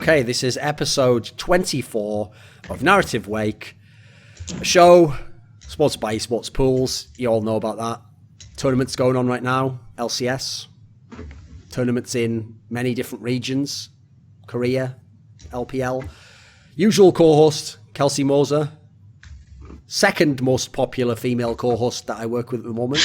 Okay, this is episode 24 of Narrative Wake, a show sponsored by Esports Pools. You all know about that. Tournaments going on right now, LCS. Tournaments in many different regions, Korea, LPL. Usual co-host, Kelsey Moser. Second most popular female co-host that I work with at the moment.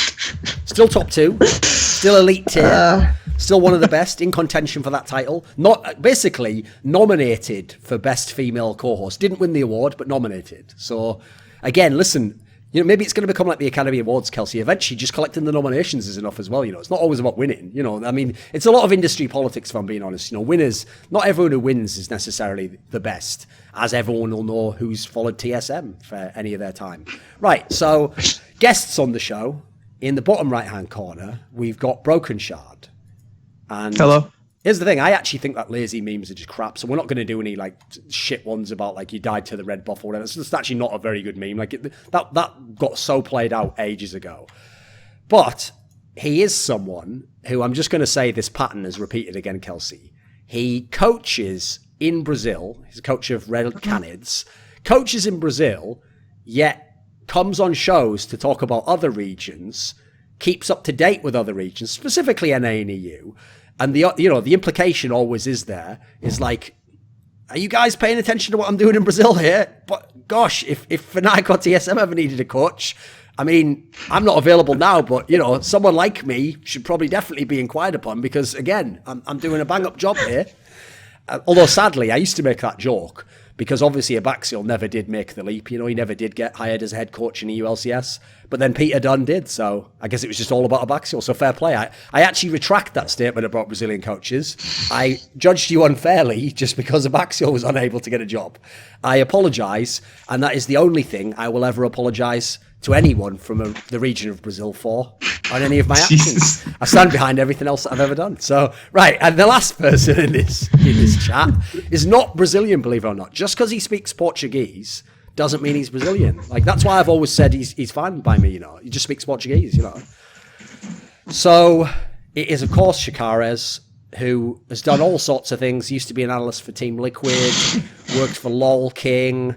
Still top 2. Still elite tier. Still one of the best, in contention for that title. Not basically nominated for best female co-host. Didn't win the award, but nominated. So again, listen, you know, maybe it's going to become like the Academy Awards, Kelsey. Eventually, just collecting the nominations is enough as well. You know, it's not always about winning. You know, I mean, it's a lot of industry politics, if I'm being honest. You know, winners, not everyone who wins is necessarily the best, as everyone will know who's followed TSM for any of their time. Right, so guests on the show, in the bottom right-hand corner, we've got brokenshard. And hello. Here's the thing, I actually think that lazy memes are just crap, so we're not going to do any like shit ones about like you died to the red buff or whatever. It's just actually not a very good meme. Like that got so played out ages ago. But he is someone who, I'm just going to say this pattern is repeated again, Kelsey. He coaches in Brazil. He's a coach of RED Canids. Coaches in Brazil, yet comes on shows to talk about other regions, keeps up to date with other regions, specifically NA and EU. And the implication always is there is like, are you guys paying attention to what I'm doing in Brazil here? But gosh, if Fnatic or TSM ever needed a coach, I mean, I'm not available now, but you know, someone like me should probably definitely be inquired upon because again, I'm doing a bang up job here. Although sadly, I used to make that joke because obviously Abaxial never did make the leap. You know, he never did get hired as head coach in EU LCS, but then Peter Dunn did. So I guess it was just all about Abaxial. So fair play. I actually retract that statement about Brazilian coaches. I judged you unfairly just because Abaxial was unable to get a job. I apologize. And that is the only thing I will ever apologize to anyone from the region of Brazil for on any of my actions. I stand behind everything else that I've ever done. So, right, and the last person in this chat is not Brazilian, believe it or not. Just because he speaks Portuguese doesn't mean he's Brazilian. Like, that's why I've always said he's fine by me, you know. He just speaks Portuguese, you know. So, it is, of course, Shakarez, who has done all sorts of things. He used to be an analyst for Team Liquid, worked for LOL King,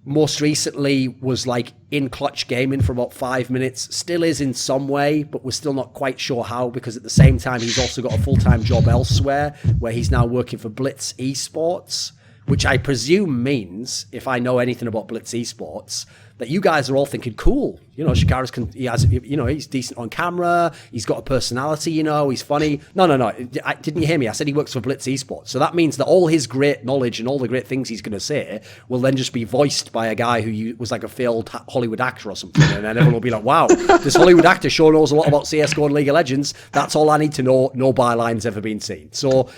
most recently was like in Clutch Gaming for about 5 minutes, still is in some way, but we're still not quite sure how, because at the same time he's also got a full-time job elsewhere where he's now working for Blitz Esports, which I presume means, if I know anything about Blitz Esports, that you guys are all thinking, cool, you know, Shakarez he's decent on camera, he's got a personality, you know, he's funny. No, didn't you hear me? I said he works for Blitz Esports. So that means that all his great knowledge and all the great things he's going to say will then just be voiced by a guy who was like a failed Hollywood actor or something. And then everyone will be like, wow, this Hollywood actor sure knows a lot about CSGO and League of Legends. That's all I need to know. No byline's ever been seen. So,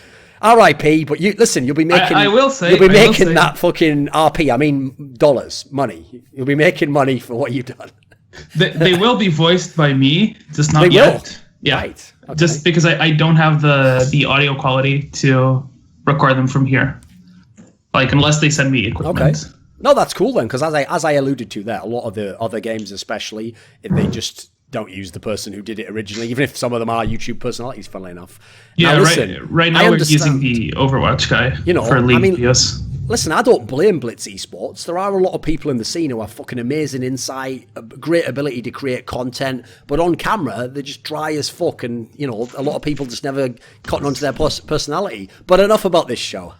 R.I.P. But you'll be making. I will say, you'll be making that fucking RP. I mean, dollars, money. You'll be making money for what you've done. They will be voiced by me, just not yet. Yeah, right. Okay. Just because I don't have the audio quality to record them from here. Like, unless they send me equipment. Okay. No, that's cool then, because as I alluded to there, a lot of the other games, especially, if they just don't use the person who did it originally, even if some of them are YouTube personalities, funnily enough. Yeah, now, listen, right now we're using the Overwatch guy, you know, for League PS. Listen, I don't blame Blitz Esports. There are a lot of people in the scene who have fucking amazing insight, a great ability to create content, but on camera, they're just dry as fuck, and, you know, a lot of people just never cotton onto their personality. But enough about this show.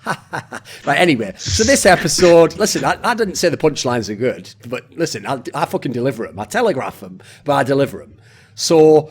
Right, anyway, so this episode, listen, I didn't say the punchlines are good, but listen, I fucking deliver them. I telegraph them, but I deliver them. So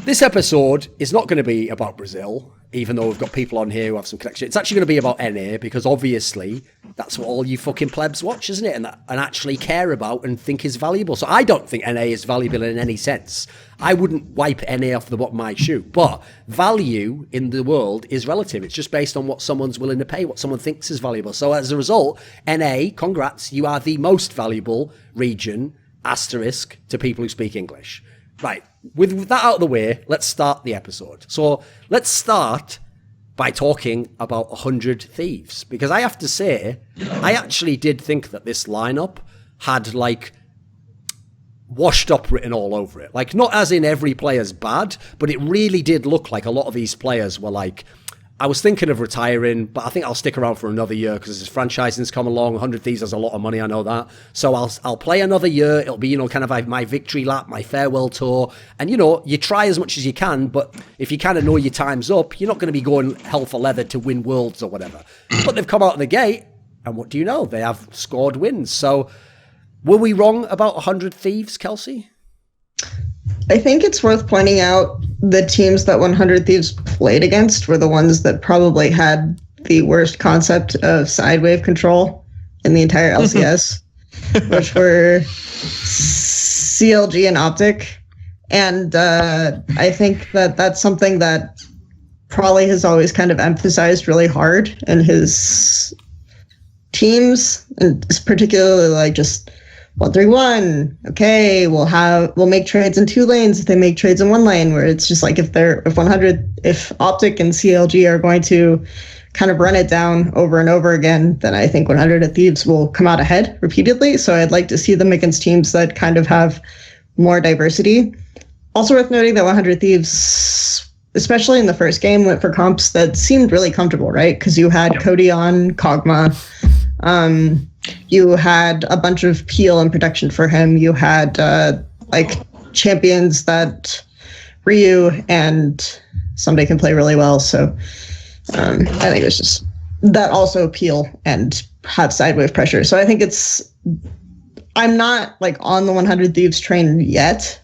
this episode is not going to be about Brazil, even though we've got people on here who have some connection. It's actually going to be about NA, because obviously that's what all you fucking plebs watch, isn't it? And actually care about and think is valuable. So I don't think NA is valuable in any sense. I wouldn't wipe NA off the bottom of my shoe. But value in the world is relative. It's just based on what someone's willing to pay, what someone thinks is valuable. So as a result, NA, congrats, you are the most valuable region, asterisk, to people who speak English. Right, with that out of the way, let's start the episode. So let's start by talking about 100 Thieves, because I have to say, I actually did think that this lineup had like washed up written all over it. Like, not as in every player's bad, but it really did look like a lot of these players were like, I was thinking of retiring, but I think I'll stick around for another year because as franchising's come along, 100 Thieves has a lot of money, I know that. So I'll play another year. It'll be, kind of like my victory lap, my farewell tour. And, you try as much as you can, but if you kind of know your time's up, you're not going to be going hell for leather to win worlds or whatever. But they've come out of the gate, and what do you know? They have scored wins. So were we wrong about 100 Thieves, Kelsey? I think it's worth pointing out the teams that 100 Thieves played against were the ones that probably had the worst concept of side wave control in the entire LCS, which were CLG and Optic. And I think that that's something that Prolly has always kind of emphasized really hard in his teams, and particularly like just 1-3-1. Okay, we'll make trades in 2 lanes if they make trades in 1 lane, where it's just like if Optic and CLG are going to kind of run it down over and over again, then I think 100 Thieves will come out ahead repeatedly. So I'd like to see them against teams that kind of have more diversity. Also worth noting that 100 Thieves, especially in the first game, went for comps that seemed really comfortable, right? Because you had Cody on Kog'Maw. You had a bunch of peel and protection for him. You had champions that Ryu and somebody can play really well. So I think it's just that also peel and have sidewave pressure. So I think I'm not like on the 100 Thieves train yet,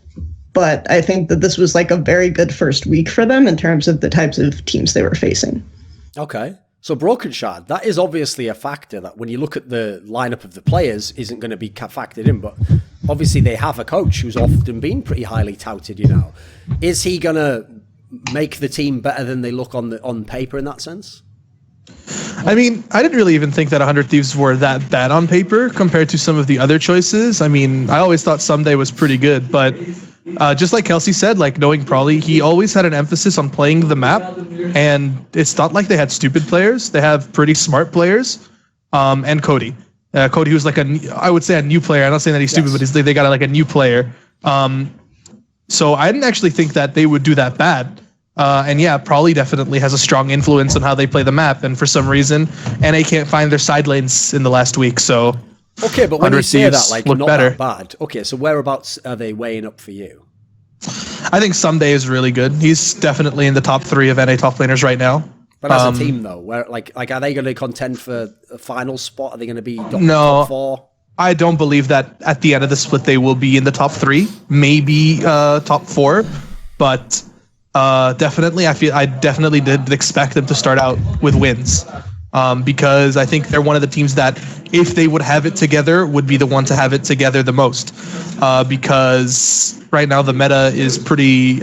but I think that this was like a very good first week for them in terms of the types of teams they were facing. Okay. So brokenshard, that is obviously a factor that when you look at the lineup of the players isn't going to be factored in, but obviously they have a coach who's often been pretty highly touted, Is he going to make the team better than they look on paper in that sense? I mean, I didn't really even think that 100 Thieves were that bad on paper compared to some of the other choices. I mean, I always thought Someday was pretty good, but just like Kelsey said, like knowing Prolly, he always had an emphasis on playing the map, and it's not like they had stupid players. They have pretty smart players, and Cody. Cody, who's like I would say a new player. I'm not saying that he's stupid, but they got like a new player. So I didn't actually think that they would do that bad. And yeah, Prolly definitely has a strong influence on how they play the map, and for some reason, NA can't find their side lanes in the last week, so... Okay, but when you say that, like, not better. that bad. Okay, so whereabouts are they weighing up for you? I think Someday is really good. He's definitely in the top 3 of NA top laners right now. But as a team, though, where like are they going to contend for a final spot? Are they going to be top 4? I don't believe that at the end of the split they will be in the top 3, maybe top 4, but definitely I definitely did expect them to start out with wins. Because I think they're one of the teams that, if they would have it together, would be the one to have it together the most. Because right now the meta is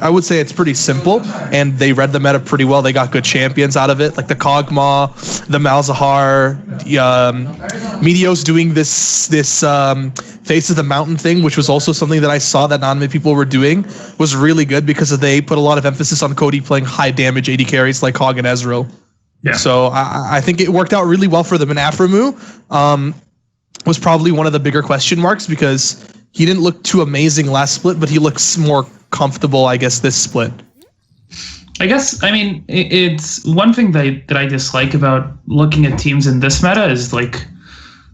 I would say it's pretty simple, and they read the meta pretty well. They got good champions out of it, like the Kog'Maw, the Malzahar, Meteos doing this Face of the Mountain thing, which was also something that I saw that non-mid people were doing, was really good because they put a lot of emphasis on Cody playing high damage AD carries like Hog and Ezreal. Yeah. So I think it worked out really well for them. And Aframu was probably one of the bigger question marks because he didn't look too amazing last split, but he looks more comfortable, I guess, this split. I guess, I mean, it's one thing that I dislike about looking at teams in this meta is like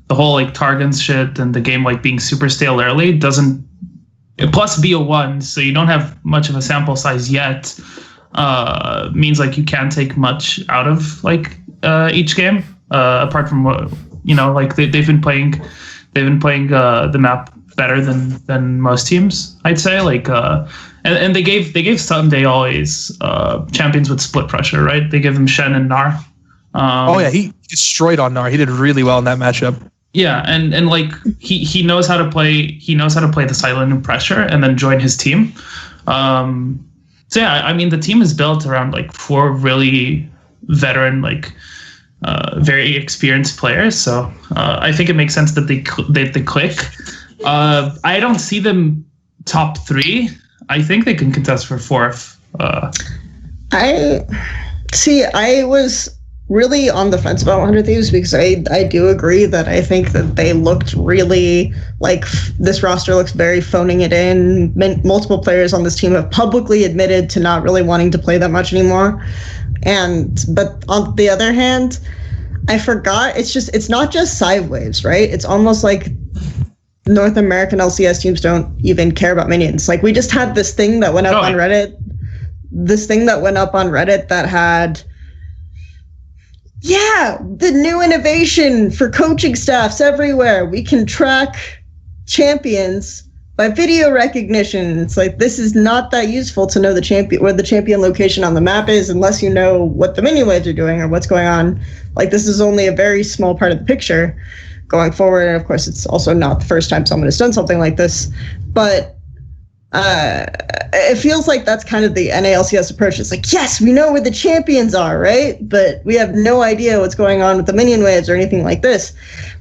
the whole like Targons shit and the game like being super stale early doesn't, plus BO1, so you don't have much of a sample size yet. Means like you can't take much out of like each game apart from like they've been playing the map better than most teams, I'd say, like and they gave Someday always champions with split pressure, right? They give him Shen and Gnar. He destroyed on Gnar. He did really well in that matchup. Yeah, and like he knows how to play the silent and pressure and then join his team. So yeah, I mean, the team is built around like 4 really veteran, like very experienced players. So I think it makes sense that they click. I don't see them top 3. I think they can contest for 4th. I was really on the fence about 100 Thieves because I do agree that I think that they looked really like this roster looks very phoning it in. Multiple players on this team have publicly admitted to not really wanting to play that much anymore. But on the other hand, I forgot, it's not just side waves, right? It's almost like North American LCS teams don't even care about minions. Like, we just had this thing that went up on Reddit. That had, the new innovation for coaching staffs everywhere. We can track champions by video recognition. It's like, this is not that useful to know the champion, where the champion location on the map is, unless you know what the minion waves are doing or what's going on. Like, this is only a very small part of the picture going forward. And of course, it's also not the first time someone has done something like this, but it feels like that's kind of the NA LCS approach. It's like, yes, we know where the champions are, right? But we have no idea what's going on with the minion waves or anything like this.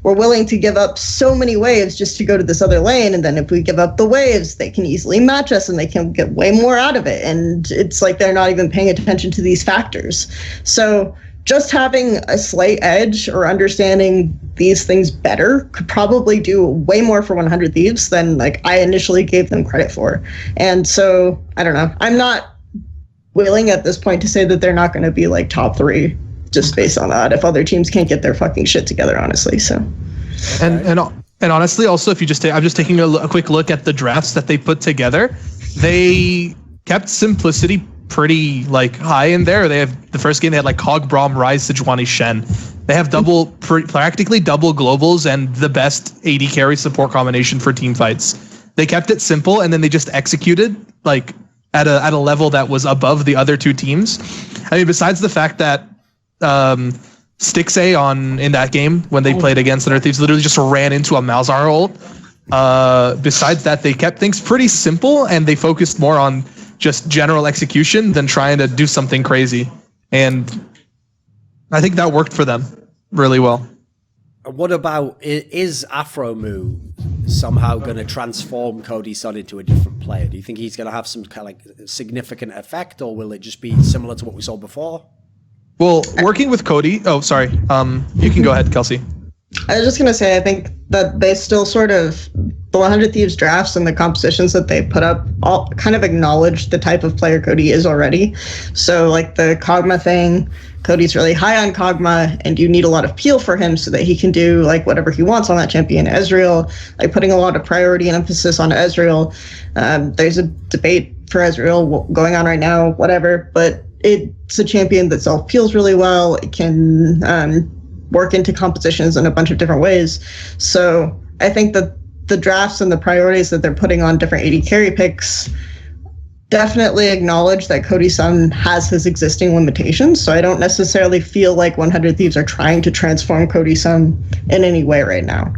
We're willing to give up so many waves just to go to this other lane, and then if we give up the waves, they can easily match us and they can get way more out of it. And it's like they're not even paying attention to these factors. So just having a slight edge or understanding these things better could probably do way more for 100 Thieves than like I initially gave them credit for. And so, I don't know. I'm not willing at this point to say that they're not going to be like top 3 just based on that if other teams can't get their fucking shit together, honestly. So, and honestly, also, if you just I'm just taking a quick look at the drafts that they put together. They kept simplicity pretty like high in there. They have the first game, they had like Hog Braum, Rise, Sejuani, Shen. They have practically double globals and the best AD carry support combination for team fights. They kept it simple, and then they just executed like at a level that was above the other two teams. I mean, besides the fact that Stixay in that game when they played against Thunder Thieves literally just ran into a Malzahar ult. Besides that, they kept things pretty simple, and they focused more on just general execution than trying to do something crazy. And I think that worked for them really well. What about, is Afromoo somehow going to transform Cody Sun into a different player? Do you think he's going to have some kind of like significant effect, or will it just be similar to what we saw before? Well, working with Cody, you can go ahead, Kelsey. I was just going to say, I think that they still sort of, the 100 Thieves drafts and the compositions that they put up all kind of acknowledge the type of player Cody is already. So like the Kog'Maw thing, Cody's really high on Kog'Maw, and you need a lot of peel for him so that he can do like whatever he wants on that champion. Ezreal, like putting a lot of priority and emphasis on Ezreal. There's a debate for Ezreal going on right now, whatever, but it's a champion that self-peels really well. It can work into compositions in a bunch of different ways. So I think that the drafts and the priorities that they're putting on different AD carry picks definitely acknowledge that Cody Sun has his existing limitations. So I don't necessarily feel like 100 Thieves are trying to transform Cody Sun in any way right now.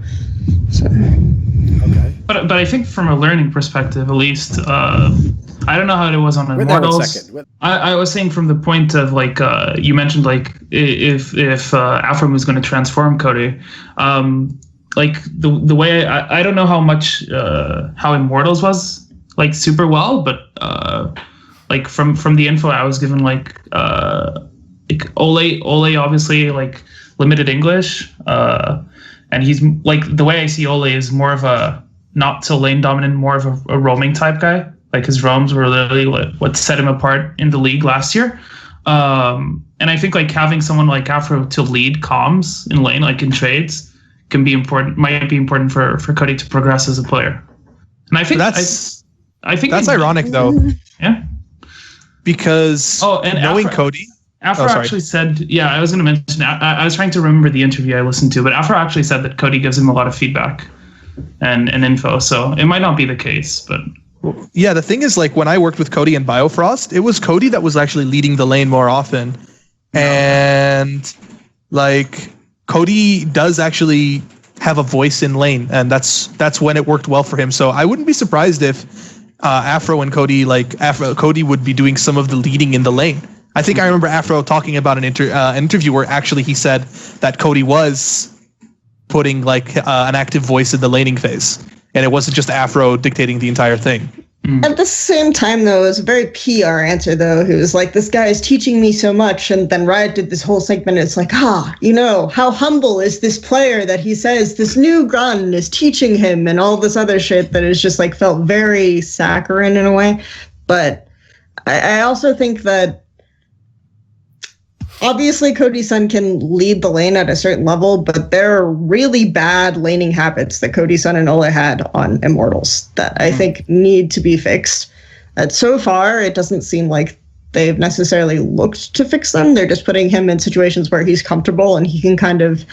So. Okay. But I think from a learning perspective, at least, I don't know how it was on Immortals. I was saying from the point of like you mentioned like if Afromoo is going to transform Cody, like the way I don't know how much how Immortals was like super well, but like from the info I was given, like Ole obviously like limited English, and he's like, the way I see Ole is more of a not so lane dominant, more of a roaming type guy. Like his roams were literally what set him apart in the league last year. And I think like having someone like Afro to lead comms in lane, like in trades, can be important. Might be important for Cody to progress as a player. And I think I think that's ironic though. Yeah. Because knowing Cody. Afro actually said, I was going to mention, I was trying to remember the interview I listened to, but Afro actually said that Cody gives him a lot of feedback and info. So it might not be the case, but. Yeah, the thing is, like, when I worked with Cody and Biofrost, it was Cody that was actually leading the lane more often. And, like, Cody does actually have a voice in lane, and that's when it worked well for him. So I wouldn't be surprised if Afro and Cody, Cody would be doing some of the leading in the lane. I think I remember Afro talking about an interview where actually he said that Cody was putting, like, an active voice in the laning phase. And it wasn't just Afro dictating the entire thing. At the same time, though, it was a very PR answer, though. He was like, this guy is teaching me so much. And then Riot did this whole segment. And it's like, how humble is this player that he says this new gun is teaching him and all this other shit that is just like felt very saccharine in a way. But I also think that obviously Cody Sun can lead the lane at a certain level, but there are really bad laning habits that Cody Sun and Ola had on Immortals that I think need to be fixed. So far, it doesn't seem like they've necessarily looked to fix them. They're just putting him in situations where he's comfortable and he can kind of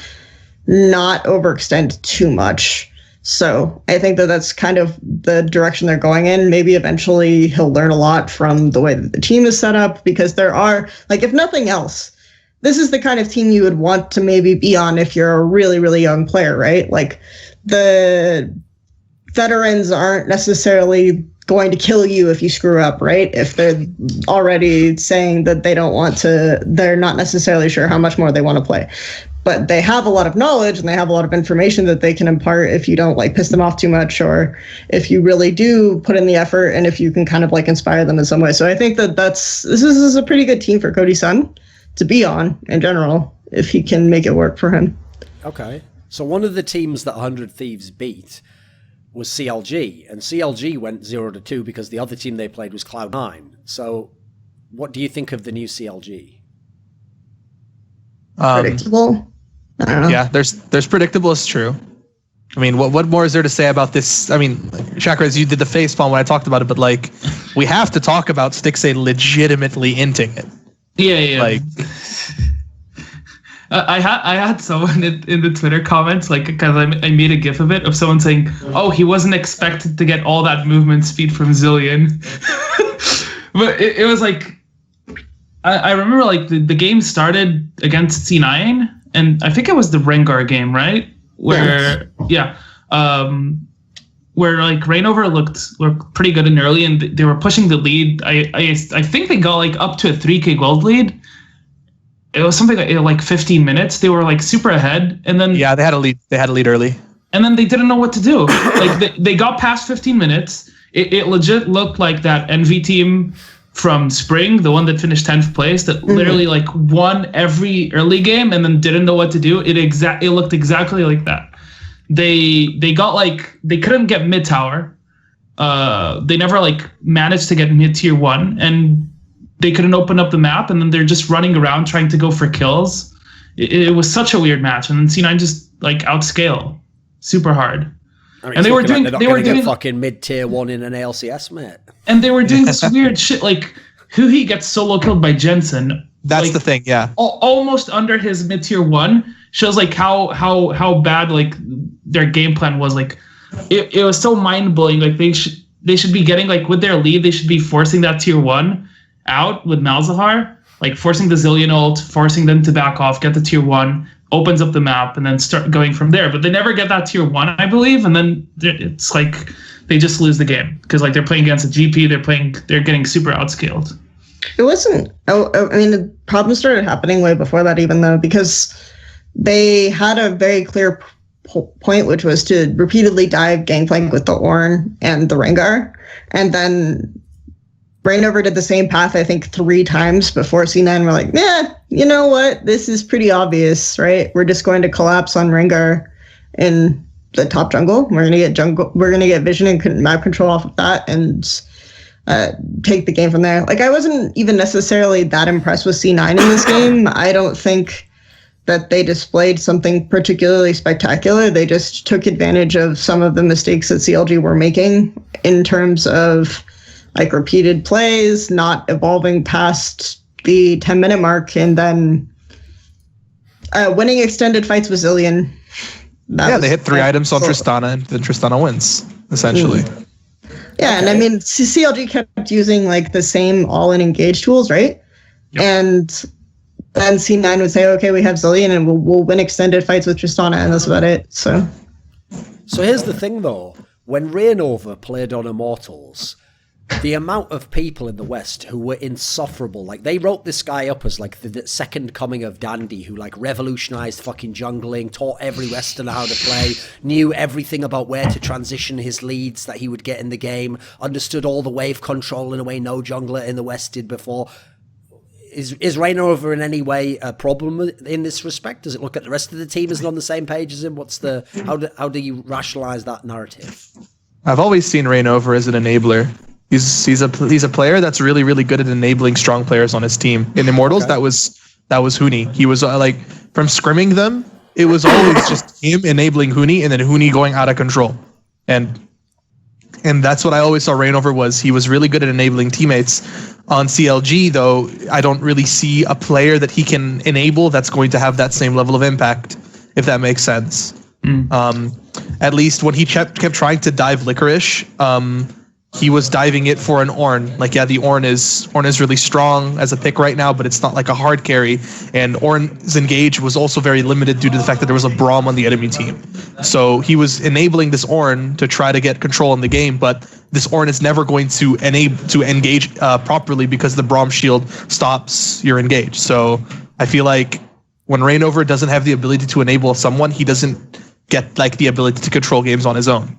not overextend too much. So I think that that's kind of the direction they're going in. Maybe eventually he'll learn a lot from the way that the team is set up, because there are, like, if nothing else, this is the kind of team you would want to maybe be on if you're a really, really young player, right? Like, the veterans aren't necessarily going to kill you if you screw up, right? If they're already saying that they don't want to, they're not necessarily sure how much more they want to play. But they have a lot of knowledge and they have a lot of information that they can impart if you don't like piss them off too much, or if you really do put in the effort, and if you can kind of like inspire them in some way. So I think that this is a pretty good team for Cody Sun to be on in general, if he can make it work for him. Okay. So one of the teams that 100 Thieves beat was CLG, and CLG went 0-2 because the other team they played was Cloud9. So what do you think of the new CLG? Predictable? I don't know. Yeah, there's predictable is true. I mean, what more is there to say about this? I mean, Shakarez, you did the facepalm when I talked about it, but like, we have to talk about Stixxay legitimately inting it. Yeah. Like, I had someone in the Twitter comments, like, because I made a gif of it, of someone saying, "Oh, he wasn't expected to get all that movement speed from Zilean," but it was like, I remember like the game started against C9, and I think it was the Rengar game, right? Where where like Rainover looked pretty good in early, and they were pushing the lead. I think they got like up to a 3K gold lead. It was something like 15 minutes. They were like super ahead, and then they had a lead. They had a lead early, and then they didn't know what to do. Like they got past 15 minutes. It legit looked like that NV team from Spring, the one that finished 10th place, that literally like won every early game and then didn't know what to do. It looked exactly like that. They got like, they couldn't get mid tower. They never like managed to get mid tier 1, and they couldn't open up the map, and then they're just running around trying to go for kills. It was such a weird match, and then C9 just like outscale super hard. I mean, and they were doing fucking mid tier 1 in an ALCS, mate. And they were doing this weird shit, like Huhi gets solo killed by Jensen. That's like, the thing, yeah. Almost under his mid tier 1, shows like how bad like their game plan was. Like it was so mind blowing. Like they should be getting, like, with their lead, they should be forcing that tier 1 out with Malzahar, like forcing the Zilean ult, forcing them to back off, get the tier 1, opens up the map, and then start going from there. But they never get that tier 1, I believe, and then it's like they just lose the game because like they're playing against a GP, they're getting super outscaled. It wasn't. I mean, the problem started happening way before that, even though, because they had a very clear point, which was to repeatedly dive gangplank with the Ornn and the Rengar, and then Rainover did the same path, I think, 3 times before C9 were like, yeah, you know what? This is pretty obvious, right? We're just going to collapse on Rengar in the top jungle. We're going to get vision and map control off of that and take the game from there. Like, I wasn't even necessarily that impressed with C9 in this game. I don't think that they displayed something particularly spectacular. They just took advantage of some of the mistakes that CLG were making in terms of like repeated plays, not evolving past the 10-minute mark, and then winning extended fights with Zilean. They hit 3 items on Tristana, and then Tristana wins, essentially. Yeah, and I mean, CLG kept using like the same all-in engage tools, right? Yep. And then C9 would say, okay, we have Zilean, and we'll win extended fights with Tristana, and that's about it. So here's the thing, though. When Rainover played on Immortals, the amount of people in the West who were insufferable, like they wrote this guy up as like the second coming of Dandy, who like revolutionized fucking jungling, taught every Westerner how to play, knew everything about where to transition his leads that he would get in the game, understood all the wave control in a way no jungler in the West did before. Is Rainover in any way a problem in this respect? Does it look at the rest of the team as on the same page as him? How do you rationalize that narrative? I've always seen Rainover as an enabler. He's a player that's really, really good at enabling strong players on his team. In Immortals, that was that was Huni. He was like, from scrimming them, it was always just him enabling Huni and then Huni going out of control. And that's what I always saw Reignover was. He was really good at enabling teammates. On CLG, though, I don't really see a player that he can enable that's going to have that same level of impact, if that makes sense. At least when he kept trying to dive Licorice, he was diving it for an Ornn. Like, yeah, the Ornn is really strong as a pick right now, but it's not like a hard carry. And Ornn's engage was also very limited due to the fact that there was a Braum on the enemy team. So he was enabling this Ornn to try to get control in the game, but this Ornn is never going to engage properly because the Braum shield stops your engage. So I feel like when Reignover doesn't have the ability to enable someone, he doesn't get like the ability to control games on his own.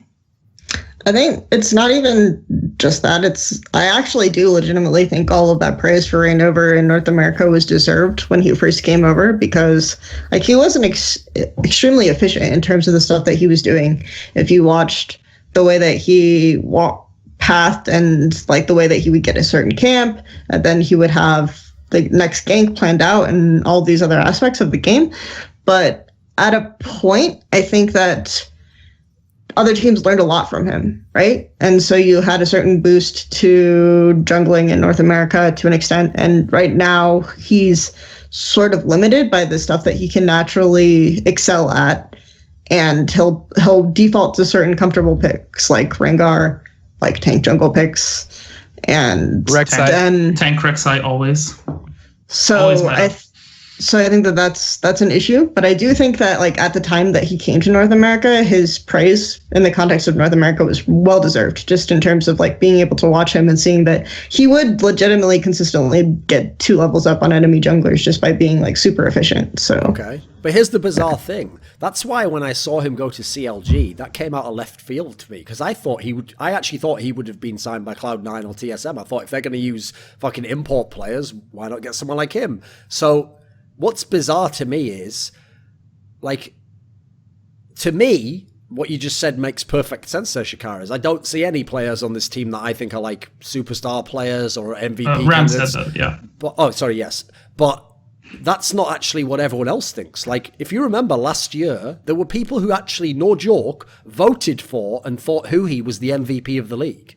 I think it's not even just that. I actually do legitimately think all of that praise for Reignover in North America was deserved when he first came over, because like he wasn't extremely efficient in terms of the stuff that he was doing. If you watched the way that he pathed and like the way that he would get a certain camp, and then he would have the next gank planned out and all these other aspects of the game. But at a point, I think that other teams learned a lot from him, right? And so you had a certain boost to jungling in North America to an extent. And right now he's sort of limited by the stuff that he can naturally excel at. And he'll default to certain comfortable picks like Rengar, like tank jungle picks, and Rek'Sai. Tank Rek'Sai always. So Always So I think that that's an issue, but I do think that like at the time that he came to North America, his praise in the context of North America was well deserved, just in terms of like being able to watch him and seeing that he would legitimately consistently get 2 levels up on enemy junglers just by being like super efficient. So okay, but here's the bizarre thing. That's why when I saw him go to CLG, that came out of left field to me, because I actually thought he would have been signed by Cloud9 or TSM. I thought if they're going to use fucking import players, why not get someone like him? So what's bizarre to me is, like, to me, what you just said makes perfect sense there, Shakarez. I don't see any players on this team that I think are, like, superstar players or MVP candidates. Said that, yeah. But that's not actually what everyone else thinks. Like, if you remember last year, there were people who actually, no joke, voted for and thought Huhi was the MVP of the league.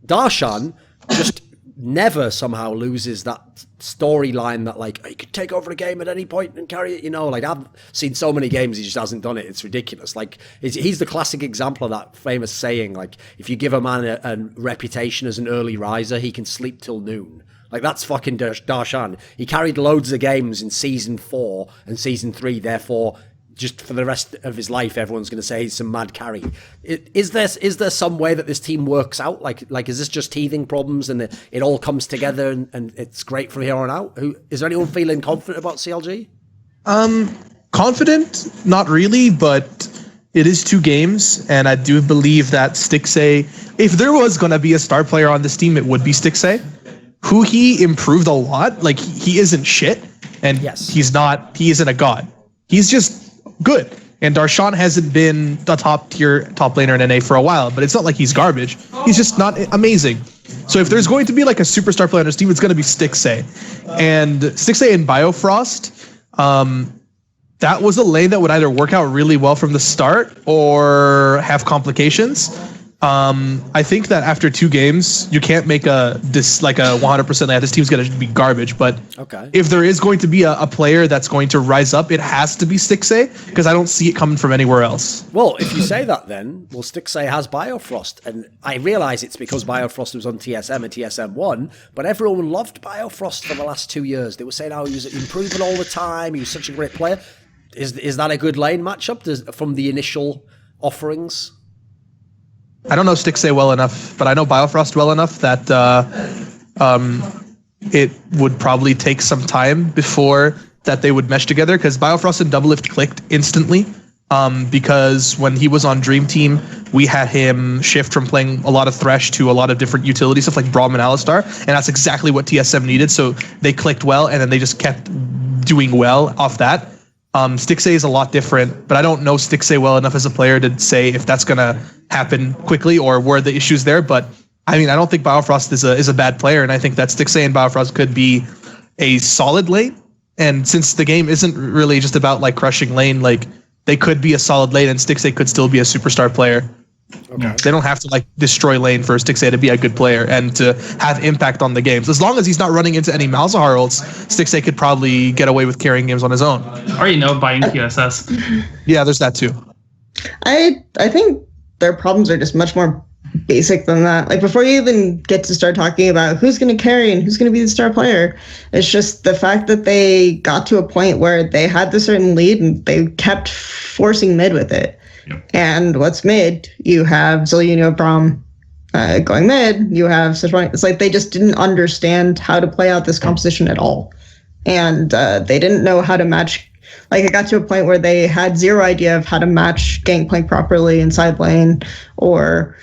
Darshan just never somehow loses that storyline that like he could take over a game at any point and carry it, you know. Like, I've seen so many games he just hasn't done it. It's ridiculous. Like, he's the classic example of that famous saying, like, if you give a man a reputation as an early riser, he can sleep till noon. Like, that's fucking Darshan. He carried loads of games in season 4 and season 3, therefore just for the rest of his life, everyone's going to say he's some mad carry. Is there some way that this team works out? Like is this just teething problems and it all comes together and it's great from here on out? Is there anyone feeling confident about CLG? Confident? Not really, but it is 2 games, and I do believe that Stixxay, if there was going to be a star player on this team, it would be Stixxay, who he improved a lot. Like, he isn't shit, and yes, he isn't a god. He's just good. And Darshan hasn't been the top laner in NA for a while, but it's not like he's garbage. He's just not amazing. So if there's going to be like a superstar player on his team, it's going to be Stixxay. And Stixxay and Biofrost, that was a lane that would either work out really well from the start or have complications. I think that after 2 games, you can't make a 100% lane. This team's going to be garbage. But okay, if there is going to be a player that's going to rise up, it has to be Stixxay, because I don't see it coming from anywhere else. Well, if you say that, then Stixxay has Biofrost, and I realize it's because Biofrost was on TSM and TSM won, but everyone loved Biofrost for the last 2 years. They were saying how he was improving all the time. He was such a great player. Is that a good lane matchup from the initial offerings? I don't know Stixxay well enough, but I know Biofrost well enough that it would probably take some time before that they would mesh together, because Biofrost and Doublelift clicked instantly, because when he was on Dream Team, we had him shift from playing a lot of Thresh to a lot of different utility stuff like Braum and Alistar, and that's exactly what TSM needed, so they clicked well, and then they just kept doing well off that. Stixxay is a lot different, but I don't know Stixxay well enough as a player to say if that's going to happen quickly or where the issues there. But I mean, I don't think Biofrost is a bad player, and I think that Stixxay and Biofrost could be a solid lane. And since the game isn't really just about like crushing lane, like they could be a solid lane and Stixxay could still be a superstar player. Okay. They don't have to like destroy lane for Stixxay to be a good player and to have impact on the games. As long as he's not running into any Malzahar ults, Stixxay could probably get away with carrying games on his own. Or, buying QSS. Yeah, there's that too. I think their problems are just much more basic than that. Like before you even get to start talking about who's going to carry and who's going to be the star player, it's just the fact that they got to a point where they had the certain lead and they kept forcing mid with it. Yep. And what's mid? You have Zillion Braum going mid. You have Sejuani. It's like they just didn't understand how to play out this composition at all. And they didn't know how to match. Like it got to a point where they had zero idea of how to match Gangplank properly in side lane. Or,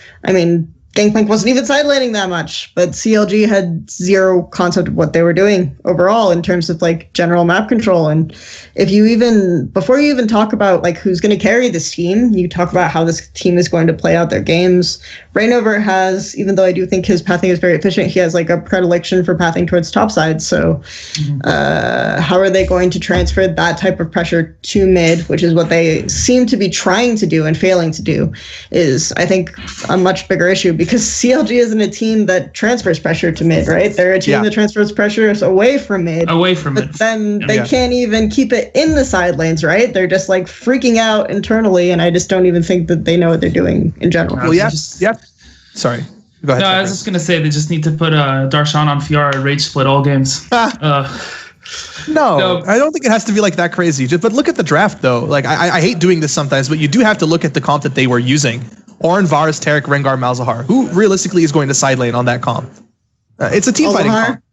Gangplank wasn't even side laning that much, but CLG had zero concept of what they were doing overall in terms of like general map control. And before you even talk about like who's going to carry this team, you talk about how this team is going to play out their games. Rainover has, even though I do think his pathing is very efficient, he has like a predilection for pathing towards topside. So how are they going to transfer that type of pressure to mid, which is what they seem to be trying to do and failing to do, is I think a much bigger issue, because CLG isn't a team that transfers pressure to mid, right? They're a team that transfers pressure away from mid. But then they can't even keep it in the side lanes, right? They're just like freaking out internally, and I just don't even think that they know what they're doing in general. Well, Sorry. Go ahead. No, I was just going to say they just need to put Darshan on Fiora Rage Split all games. No, I don't think it has to be like that crazy. But look at the draft, though. Like I hate doing this sometimes, but you do have to look at the comp that they were using. Ornn, Varus, Taric, Rengar, Malzahar. Who realistically is going to side lane on that comp? It's a team fighting comp.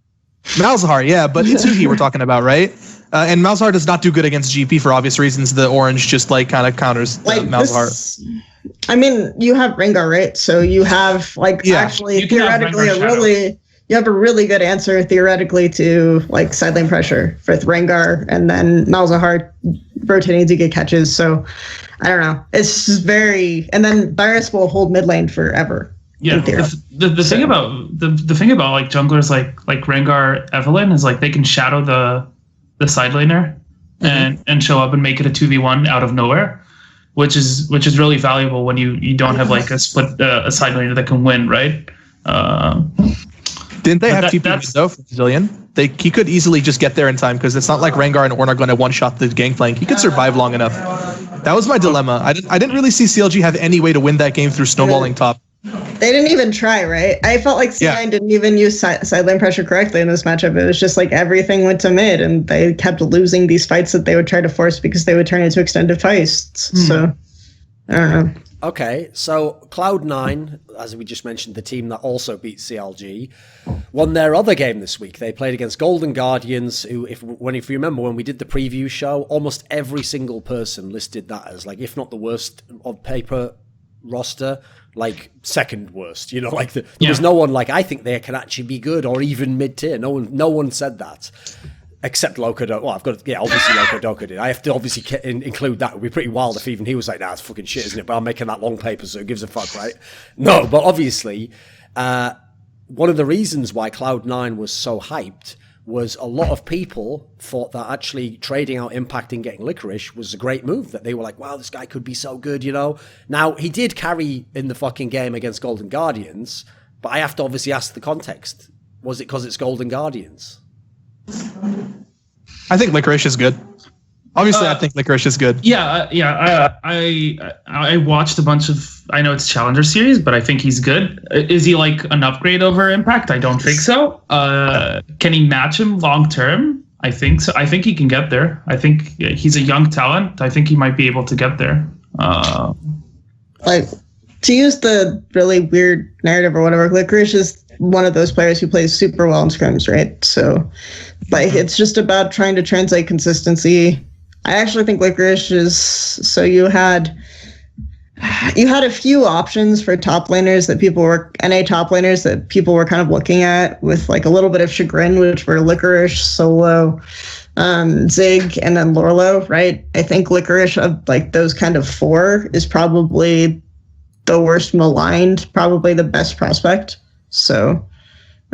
Malzahar, yeah, but it's Suhi we're talking about, right? And Malzahar does not do good against GP for obvious reasons. The orange just like kind of counters Malzahar. You have Rengar, right? So you have actually theoretically you have a really good answer theoretically to like side lane pressure with Rengar, and then Malzahar rotating to get catches. So I don't know. It's just and then Varus will hold mid lane forever. Yeah, the thing about the thing about like junglers like Rengar, Evelynn is like they can shadow the side laner and show up and make it a 2v1 out of nowhere, which is really valuable when you don't have like a split a side laner that can win, right? Didn't they have TP though for Zillion? He could easily just get there in time, because it's not like Rengar and Ornn are going to one-shot the Gangplank. He could survive long enough. That was my dilemma. I didn't really see CLG have any way to win that game through snowballing top. They didn't even try, right? I felt like C9 didn't even use side lane pressure correctly in this matchup. It was just like everything went to mid, and they kept losing these fights that they would try to force because they would turn into extended fights. So, I don't know. Okay, so Cloud9, as we just mentioned, the team that also beat CLG, won their other game this week. They played against Golden Guardians, who, if you remember when we did the preview show, almost every single person listed that as, like, if not the worst on paper roster, like second worst. There was no one like, I think they can actually be good or even mid-tier. No one said that. Except Loco Doco. Well, obviously Loco Doco did. I have to obviously include that. It would be pretty wild if even he was like, nah, it's fucking shit, isn't it? But I'm making that long paper, so who gives a fuck, right? No, but obviously, one of the reasons why Cloud9 was so hyped was a lot of people thought that actually trading out Impact and getting Licorice was a great move, that they were like, wow, this guy could be so good, Now, he did carry in the fucking game against Golden Guardians, but I have to obviously ask the context. Was it because it's Golden Guardians? I think Licorice is good. Obviously, I think Licorice is good. I watched a bunch of. I know it's Challenger Series, but I think he's good. Is he like an upgrade over Impact? I don't think so. Can he match him long term? I think so. I think he can get there. I think he's a young talent. I think he might be able to get there. Like, to use the really weird narrative or whatever, Licorice is one of those players who plays super well in scrims, right? So, like, it's just about trying to translate consistency. I actually think Licorice is, so you had a few options for top laners that people were, NA top laners that people were kind of looking at with like a little bit of chagrin, which were Licorice, Solo, Zig, and then Lorlo, right? I think Licorice of like those kind of four is probably the worst maligned, probably the best prospect. So,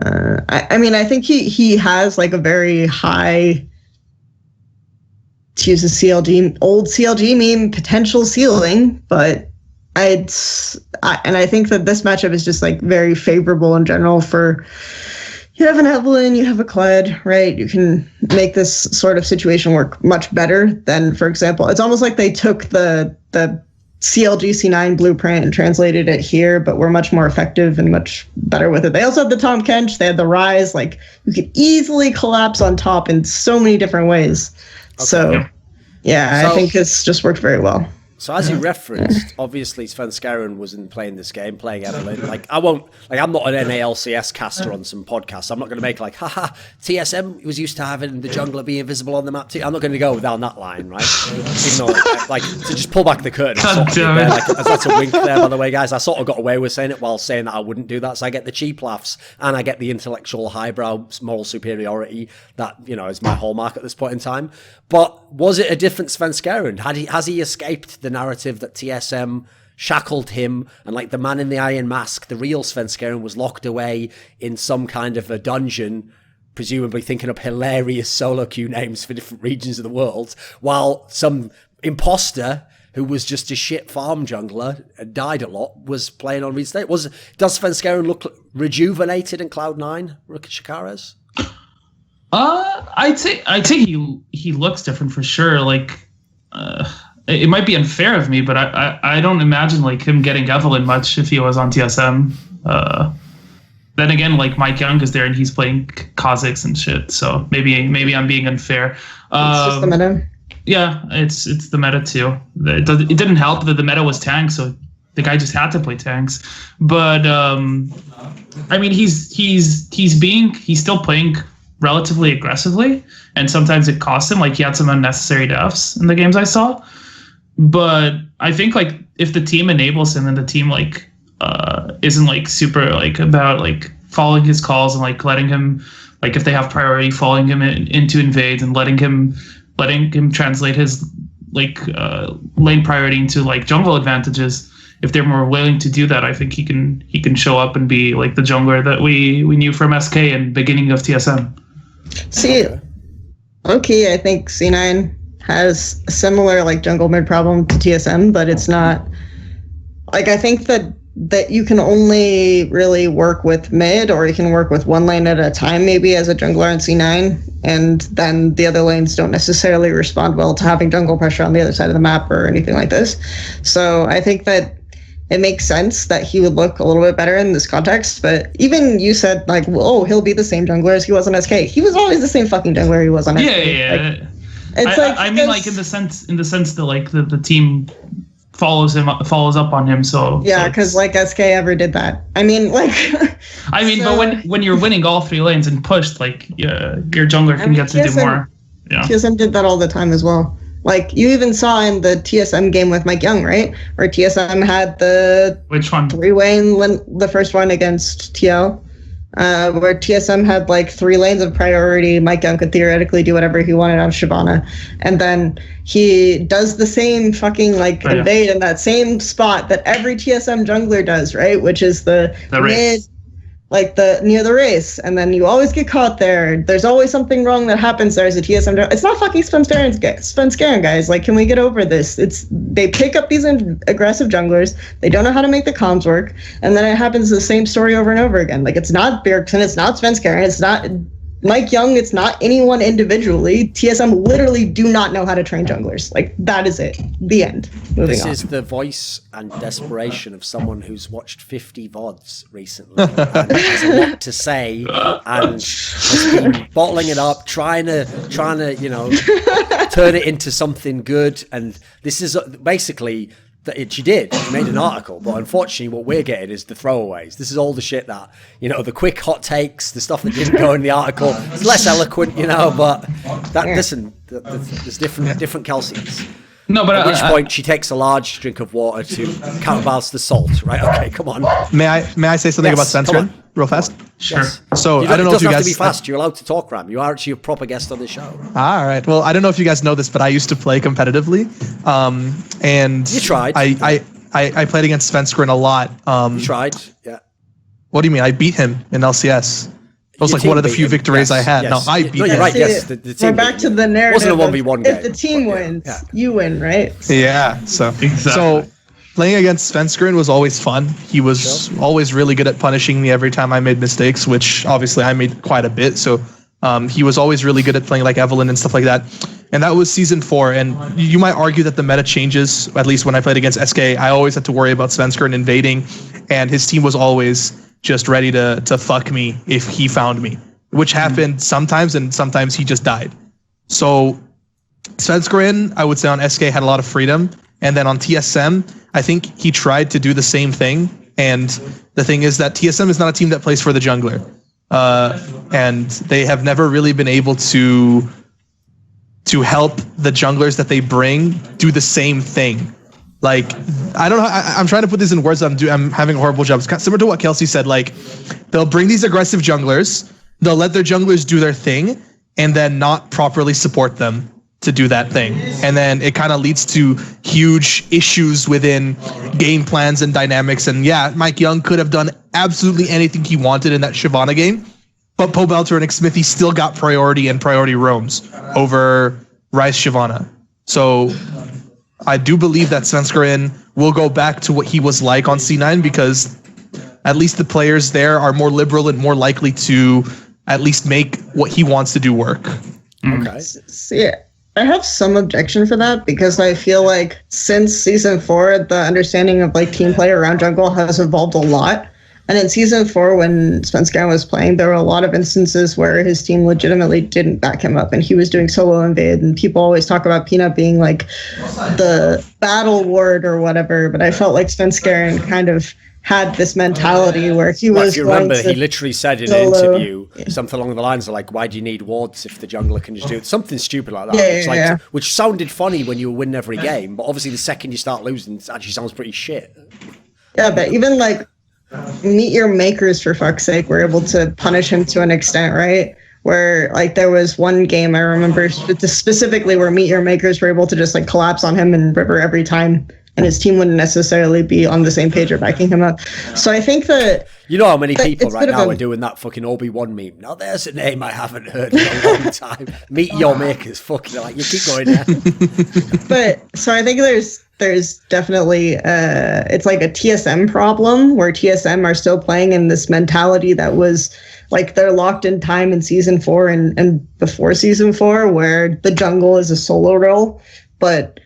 I think he has like a very high to use a old CLG meme, potential ceiling, but I think that this matchup is just like very favorable in general for, you have an Evelynn, you have a Kled, right? You can make this sort of situation work much better than, for example, it's almost like they took the CLG C9 blueprint and translated it here, but we're much more effective and much better with it. They also had the Tahm Kench, they had the Rise, like you could easily collapse on top in so many different ways. Okay. So I think this just worked very well. So as you referenced, obviously Svenskeren wasn't playing this game, playing Evelynn. I'm not an NA LCS caster on some podcasts. I'm not going to make like, haha, TSM was used to having the jungler be invisible on the map too. I'm not going to go down that line, right? Even though, to just pull back the curtain. That's a wink there, by the way, guys. I sort of got away with saying it while saying that I wouldn't do that. So I get the cheap laughs and I get the intellectual highbrow moral superiority that, is my hallmark at this point in time. But was it a different Svenskeren? Has he escaped the narrative that TSM shackled him and like the man in the iron mask, the real Svenskeren, was locked away in some kind of a dungeon, presumably thinking up hilarious solo queue names for different regions of the world, while some imposter who was just a shit farm jungler and died a lot was playing on RED State? Does Svenskeren look rejuvenated in Cloud9, Shakarez? I'd say he looks different for sure. Like, it might be unfair of me, but I don't imagine like him getting Evelynn much if he was on TSM. Then again, like Mike Young is there and he's playing Kha'Zix and shit. So maybe I'm being unfair. It's just the meta. Yeah, it's the meta too. It didn't help that the meta was tanks, so the guy just had to play tanks. But I mean, he's still playing relatively aggressively, and sometimes it cost him. Like he had some unnecessary deaths in the games I saw. But I think like if the team enables him and the team like isn't like super like about like following his calls and like letting him, like if they have priority, following him into invades and letting him translate his like lane priority into like jungle advantages. If they're more willing to do that, I think he can show up and be like the jungler that we knew from SK and beginning of TSM. See, okay, I think C9 has a similar like jungle mid problem to TSM, but it's not like, I think that you can only really work with mid, or you can work with one lane at a time maybe as a jungler on C9, and then the other lanes don't necessarily respond well to having jungle pressure on the other side of the map or anything like this. So I think that it makes sense that he would look a little bit better in this context. But even you said like, oh, he'll be the same jungler as he was on SK. He was always the same fucking jungler he was on SK. Yeah. I mean, like in the sense that like the team follows up on him. So yeah, because like SK ever did that. I mean, like. But when you're winning all three lanes and pushed, like your jungler can get to do more. Yeah. TSM did that all the time as well. Like you even saw in the TSM game with Mike Young, right? Where TSM had the which one? Three-way the first one against TL, where TSM had like 3 lanes of priority. Mike Young could theoretically do whatever he wanted on Shyvana, and then he does the same fucking like invade in that same spot that every TSM jungler does, right? Which is the mid, like near the race, and then you always get caught there. There's always something wrong that happens there as a TSM. It's not fucking Svenskeren, guys. Like, can we get over this? They pick up these aggressive junglers. They don't know how to make the comms work, and then it happens the same story over and over again. Like, it's not Bjergsen, it's not Svenskeren, it's not Mike Young, it's not anyone individually. TSM literally do not know how to train junglers. Like, that is it. The end. Moving on. This is the voice and desperation of someone who's watched 50 VODs recently and has a lot to say and has been bottling it up, trying to turn it into something good. And this is basically she made an article, but unfortunately what we're getting is the throwaways. This is all the shit that, the quick hot takes, the stuff that didn't go in the article. It's less eloquent, but listen, there's different Kelseys. No, but at which point she takes a large drink of water to counterbalance the salt, right? Okay, come on. May I say something about Svenskeren real fast? Sure. Yes. So I don't know if you guys. It doesn't have to be fast. You're allowed to talk, Ram. You are actually a proper guest on the show. All right. Well, I don't know if you guys know this, but I used to play competitively, and you tried. I played against Svenskeren a lot. You tried, yeah. What do you mean? I beat him in LCS. It was Your like one team of the beat few him. victories I had. Yes. No, I beat No, you're them. right. Yes, the team. We're back beat to him. the narrative. It wasn't a 1v1 game. If the team wins, yeah. you win, right? Yeah. So playing against Svenskeren was always fun. He was always really good at punishing me every time I made mistakes, which obviously I made quite a bit. So he was always really good at playing like Evelyn and stuff like that. And that was season 4. And you might argue that the meta changes, at least when I played against SK. I always had to worry about Svenskeren invading, and his team was always just ready to fuck me if he found me, which happened sometimes, and sometimes he just died. So Svenskeren, I would say on SK had a lot of freedom. And then on TSM, I think he tried to do the same thing. And the thing is that TSM is not a team that plays for the jungler. And they have never really been able to help the junglers that they bring do the same thing. Like, I don't know. I'm trying to put this in words. I'm having a horrible job. It's kind of similar to what Kelsey said. Like, they'll bring these aggressive junglers. They'll let their junglers do their thing and then not properly support them to do that thing. And then it kind of leads to huge issues within game plans and dynamics. And yeah, Mike Young could have done absolutely anything he wanted in that Shyvana game, but Pobelter and Smithy still got priority and priority roams over Rice Shyvana. So I do believe that Svenskeren will go back to what he was like on C9, because at least the players there are more liberal and more likely to at least make what he wants to do work. Okay. See, I have some objection for that, because I feel like since season 4, the understanding of like team play around jungle has evolved a lot. And in season 4, when Svenskeren was playing, there were a lot of instances where his team legitimately didn't back him up, and he was doing solo invade. And people always talk about Peanut being like the battle ward or whatever, but I felt like Svenskeren kind of had this mentality where he was. If you remember, he literally said in an interview something along the lines of like, "Why do you need wards if the jungler can just do it?" Something stupid like that. Which sounded funny when you were winning every game, but obviously the second you start losing, it actually sounds pretty shit. Yeah, but even like Meet Your Makers, for fuck's sake, were able to punish him to an extent, right? Where like there was one game I remember specifically where Meet Your Makers were able to just like collapse on him and River every time, and his team wouldn't necessarily be on the same page or backing him up. So I think that... You know how many people right now are doing that fucking Obi-Wan meme? Now there's a name I haven't heard in a long time. Meet Your Makers. Fucking like, you keep going there. But, so I think there's definitely, it's like a TSM problem, where TSM are still playing in this mentality that was like they're locked in time in season 4 and before season 4, where the jungle is a solo role. But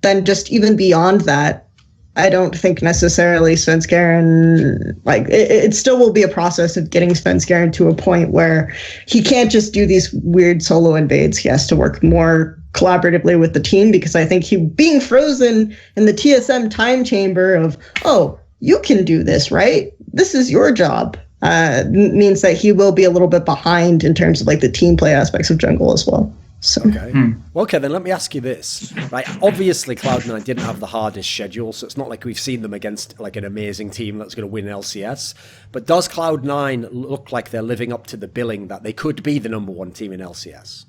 then just even beyond that, I don't think necessarily Svenskeren, like it still will be a process of getting Svenskeren to a point where he can't just do these weird solo invades. He has to work more collaboratively with the team, because I think he being frozen in the TSM time chamber of, oh, you can do this, right? This is your job, means that he will be a little bit behind in terms of like the team play aspects of jungle as well. So. Okay. Okay, then let me ask you this. Right, obviously Cloud9 didn't have the hardest schedule, so it's not like we've seen them against like an amazing team that's going to win LCS. But does Cloud9 look like they're living up to the billing that they could be the number 1 team in LCS?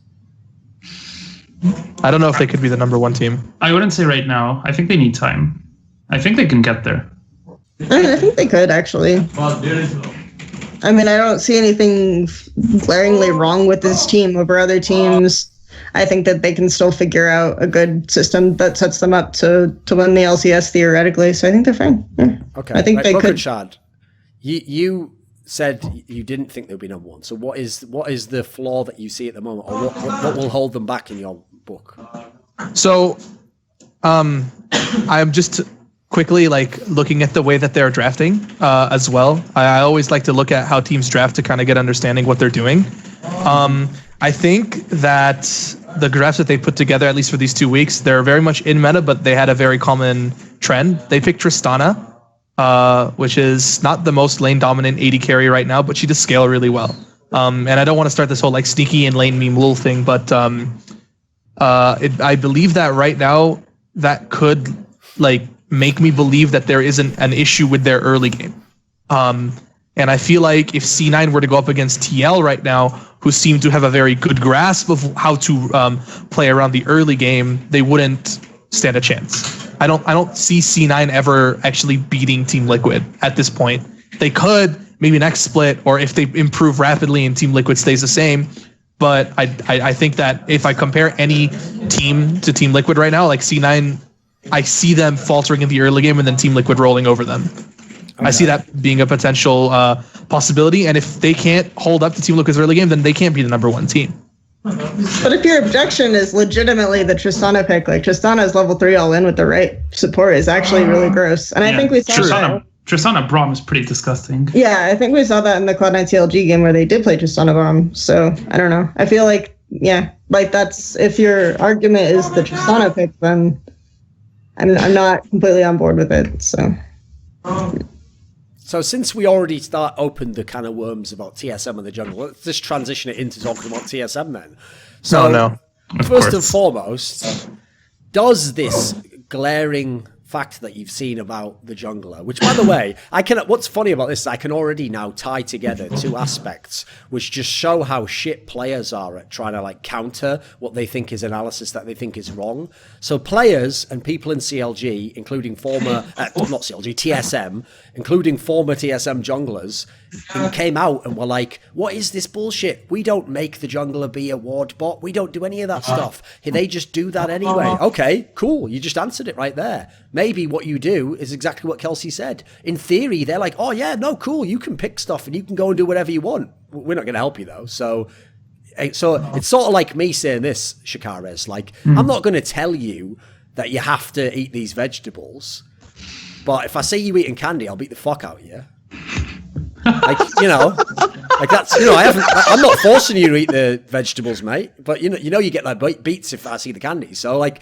I don't know if they could be the number 1 team. I wouldn't say right now. I think they need time. I think they can get there. I think they could, actually. I mean, I don't see anything glaringly wrong with this team over other teams. I think that they can still figure out a good system that sets them up to win the LCS theoretically. So I think they're fine. Yeah. Okay. I think they could. Brokenshard, you said you didn't think they'd be number 1. So what is the flaw that you see at the moment, or what will hold them back in your book? So, I'm just quickly like looking at the way that they're drafting as well. I always like to look at how teams draft to kind of get understanding what they're doing. I think that the drafts that they put together, at least for these 2 weeks, they're very much in meta, but they had a very common trend. They picked Tristana, which is not the most lane dominant AD carry right now, but she does scale really well. And I don't want to start this whole like sneaky in lane meme lul thing, but I believe that right now that could like make me believe that there isn't an issue with their early game. And I feel like if C9 were to go up against TL right now, who seem to have a very good grasp of how to play around the early game, they wouldn't stand a chance. I don't see C9 ever actually beating Team Liquid at this point. They could maybe next split, or if they improve rapidly and Team Liquid stays the same. But I think that if I compare any team to Team Liquid right now, like C9, I see them faltering in the early game and then Team Liquid rolling over them. Okay. I see that being a potential possibility. And if they can't hold up to Team Liquid's early game, then they can't be the number one team. But if your objection is legitimately the Tristana pick, like Tristana's level 3 all in with the right support is actually really gross. And I think we saw that. Tristana Braum is pretty disgusting. Yeah, I think we saw that in the Cloud9 TLG game where they did play Tristana Braum. So I don't know. I feel like, yeah, like that's, if your argument is the Tristana pick, then I'm not completely on board with it. So since we already opened the can of worms about TSM and the jungle, let's just transition it into talking about TSM then. So first and foremost, does this glaring fact that you've seen about the jungler, which by the way, what's funny about this is I can already now tie together two aspects which just show how shit players are at trying to like counter what they think is analysis that they think is wrong. So players and people in CLG, including former TSM, including former TSM junglers, came out and were like, what is this bullshit? We don't make the jungler be a ward bot. We don't do any of that stuff. They just do that anyway. Okay, cool. You just answered it right there. Maybe what you do is exactly what Kelsey said. In theory, they're like, oh yeah, no, cool. You can pick stuff and you can go and do whatever you want. We're not going to help you though. So it's sort of like me saying this, Shakarez. Like, I'm not going to tell you that you have to eat these vegetables, but if I see you eating candy, I'll beat the fuck out of you. Like, like that's, I'm not forcing you to eat the vegetables, mate, but you get like beats if I see the candy. So like,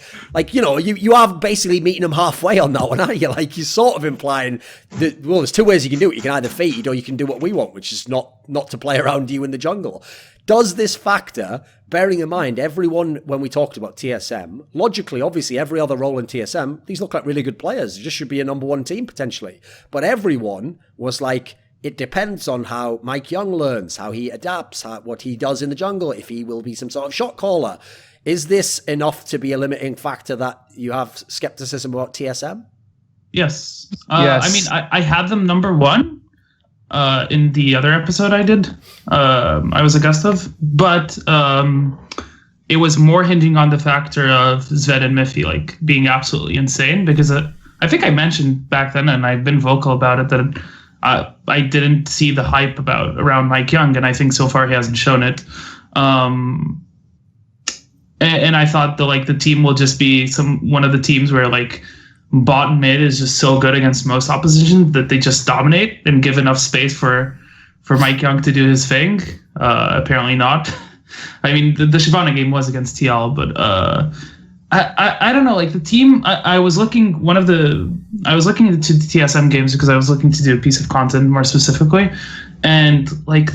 you are basically meeting them halfway on that one, aren't you? Like, you're sort of implying that, well, there's two ways you can do it. You can either feed or you can do what we want, which is not to play around you in the jungle. Does this factor, bearing in mind everyone, when we talked about TSM, logically, obviously, every other role in TSM, these look like really good players. It just should be a number one team, potentially. But everyone was like, it depends on how Mike Young learns, how he adapts, what he does in the jungle, if he will be some sort of shot caller. Is this enough to be a limiting factor that you have skepticism about TSM? Yes. Yes. I mean, I had them number one in the other episode I did. I was a guest of, but it was more hinging on the factor of Zed and Miffy like being absolutely insane, because I think I mentioned back then, and I've been vocal about it, that I didn't see the hype around Mike Young, and I think so far he hasn't shown it. And I thought the team will just be one of the teams where like bot and mid is just so good against most opposition that they just dominate and give enough space for Mike Young to do his thing. Apparently not. I mean, the Shyvana game was against TL, but I don't know. Like the team, I was looking into the TSM games because I was looking to do a piece of content more specifically, and like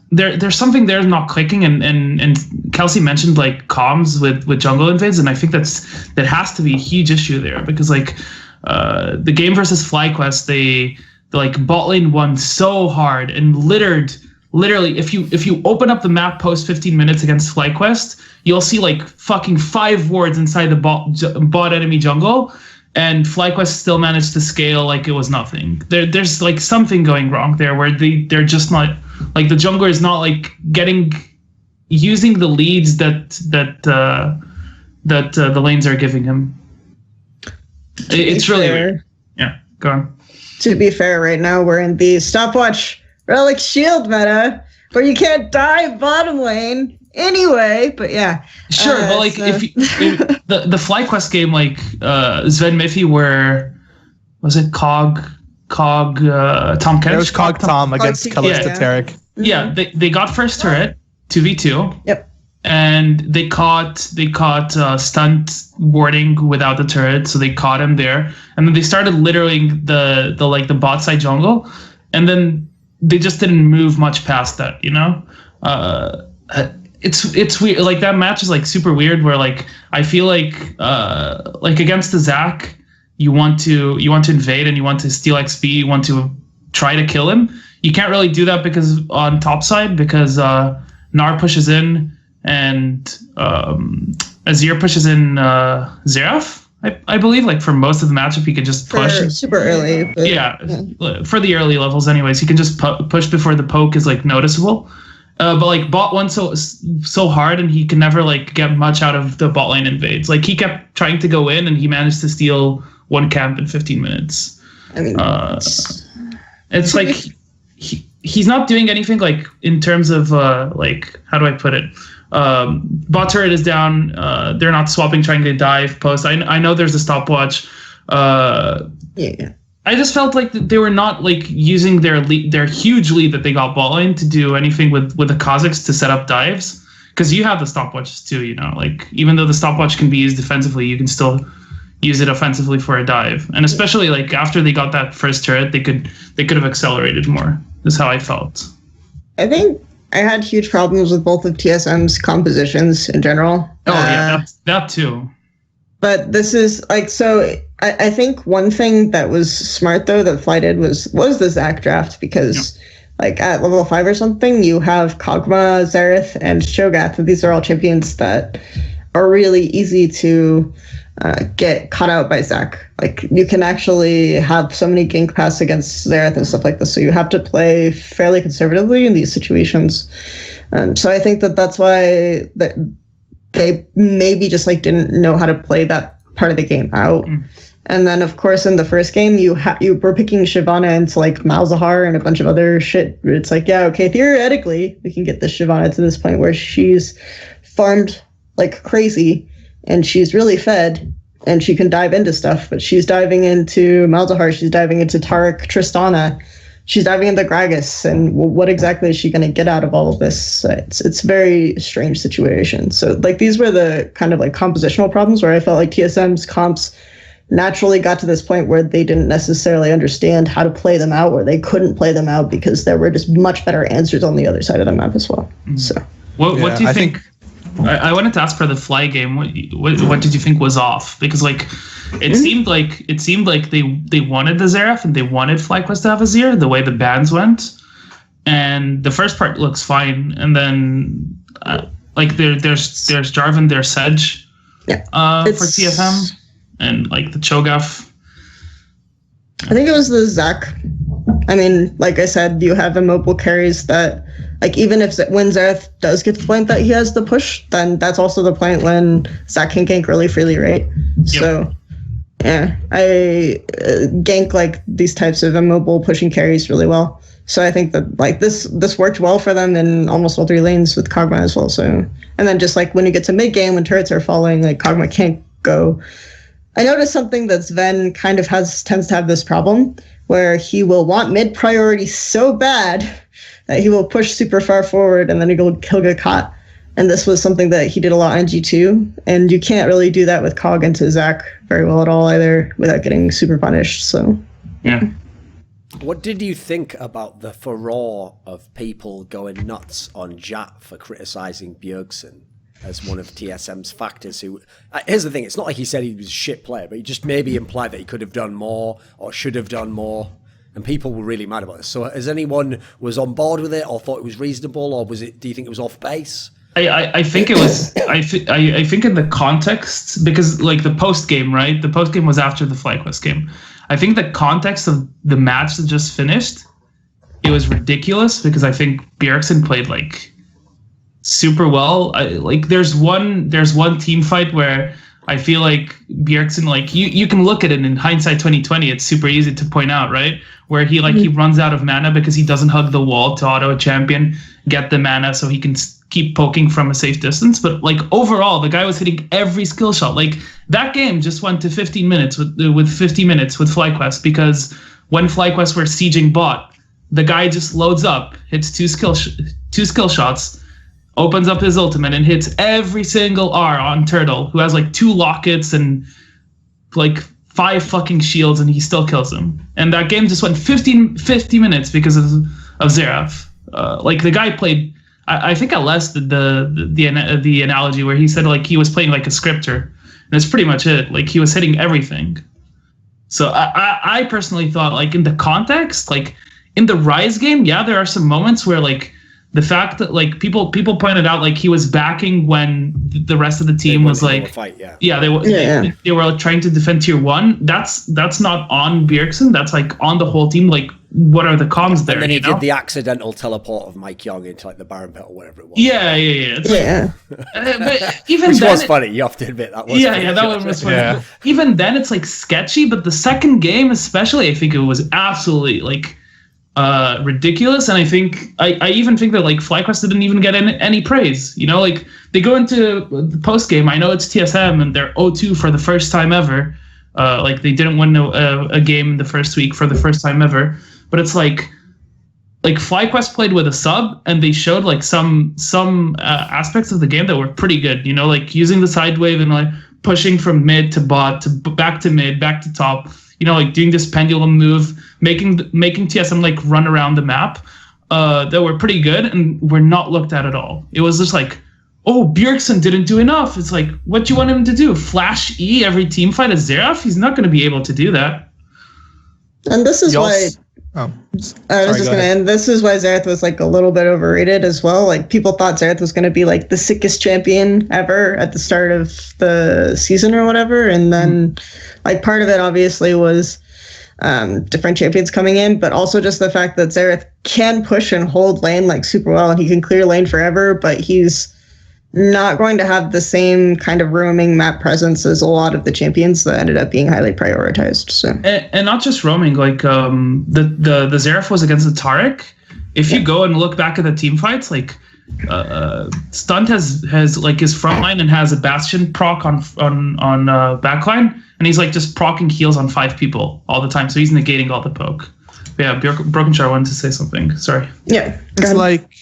there's something there not clicking, and Kelsey mentioned like comms with jungle invades, and I think that has to be a huge issue there, because like the game versus FlyQuest, they like bot lane won so hard and literally if you open up the map post 15 minutes against FlyQuest, you'll see like fucking 5 wards inside the bot enemy jungle, and FlyQuest still managed to scale like it was nothing. There's like something going wrong there where they're just not, like the jungler is not like using the leads that the lanes are giving him. It's really weird. Yeah, go on. To be fair, right now we're in the stopwatch relic shield meta where you can't die bottom lane anyway, but yeah. Sure, but like if the FlyQuest game, like Sven Miffy, where was it Cog Tom Kedge? It was Cog Tom against Kalista Tarek. Yeah, they got first turret 2v2. Yep. And they caught stunt warding without the turret, so they caught him there. And then they started littering the bot side jungle, and then they just didn't move much past that, It's weird. Like that match is like super weird, where like I feel like against the Zac, you want to invade and you want to steal XP, you want to try to kill him. You can't really do that because on top side, because Gnar pushes in and Azir pushes in Xerath. I believe like for most of the matchup he could just push super early. But, yeah, for the early levels anyways, he can just push before the poke is like noticeable. But like bot one so hard, and he can never like get much out of the bot lane invades. Like he kept trying to go in, and he managed to steal one camp in 15 minutes. I mean, it's like he's not doing anything like in terms of like, how do I put it? Bot turret is down. They're not swapping, trying to dive post. I know there's a stopwatch. Yeah. I just felt like they were not like using their huge lead that they got bot lane to do anything with the Kazakhs to set up dives, because you have the stopwatches too. You know, like even though the stopwatch can be used defensively, you can still use it offensively for a dive. And especially like after they got that first turret, they could have accelerated more. Is how I felt. I think I had huge problems with both of TSM's compositions in general. Oh yeah, that too. But this is like, so I think one thing that was smart though that Fly did was the Zac draft, because like at level 5 or something, you have Kog'Maw, Xerath, and Sho'Gath, and these are all champions that are really easy to get caught out by Zac. Like you can actually have so many gank paths against Xerath and stuff like this, so you have to play fairly conservatively in these situations. So I think that's why that they maybe just like didn't know how to play that part of the game out. And then of course in the first game you were picking Shyvana into like Malzahar and a bunch of other shit. It's like, yeah, okay, theoretically we can get this Shyvana to this point where she's farmed like crazy and she's really fed and she can dive into stuff, but she's diving into Malzahar, she's diving into Taric, Tristana, she's diving into Gragas, and what exactly is she going to get out of all of this? It's a very strange situation. So like these were the kind of like compositional problems where I felt like TSM's comps naturally got to this point where they didn't necessarily understand how to play them out, or they couldn't play them out because there were just much better answers on the other side of the map as well. So what do you think? I wanted to ask for the Fly game. What did you think was off? Because like it seemed like they wanted the Xerath and they wanted FlyQuest to have a Azir the way the bans went, and the first part looks fine, and then like there's Jarvan, there's Sedge for TFM, and like the Cho'Gath. I think it was the Zac. I mean, like I said, you have immobile carries that, like, even if when Xerath does get to the point that he has the push, then that's also the point when Zac can gank really freely, right? Yep. So, yeah, I gank like these types of immobile pushing carries really well. So I think that like this worked well for them in almost all 3 lanes with Kog'Maw as well. So, and then just like when you get to mid game when turrets are falling, like Kog'Maw can't go. I noticed something that Sven kind of tends to have this problem where he will want mid priority so bad that he will push super far forward and then he'll get caught. And this was something that he did a lot on G2, and you can't really do that with Kog into Zac very well at all either without getting super punished. So yeah. What did you think about the furore of people going nuts on Jat for criticizing Bjergsen as one of TSM's factors? Who here's the thing, it's not like he said he was a shit player, but he just maybe implied that he could have done more or should have done more, and people were really mad about this. So has anyone was on board with it or thought it was reasonable, or was it, do you think it was off base? I think it was. I think in the context, because like the post game, right? The post game was after the FlyQuest game. I think the context of the match that just finished, it was ridiculous because I think Bjergsen played like super well. Like there's one team fight where I feel like Bjergsen, like you can look at it in hindsight 2020. It's super easy to point out, right? Where he he runs out of mana because he doesn't hug the wall to auto a champion, get the mana so he can keep poking from a safe distance. But like overall, the guy was hitting every skill shot. Like that game just went to 15 minutes with 50 minutes with FlyQuest, because when FlyQuest were sieging bot, the guy just loads up, hits two skill shots, opens up his ultimate and hits every single R on Turtle, who has like 2 lockets and like 5 fucking shields, and he still kills him. And that game just went 50 minutes because of Xerath. Like the guy played. I think LS did the analogy where he said like he was playing like a scripter, and that's pretty much it. Like he was hitting everything. So I personally thought, like in the context, like in the Rise game, yeah, there are some moments where like the fact that like people pointed out like he was backing when the rest of the team was like they were trying to defend tier 1. That's not on Bjergsen. That's like on the whole team. Like, what are the comms there? And then he did the accidental teleport of Mike Young into like the Baron Pit or whatever it was. Yeah. But even which then, was funny. You have to admit that was. Yeah, that one was funny. Yeah. Even then, it's like sketchy. But the second game, especially, I think it was absolutely like ridiculous. And I think I even think that like FlyQuest didn't even get any praise. You know, like they go into the post game. I know it's TSM and they're 0-2 for the first time ever. Like they didn't win a game in the first week for the first time ever. But it's like FlyQuest played with a sub, and they showed like some aspects of the game that were pretty good. You know, like using the side wave and like pushing from mid to bot to back to mid, back to top. You know, like doing this pendulum move, making TSM like run around the map. That were pretty good and were not looked at all. It was just like, oh, Bjergsen didn't do enough. It's like, what do you want him to do? Flash E every team fight as Xerath? He's not going to be able to do that. And this is why. This is why Xerath was like a little bit overrated as well. Like people thought Xerath was going to be like the sickest champion ever at the start of the season or whatever, and then like part of it obviously was different champions coming in, but also just the fact that Xerath can push and hold lane like super well, and he can clear lane forever, but he's not going to have the same kind of roaming map presence as a lot of the champions that ended up being highly prioritized. So and not just roaming, like the Xerath was against the Taric. If you go and look back at the team fights, like Stunt has like his front line and has a Bastion proc on backline, and he's like just proccing heals on 5 people all the time, so he's negating all the poke. But yeah, brokenshard wanted to say something. Sorry. Yeah, it's like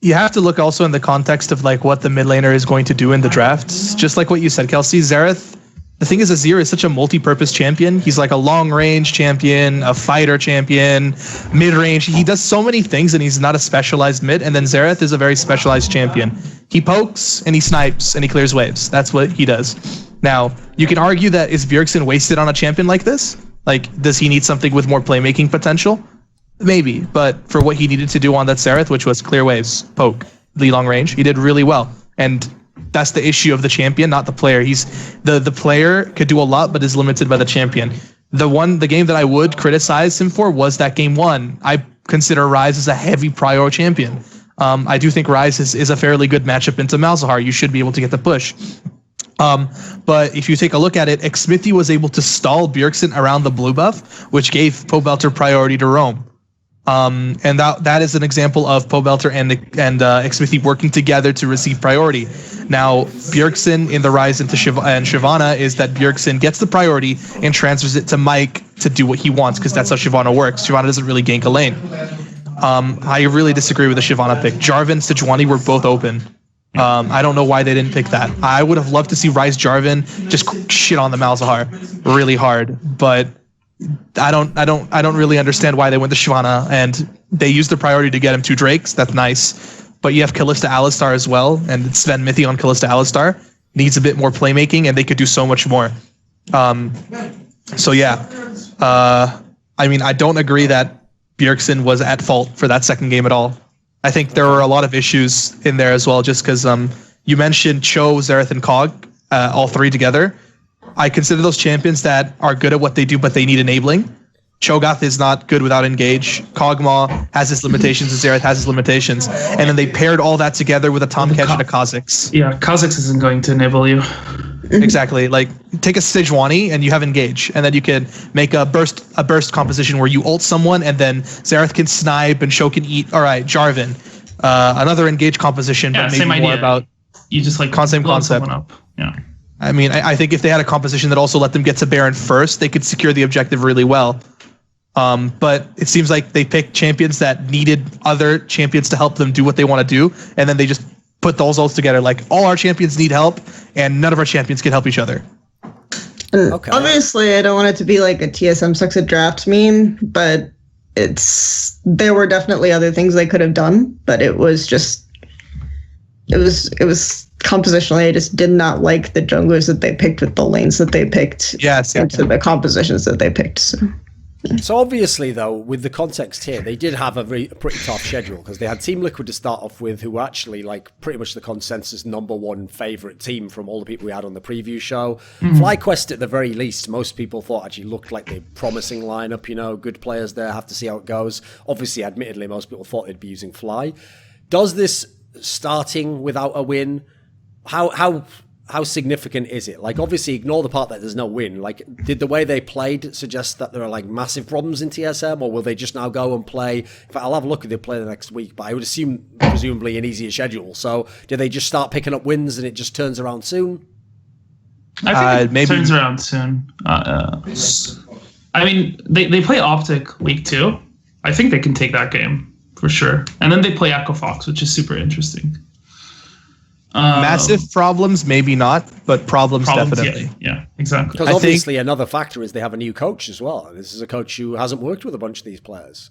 you have to look also in the context of like what the mid laner is going to do in the drafts. Just like what you said, Kelsey, Xerath. The thing is, Azir is such a multi-purpose champion. He's like a long-range champion, a fighter champion, mid-range. He does so many things, and he's not a specialized mid. And then Xerath is a very specialized champion. He pokes, and he snipes, and he clears waves. That's what he does. Now, you can argue that is Bjergsen wasted on a champion like this? Like, does he need something with more playmaking potential? Maybe, but for what he needed to do on that Xerath, which was clear waves, poke, the long range, he did really well. And that's the issue of the champion, not the player. He's the player could do a lot, but is limited by the champion. The game that I would criticize him for was that game 1. I consider Ryze as a heavy prior champion. I do think Ryze is a fairly good matchup into Malzahar. You should be able to get the push. But if you take a look at it, Xmithie was able to stall Bjergsen around the blue buff, which gave Pobelter priority to roam. And that is an example of Pobelter and Xmithie working together to receive priority. Now, Bjergsen in the Rise into Shyvana is that Bjergsen gets the priority and transfers it to Mike to do what he wants, because that's how Shyvana works. Shyvana doesn't really gank a lane. I really disagree with the Shyvana pick. Jarvan, Sejuani were both open. I don't know why they didn't pick that. I would have loved to see Rise Jarvan just shit on the Malzahar really hard, but I don't really understand why they went to Shyvana, and they used the priority to get him 2 Drakes. That's nice. But you have Kalista Alistar as well, and Sven Mithi on Kalista Alistar needs a bit more playmaking, and they could do so much more. So yeah. I mean, I don't agree that Bjergsen was at fault for that second game at all. I think there were a lot of issues in there as well, just because you mentioned Cho, Xerath, and Kog, all 3 together. I consider those champions that are good at what they do, but they need enabling. Cho'Gath is not good without engage. Kog'Maw has his limitations, and Xerath has his limitations. And then they paired all that together with a Tahm-Kench and a Kha'Zix. Yeah, Kha'Zix isn't going to enable you. Exactly. Like, take a Sejuani and you have engage, and then you can make a burst composition where you ult someone, and then Xerath can snipe and Cho can eat. All right, Jarvan. Another engage composition, but maybe more about you just like same concept. Up. Yeah. I mean, I think if they had a composition that also let them get to Baron first, they could secure the objective really well. But it seems like they picked champions that needed other champions to help them do what they want to do, and then they just put those ults together. Like, all our champions need help, and none of our champions can help each other. Okay. Obviously, I don't want it to be like a TSM sucks at draft meme, but there were definitely other things they could have done, but it was compositionally, I just did not like the junglers that they picked with the lanes that they picked. Yes, into the compositions that they picked. So So obviously, though, with the context here, they did have a pretty tough schedule because they had Team Liquid to start off with, who were actually like pretty much the consensus #1 favorite team from all the people we had on the preview show. FlyQuest, at the very least, most people thought actually looked like a promising lineup. Good players there. Have to see how it goes. Obviously, admittedly, most people thought they'd be using Fly. Does this starting without a win? How significant is it? Like, obviously, ignore the part that there's no win. Like, did the way they played suggest that there are, like, massive problems in TSM, or will they just now go and play? In fact, I'll have a look at their play the next week, but I would assume, presumably, an easier schedule. So, do they just start picking up wins and it just turns around soon? I think it turns around soon. I mean, they play Optic week 2. I think they can take that game, for sure. And then they play Echo Fox, which is super interesting. Massive problems, maybe not, but problems definitely. Yeah, exactly. Because obviously another factor is they have a new coach as well. This is a coach who hasn't worked with a bunch of these players.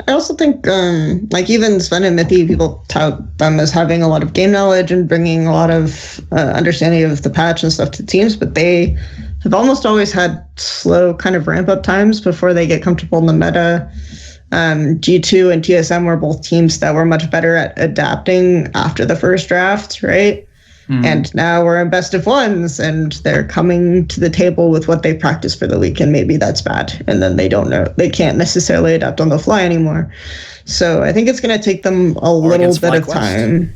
I also think, like even Sven and Mippy, people tout them as having a lot of game knowledge and bringing a lot of understanding of the patch and stuff to teams, but they have almost always had slow kind of ramp-up times before they get comfortable in the meta. G2 and TSM were both teams that were much better at adapting after the first draft, right? And now we're in best of ones, and they're coming to the table with what they practiced for the week, and maybe that's bad. And then they can't necessarily adapt on the fly anymore. So I think it's going to take them a little bit of time.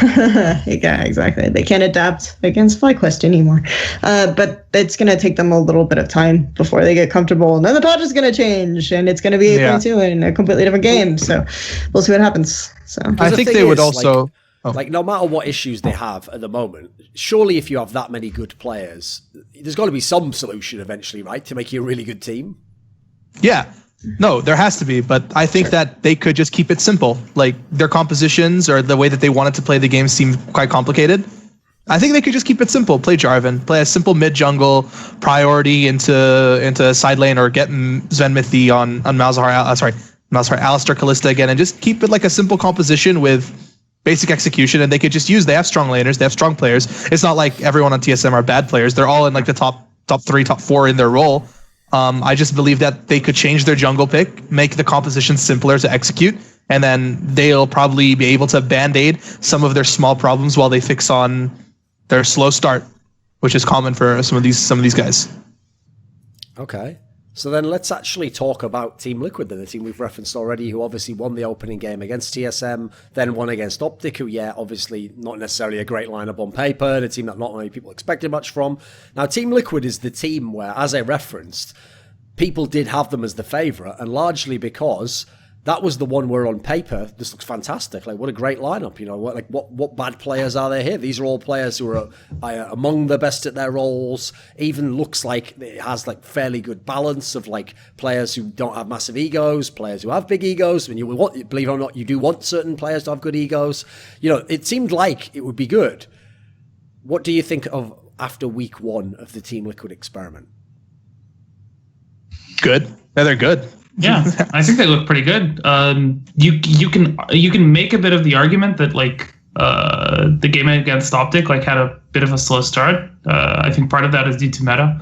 Yeah, exactly. They can't adapt against FlyQuest anymore. But it's going to take them a little bit of time before they get comfortable. And then the patch is going to change, and it's going to be 8.2 in a completely different game. So we'll see what happens. So I think they would also... Like, no matter what issues they have at the moment, surely if you have that many good players, there's got to be some solution eventually, right, to make you a really good team? Yeah. No, there has to be, but I think that they could just keep it simple. Like, their compositions or the way that they wanted to play the game seemed quite complicated. I think they could just keep it simple. Play Jarvan, play a simple mid jungle, priority into side lane, or get Sven Mithi on Malzahar, Alistar, Kalista again, and just keep it like a simple composition with basic execution, and they have strong laners, they have strong players. It's not like everyone on TSM are bad players. They're all in like the top 3, top 4 in their role. I just believe that they could change their jungle pick, make the composition simpler to execute, and then they'll probably be able to band-aid some of their small problems while they fix on their slow start, which is common for some of these guys. Okay. So then let's actually talk about Team Liquid, then, the team we've referenced already, who obviously won the opening game against TSM, then won against Optic, who, obviously not necessarily a great lineup on paper, and a team that not many people expected much from. Now, Team Liquid is the team where, as I referenced, people did have them as the favourite, and largely because that was the one where on paper, this looks fantastic. Like, what a great lineup, what bad players are there here? These are all players who are among the best at their roles. Even looks like it has like fairly good balance of like players who don't have massive egos, players who have big egos. And believe it or not, you do want certain players to have good egos. It seemed like it would be good. What do you think of after week 1 of the Team Liquid experiment? Good. Yeah, they're good. Yeah, I think they look pretty good. You can make a bit of the argument that like the game against Optic like had a bit of a slow start. I think part of that is due to meta.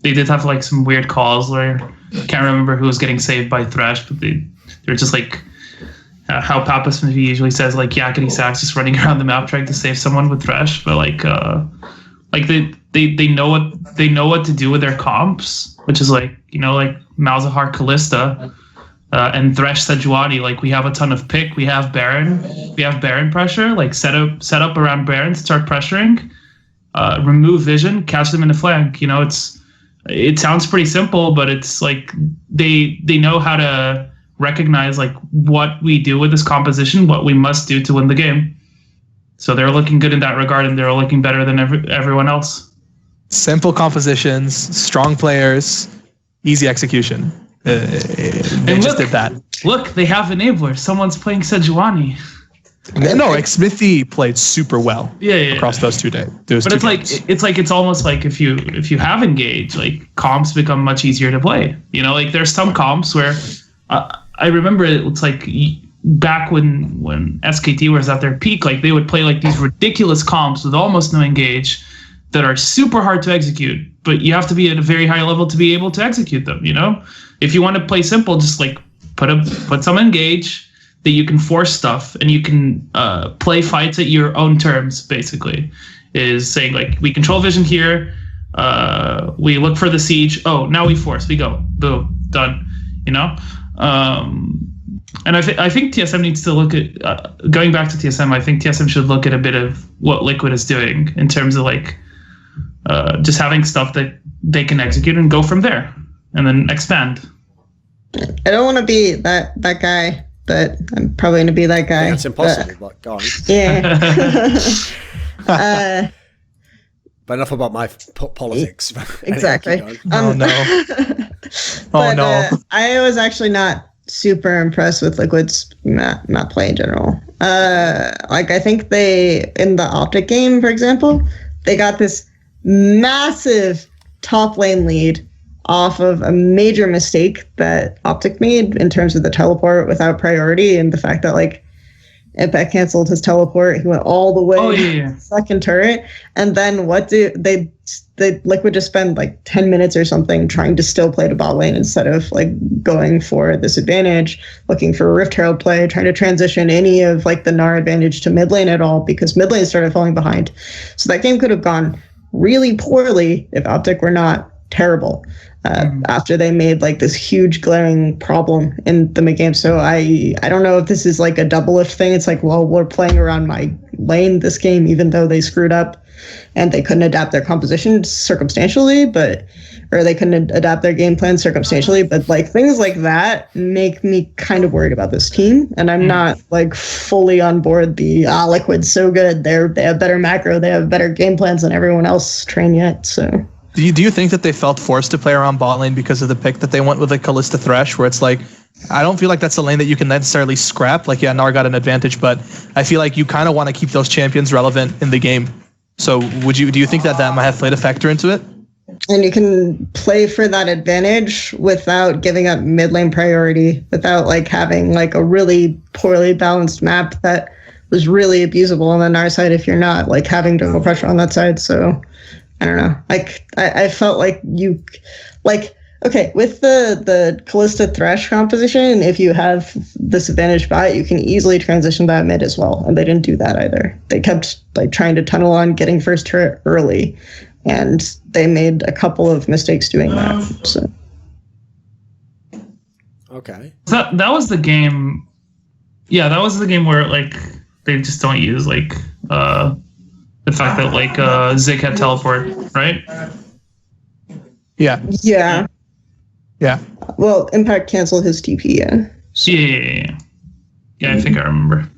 They did have like some weird calls where I can't remember who was getting saved by Thresh, but they're just like how Papa Smith usually says, like yakety sax just running around the map trying to save someone with Thresh, but like they know what to do with their comps, which is like Malzahar, Kalista, and Thresh Sejuani. Like, we have a ton of pick, we have Baron pressure, like set up around Baron, start pressuring, remove vision, catch them in the flank. It sounds pretty simple, but it's like they know how to recognize like what we do with this composition, what we must do to win the game. So they're looking good in that regard, and they're looking better than everyone else. Simple compositions, strong players, easy execution. They just did that. Look, they have enablers. Someone's playing Sejuani. No, Smithy played super well. Across those 2 days. But it's almost like if you have engaged, like comps become much easier to play. Like there's some comps where I remember it's like back when SKT was at their peak, like they would play like these ridiculous comps with almost no engage, that are super hard to execute, but you have to be at a very high level to be able to execute them, you know? If you want to play simple, just like put some engage that you can force stuff and you can play fights at your own terms, basically. Is saying like, we control vision here, we look for the siege, oh, now we force, we go, boom, done, you know? And I think TSM needs to look at, going back to TSM, I think TSM should look at a bit of what Liquid is doing in terms of like, just having stuff that they can execute and go from there and then expand. I don't want to be that guy, but I'm probably going to be that guy. It's impossible, but go on. Yeah. But enough about my politics. Exactly. Oh no. I was actually not super impressed with Liquid's map play in general. Like I think they, in the Optic game, for example, they got this massive top lane lead off of a major mistake that Optic made in terms of the teleport without priority, and the fact that like Impact canceled his teleport, he went all the way to the second turret, and then what do they Liquid just spend like 10 minutes or something trying to still play to bot lane instead of like going for this advantage, looking for a Rift Herald play, trying to transition any of like the Gnar advantage to mid lane at all, because mid lane started falling behind. So that game could have gone really poorly if Optic were not terrible after they made like this huge glaring problem in the mid game. So I don't know if this is like a double lift thing. It's like, well, we're playing around my lane this game, even though they screwed up and they couldn't adapt their composition circumstantially, or they couldn't adapt their game plan circumstantially. But like things like that make me kind of worried about this team. And I'm not like fully on board Liquid's so good. They have better macro. They have better game plans than everyone else trained yet. So. Do you think that they felt forced to play around bot lane because of the pick that they went with, like Kalista Thresh, where it's like, I don't feel like that's a lane that you can necessarily scrap. Like, yeah, Gnar got an advantage, but I feel like you kind of want to keep those champions relevant in the game. So do you think that might have played a factor into it? And you can play for that advantage without giving up mid lane priority, without like having like a really poorly balanced map that was really abusable on the Gnar side if you're not like having jungle pressure on that side. So I don't know. Like I felt like you like, okay, with the Kalista Thresh composition, if you have this advantage bot, you can easily transition that mid as well. And they didn't do that either. They kept like trying to tunnel on, getting first turret early, and they made a couple of mistakes doing that. So okay. That was the game. Yeah, that was the game where like they just don't use like the fact that like Zig had teleport, right? Yeah. Yeah. Yeah. Well, Impact canceled his TP, yeah. So. Yeah, I think I remember.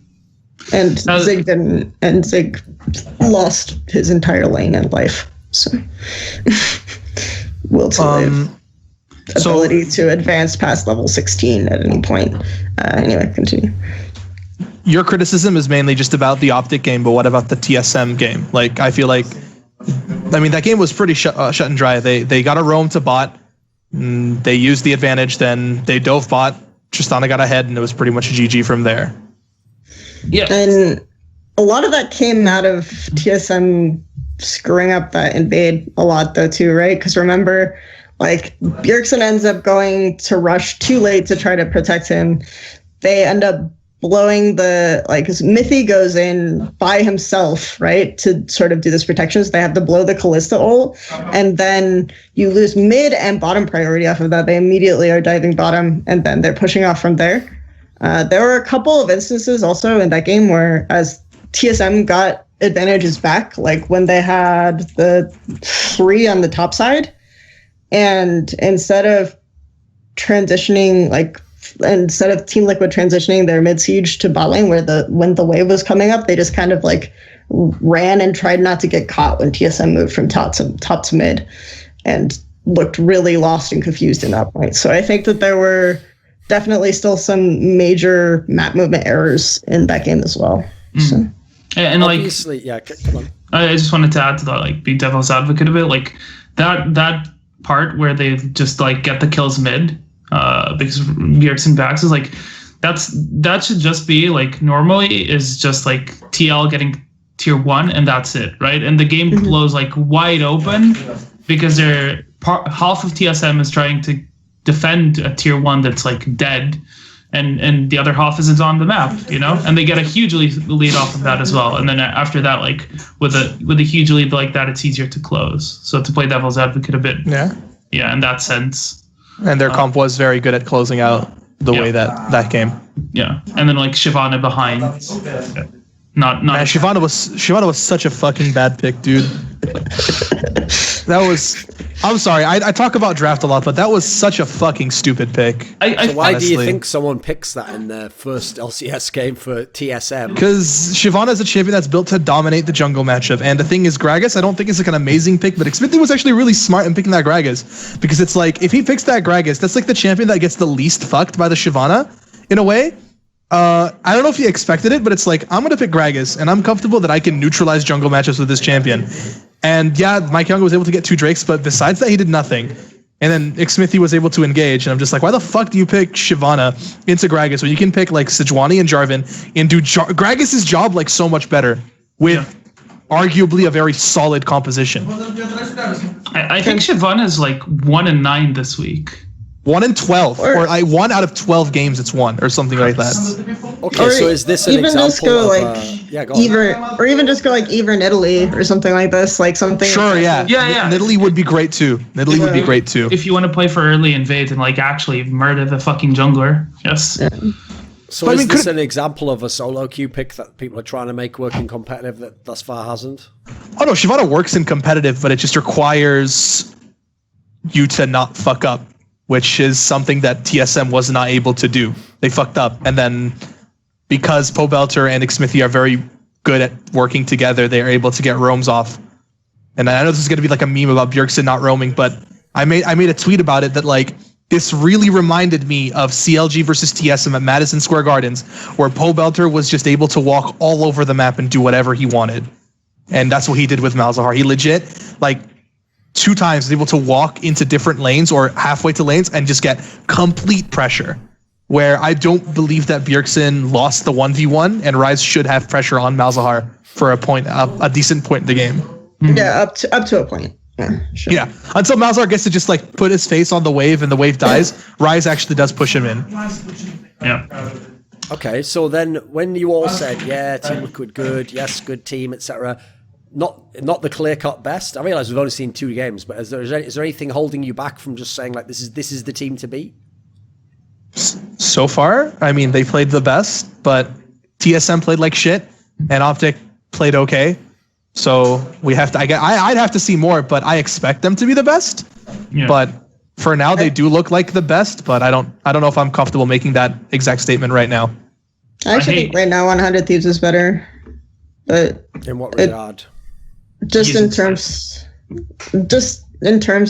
And Zig didn't, and Zig lost his entire lane and life. So will to live. Ability to advance past level 16 at any point. Anyway, continue. Your criticism is mainly just about the Optic game, but what about the TSM game? Like, I feel like, I mean, that game was pretty shut and dry. They got a roam to bot. They used the advantage, then they dove bot. Tristana got ahead, and it was pretty much a GG from there. Yeah. And a lot of that came out of TSM screwing up that invade a lot, though, too, right? Because remember, like, Bjergsen ends up going to rush too late to try to protect him. They end up blowing because Mithy goes in by himself, right, to sort of do this protection. So they have to blow the Kalista ult, and then you lose mid and bottom priority off of that. They immediately are diving bottom, and then they're pushing off from there. There were a couple of instances also in that game where as TSM got advantages back, like when they had the 3 on the top side, and instead of Team Liquid transitioning their mid siege to bot lane when the wave was coming up, they just kind of like ran and tried not to get caught when TSM moved from top to mid, and looked really lost and confused in that point. So I think that there were definitely still some major map movement errors in that game as well. So. And obviously, like, yeah, come on. I just wanted to add to that, like, be devil's advocate a bit, like that part where they just like get the kills mid. Because Bjergsen backs is like that should just be like normally is just like TL getting tier 1 and that's it, right? And the game blows like wide open because half of TSM is trying to defend a tier 1 that's like dead, and the other half isn't on the map, and they get a huge lead off of that as well. And then after that, like with a huge lead like that, it's easier to close. So to play devil's advocate a bit, in that sense. And their comp was very good at closing out the way that game. Yeah, and then like Shyvana behind. Man, Shyvana was such a fucking bad pick, dude. I'm sorry, I talk about draft a lot, but that was such a fucking stupid pick. So why do you think someone picks that in their first LCS game for TSM? Because Shyvana is a champion that's built to dominate the jungle matchup. And the thing is, Gragas, I don't think it's like an amazing pick, but Xmithie was actually really smart in picking that Gragas. Because it's like, if he picks that Gragas, that's like the champion that gets the least fucked by the Shyvana, in a way. I don't know if he expected it, but it's like, I'm going to pick Gragas, and I'm comfortable that I can neutralize jungle matchups with this champion. And yeah, Mike Young was able to get 2 Drakes, but besides that, he did nothing. And then Xmithie was able to engage, and I'm just like, why the fuck do you pick Shyvana into Gragas when you can pick like Sejuani and Jarvan and do Gragas' job like so much better with arguably a very solid composition? I think Shyvana is like 1-9 this week. 1-12, or 1 out of 12 games it's won, or something like that. Okay, so is this an example of even just go like Ever in Italy or something like this, like something. Sure, Italy would be great too. Italy would be great too. If you want to play for early invade and like actually murder the fucking jungler, yes. Yeah. So is this an example of a solo queue pick that people are trying to make work in competitive that thus far hasn't? Oh no, Shyvana works in competitive, but it just requires you to not fuck up, which is something that TSM was not able to do. They fucked up. And then because Pobelter and Xmithie are very good at working together, they are able to get roams off. And I know this is going to be like a meme about Bjergsen not roaming, but I made a tweet about it that like, this really reminded me of CLG versus TSM at Madison Square Gardens, where Pobelter was just able to walk all over the map and do whatever he wanted. And that's what he did with Malzahar. He legit, like, 2 times was able to walk into different lanes or halfway to lanes and just get complete pressure. Where I don't believe that Bjergsen lost the 1v1, and Ryze should have pressure on Malzahar for a decent point in the game. Yeah, up to a point. Yeah, sure. Yeah, until Malzahar gets to just like put his face on the wave and the wave dies, Ryze actually does push him in. Yeah. Okay, so then when you all said, Team Liquid good, yes, good team, etc., not the clear-cut best. I realize we've only seen 2 games, but is there anything holding you back from just saying like this is the team to beat? So far, I mean, they played the best, but TSM played like shit, and Optic played okay. So we have to. I'd have to see more, but I expect them to be the best. Yeah. But for now, they do look like the best. But I don't know if I'm comfortable making that exact statement right now. I actually think right now 100 Thieves is better. But in what regard? Just in terms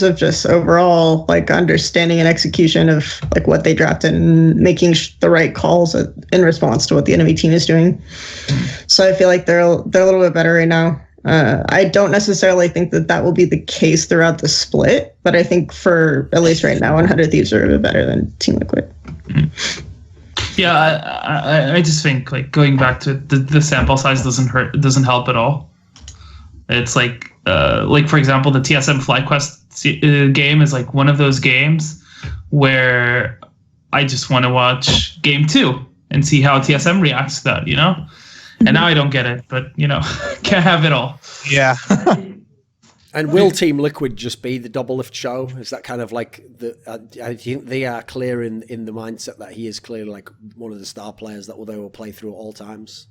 of just overall like understanding and execution of like what they drafted and making the right calls in response to what the enemy team is doing. So I feel like they're a little bit better right now. I don't necessarily think that will be the case throughout the split, but I think for at least right now, 100 Thieves are a bit better than Team Liquid. Yeah, I just think like going back to the sample size doesn't help at all. It's like for example, the TSM FlyQuest game is like one of those games where I just want to watch game 2 and see how TSM reacts to that, And now I don't get it, but can't have it all. Yeah. And will Team Liquid just be the double lift show? Is that kind of like I think they are clear in the mindset that he is clearly like one of the star players that they will play through at all times?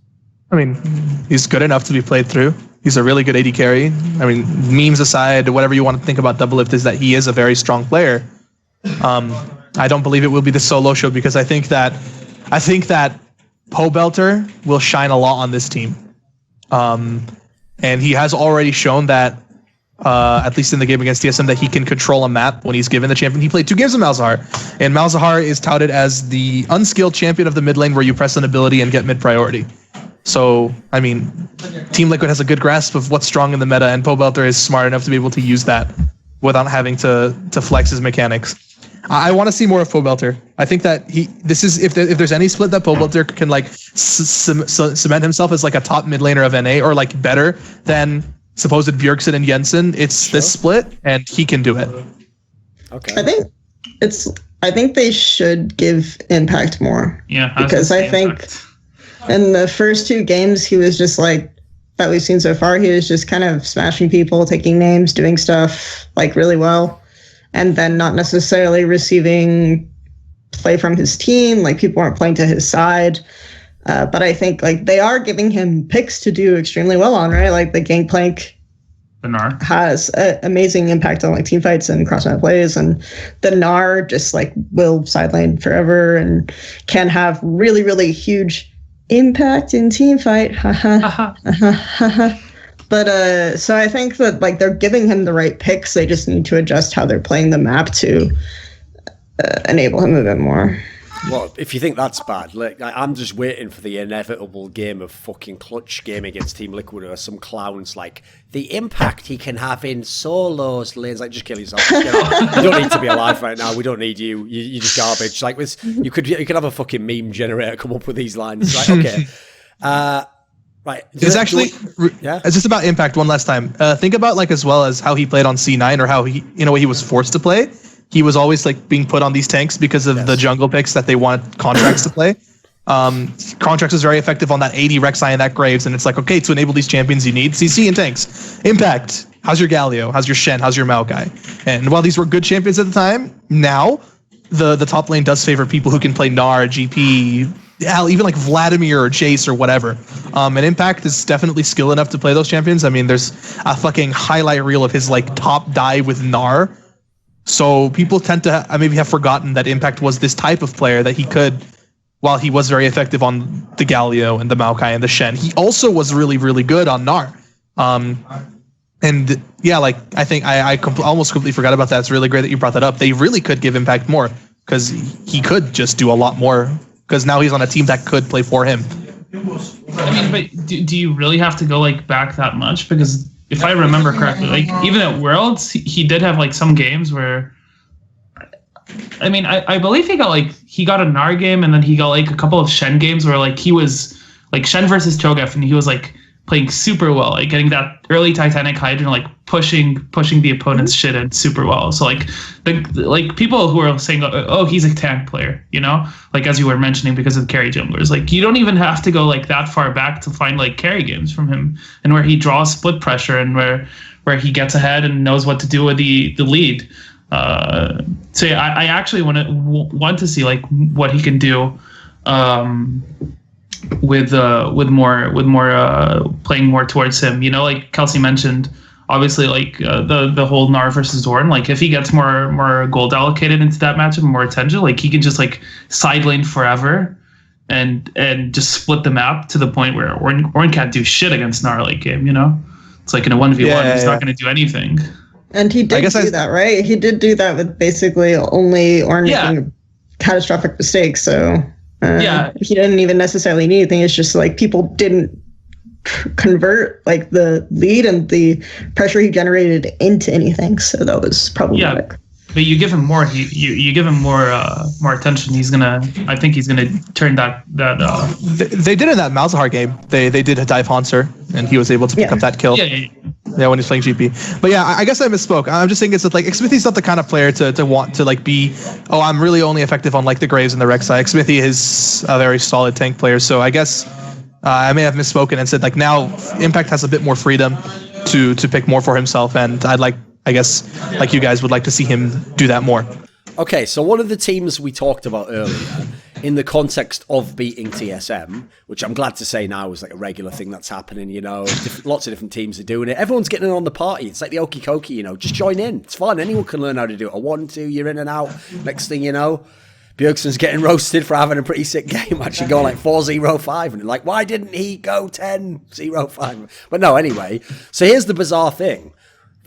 I mean, he's good enough to be played through. He's a really good AD carry. I mean, memes aside, whatever you want to think about double lift is that he is a very strong player. I don't believe it will be the solo show because I think that Pobelter will shine a lot on this team. And he has already shown that, at least in the game against TSM, that he can control a map when he's given the champion. He played 2 games with Malzahar, and Malzahar is touted as the unskilled champion of the mid lane where you press an ability and get mid priority. So, I mean, Team Liquid has a good grasp of what's strong in the meta, and Pobelter is smart enough to be able to use that without having to flex his mechanics. I want to see more of Pobelter. I think that this is if there's any split that Pobelter can like cement himself as like a top mid laner of NA or like better than supposed Bjergsen and Jensen, it's this split, and he can do it. Okay. I think they should give Impact more. Yeah, because I think in the first 2 games he was just like that we've seen so far, he was just kind of smashing people, taking names, doing stuff like really well, and then not necessarily receiving play from his team. Like people weren't playing to his side. But I think like they are giving him picks to do extremely well on, right? Like the Gangplank has an amazing impact on like team fights and cross-map plays, and the Gnar just like will sideline forever and can have really, really huge impact in team fight. But so I think that like they're giving him the right picks. They just need to adjust how they're playing the map to enable him a bit more. Well, if you think that's bad, like, I'm just waiting for the inevitable game of fucking clutch game against Team Liquid or some clowns like the impact he can have in solos lanes. Like, just kill yourself. You don't need to be alive right now. We don't need you. You're just garbage. Like, you could have a fucking meme generator come up with these lines. Like, okay. Right. It's actually, it's just about impact one last time. Think about like as well as how he played on C9 or how he was forced to play. He was always like being put on these tanks because of the jungle picks that they wanted Contracts to play. Contracts was very effective on that 80 Rek'Sai and that Graves, and it's like, okay, to enable these champions you need CC and tanks. Impact. How's your Galio? How's your Shen? How's your Maokai? And while these were good champions at the time, now the top lane does favor people who can play Gnar, GP, even like Vladimir or Jace or whatever. And Impact is definitely skilled enough to play those champions. I mean, there's a fucking highlight reel of his like top dive with Gnar. So people tend to maybe have forgotten that Impact was this type of player that he could, while he was very effective on the Galio and the Maokai and the Shen, he also was really, really good on Gnar. And yeah, like I think I almost completely forgot about that. It's really great that you brought that up. They really could give Impact more because he could just do a lot more because now he's on a team that could play for him. I mean, but do you really have to go like back that much? Because if I remember correctly, like even at Worlds, he did have like some games where, I mean, I believe he got a Gnar game and then he got like a couple of Shen games where like he was like Shen versus Cho'Gath and he was like playing super well, like getting that early Titanic Hydra and like pushing the opponent's shit in super well. So like like people who are saying, oh, he's a tank player, you know, like as you were mentioning because of carry junglers, like you don't even have to go like that far back to find like carry games from him and where he draws split pressure and where he gets ahead and knows what to do with the lead. So yeah, I actually want to see like what he can do with more playing more towards him, you know, like Kelsey mentioned, obviously like the whole Gnar versus Thorin, like if he gets more gold allocated into that matchup and more attention, like he can just like side lane forever and just split the map to the point where Ornn can't do shit against Gnar late game, you know, it's like in a 1v1 he's not going to do anything. And he did do that, right? He did do that with basically only Ornn making catastrophic mistakes, so he didn't even necessarily need anything. It's just like people didn't convert like the lead and the pressure he generated into anything, so that was problematic. But you give him more, you give him more attention. I think he's gonna turn that. They did in that Malzahar game. They did a dive Hanser, and he was able to pick up that kill. Yeah, when he's playing GP. But yeah, I guess I misspoke. I'm just saying it's like Xmithie's not the kind of player to want to like be, oh, I'm really only effective on like the Graves and the Rek'Sai. Xmithie is a very solid tank player, so I guess I may have misspoken and said like now Impact has a bit more freedom to pick more for himself, and I guess like you guys would like to see him do that more. Okay, so one of the teams we talked about earlier in the context of beating TSM, which I'm glad to say now is like a regular thing that's happening, you know, lots of different teams are doing it. Everyone's getting in on the party. It's like the Okie Kokie, you know, just join in. It's fun. Anyone can learn how to do it. A 1-2, you're in and out. Next thing you know, Bjergsen's getting roasted for having a pretty sick game, actually going like 4-0-5. And like, why didn't he go 10-0-5? But no, anyway. So here's the bizarre thing.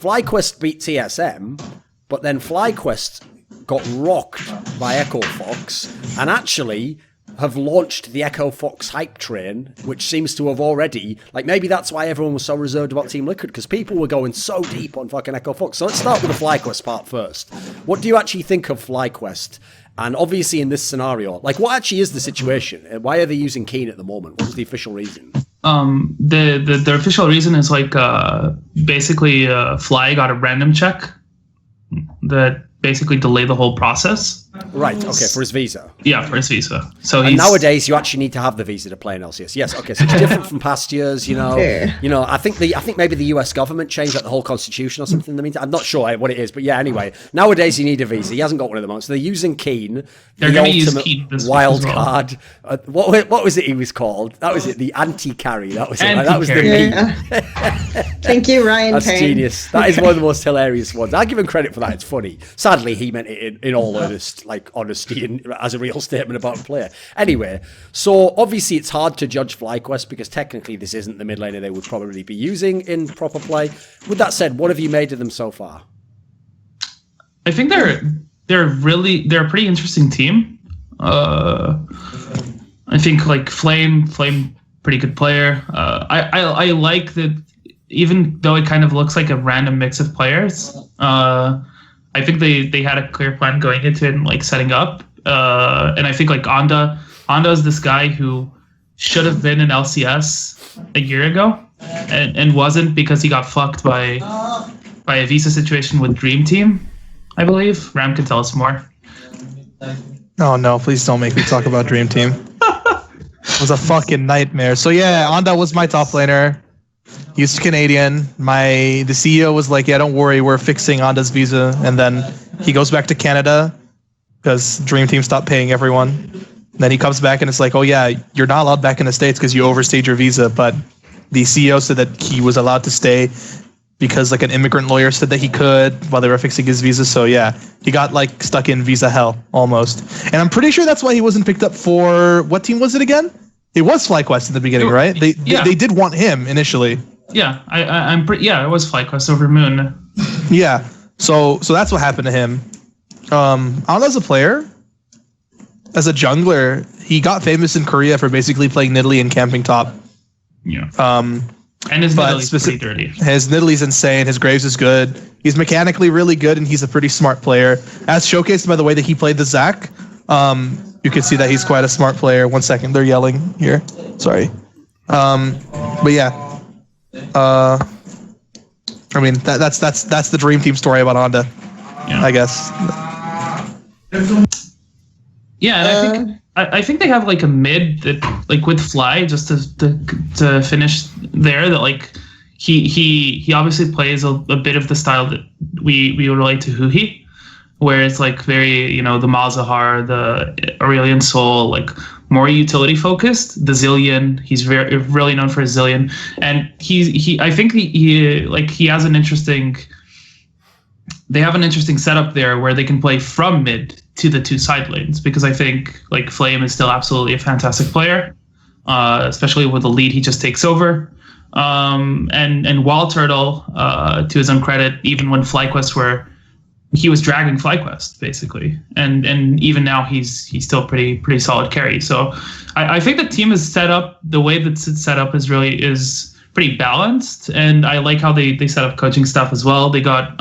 FlyQuest beat TSM, but then FlyQuest got rocked by Echo Fox, and actually have launched the Echo Fox hype train, which seems to have already, like, maybe that's why everyone was so reserved about Team Liquid, because people were going so deep on fucking Echo Fox. So let's start with the FlyQuest part first. What do you actually think of FlyQuest? And obviously in this scenario, like, what actually is the situation? Why are they using Keen at the moment? What was the official reason? The official reason is, like, basically Fly got a random check that basically delayed the whole process. Right, okay, for his visa. Yeah, for his visa. So and nowadays you actually need to have the visa to play in LCS. Yes, okay, so it's different from past years, you know. Yeah. You know, I think maybe the US government changed like the whole constitution or something in the meantime. I'm not sure what it is, but yeah, anyway. Nowadays you need a visa. He hasn't got one at the moment. So they're using Keen. They're going to use Keen this wild week as well. card. What was it he was called? That was it, the anti-carry. That was it. That was the Anti-carry. meme. Thank you, Ryan That's Payne. genius. That is one of the most hilarious ones. I give him credit for that. It's funny. Sadly, he meant it in all earnest, like honesty and as a real statement about a player. Anyway, so obviously it's hard to judge FlyQuest because technically this isn't the mid laner they would probably be using in proper play. With that said, what have you made of them so far? I think they're a pretty interesting team. I think like Flame, pretty good player. I like that, even though it kind of looks like a random mix of players. I think they had a clear plan going into it and like setting up. And I think like Onda is this guy who should have been in LCS a year ago and wasn't because he got fucked by a visa situation with Dream Team, I believe. Ram can tell us more. Oh no, please don't make me talk about Dream Team. It was a fucking nightmare. So yeah, Onda was my top laner. He's Canadian. The CEO was like, yeah, don't worry, we're fixing Onda's visa. And then he goes back to Canada because Dream Team stopped paying everyone. And then he comes back and it's like, oh yeah, you're not allowed back in the States because you overstayed your visa. But the CEO said that he was allowed to stay because like an immigrant lawyer said that he could while they were fixing his visa. So yeah, he got like stuck in visa hell almost. And I'm pretty sure that's why he wasn't picked up for, what team was it again? It was FlyQuest in the beginning, right? They did want him initially. Yeah, I'm pretty. Yeah, it was FlyQuest over Moon. Yeah, so that's what happened to him. Onda as a player, as a jungler, he got famous in Korea for basically playing Nidalee and camping top. Yeah. And his Nidalee's pretty dirty. His Nidalee's insane. His Graves is good. He's mechanically really good, and he's a pretty smart player. As showcased by the way that he played the Zac, you can see that he's quite a smart player. 1 second, they're yelling here. Sorry. But yeah. I mean that's the Dream Team story about Onda, I guess. Yeah, and I think they have like a mid that like with Fly just to finish there that like he obviously plays a bit of the style that we relate to Huhi, where it's like very, the Malzahar, the Aurelion Sol, like more utility focused. The Zillion, he's really known for his Zillion, and I think he has an interesting. They have an interesting setup there where they can play from mid to the two side lanes, because I think like Flame is still absolutely a fantastic player, especially with the lead he just takes over. And Wall Turtle, to his own credit, even when FlyQuest he was dragging FlyQuest basically, and even now he's still pretty solid carry. So I think the team is set up, the way that it's set up is pretty balanced, and I like how they set up coaching stuff as well. They got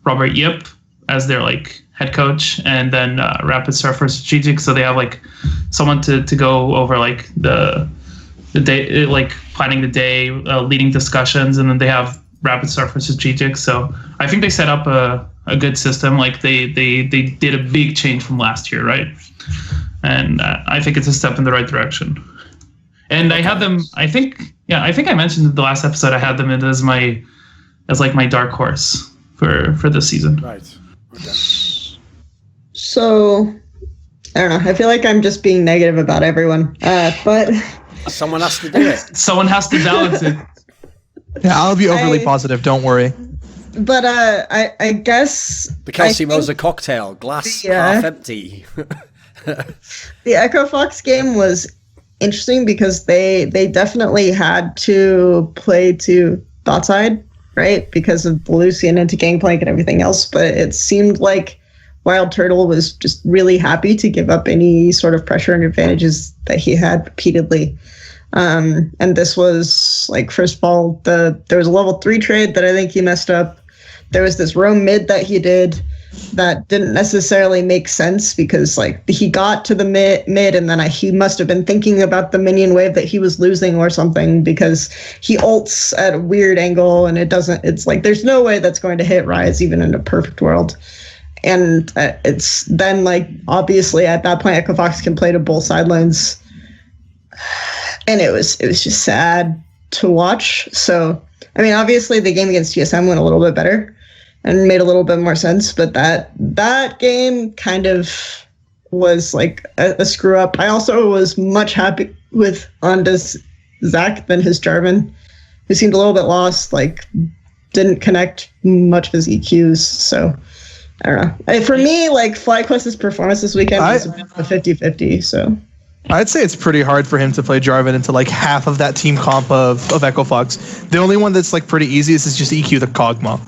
Robert Yip as their like head coach, and then Rapid Surfer strategic, so they have like someone to go over like the day, like planning the day, leading discussions, and then they have Rapid Surfer strategic. So I think they set up a good system. Like they did a big change from last year, right? And I think it's a step in the right direction. And I had them. I think I mentioned in the last episode I had them as my dark horse for this season. Right. Okay. So I don't know. I feel like I'm just being negative about everyone. But someone has to do it. Someone has to balance it. Yeah, I'll be overly positive. Don't worry. But I guess The Kelsey Moser cocktail, glass half empty. The Echo Fox game was interesting because they definitely had to play to bot side, right? Because of the Lucian into Gangplank and everything else. But it seemed like Wild Turtle was just really happy to give up any sort of pressure and advantages that he had repeatedly. And this was like, first of all, there was a level 3 trade that I think he messed up. There was this roam mid that he did that didn't necessarily make sense because like he got to the mid and then he must have been thinking about the minion wave that he was losing or something, because he ults at a weird angle and it's like there's no way that's going to hit Rise even in a perfect world. And it's then like obviously at that point Echo Fox can play to both sidelines, and it was just sad to watch. So I mean, obviously the game against TSM went a little bit better and made a little bit more sense, but that game kind of was like a screw up. I also was much happy with Onda's Zach than his Jarvan, who seemed a little bit lost, like didn't connect much of his EQs. So I don't know. For me, like FlyQuest's performance this weekend was a 50-50. So I'd say it's pretty hard for him to play Jarvan into like half of that team comp of Echo Fox. The only one that's like pretty easy is just EQ the Kog'Maw.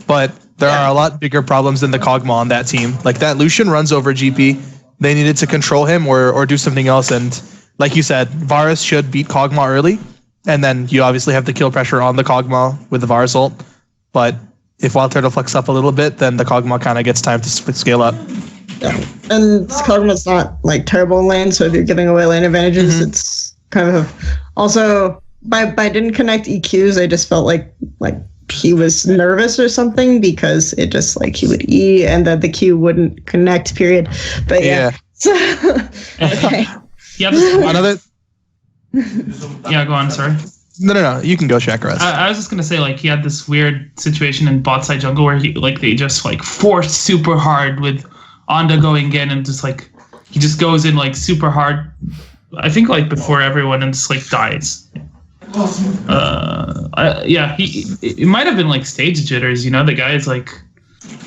But there are a lot bigger problems than the Kog'Maw on that team. Like that Lucian runs over GP. They needed to control him or do something else. And like you said, Varus should beat Kog'Maw early. And then you obviously have the kill pressure on the Kog'Maw with the Varus ult. But if Wild Turtle flex up a little bit, then the Kog'Maw kind of gets time to scale up. Yeah. And Kog'Maw's not like terrible in lane, so if you're giving away lane advantages, it's kind of also by didn't connect EQs, I just felt like he was nervous or something, because it just like he would E and then the Q wouldn't connect, period. But yeah. So, okay. Yep. Another. Yeah, go on, sorry. No. You can go, Shakarez. I was just gonna say, like, he had this weird situation in bot side jungle where they just like forced super hard with Onda going in, and just like he just goes in like super hard, I think like before everyone, and just like dies. It might have been like stage jitters, the guy is like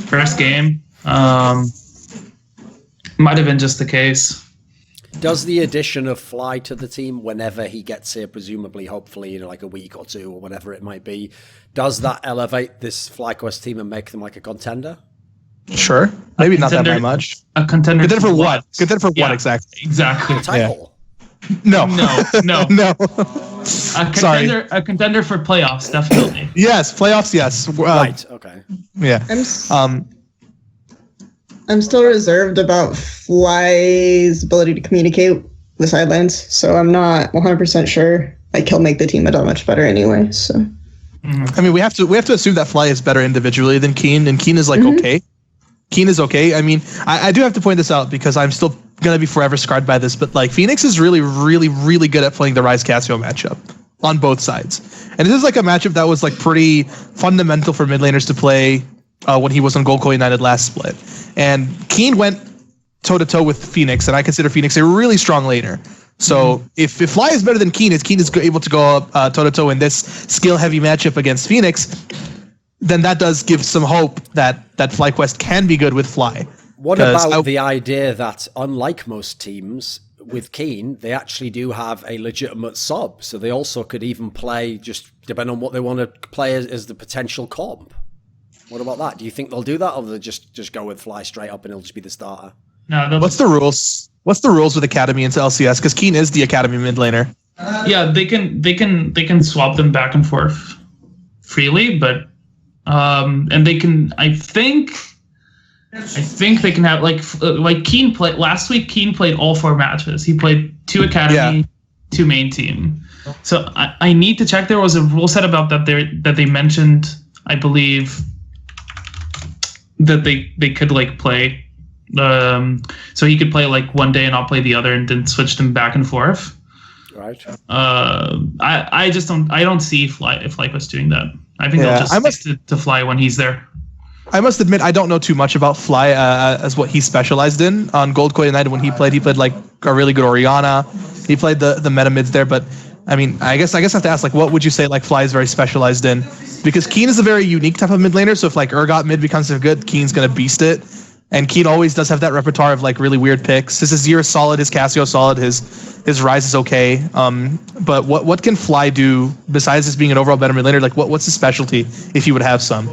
first game. Might have been just the case. Does the addition of Fly to the team, whenever he gets here, presumably, hopefully, like a week or two or whatever it might be, does that elevate this FlyQuest team and make them like a contender? Sure. Maybe not that very much. A contender. Contender for what? Contender for what exactly? Exactly. Title. No. No. A contender for playoffs, definitely. Yes, playoffs, yes. Right, okay. Yeah. I'm still reserved about Fly's ability to communicate the sidelines, so I'm not 100% sure. Like, he'll make the team a lot much better anyway. So, I mean, we have to assume that Fly is better individually than Keen, and Keen is like okay. Keen is okay. I mean, I do have to point this out because I'm still gonna be forever scarred by this, but like Phoenix is really, really, really good at playing the Rise Cassio matchup on both sides, and this is like a matchup that was like pretty fundamental for mid laners to play when he was on Gold Coin United last split. And Keen went toe-to-toe with Phoenix, and I consider Phoenix a really strong laner. So if Fly is better than Keen is able to go up toe-to-toe in this skill-heavy matchup against Phoenix, then that does give some hope that FlyQuest can be good with Fly. What about the idea that, unlike most teams, with Keen, they actually do have a legitimate sub, so they also could even play, just depending on what they want to play as the potential comp? What about that? Do you think they'll do that, or will they just go with Fly straight up and he'll just be the starter? No. What's the rules? What's the rules with Academy into LCS? Because Keen is the Academy mid laner. Yeah, they can swap them back and forth freely, but and they can. I think they can have like Keen played last week. Keen played all 4 matches. He played 2 Academy, 2 main team. So I need to check. There was a rule set about that they mentioned, I believe, that they could like play, so he could play like one day and I'll play the other, and then switch them back and forth. Right. I don't see Fly was doing that. I think they'll just stick to Fly when he's there. I must admit, I don't know too much about Fly as what he specialized in on Gold Coin United. When he played like a really good Orianna. He played the meta mids there, but I mean, I guess I have to ask, like, what would you say like Fly is very specialized in? Because Keen is a very unique type of mid laner, so if like Urgot mid becomes so good, Keen's gonna beast it. And Keen always does have that repertoire of like really weird picks. His Azir is solid, his Cassio is solid, his Rise is okay. But what can Fly do besides just being an overall better mid laner? Like what's his specialty if he would have some?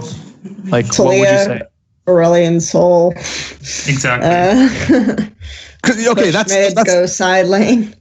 Like Talia, what would you say? Aurelion Sol. Exactly. Okay, that's go side lane.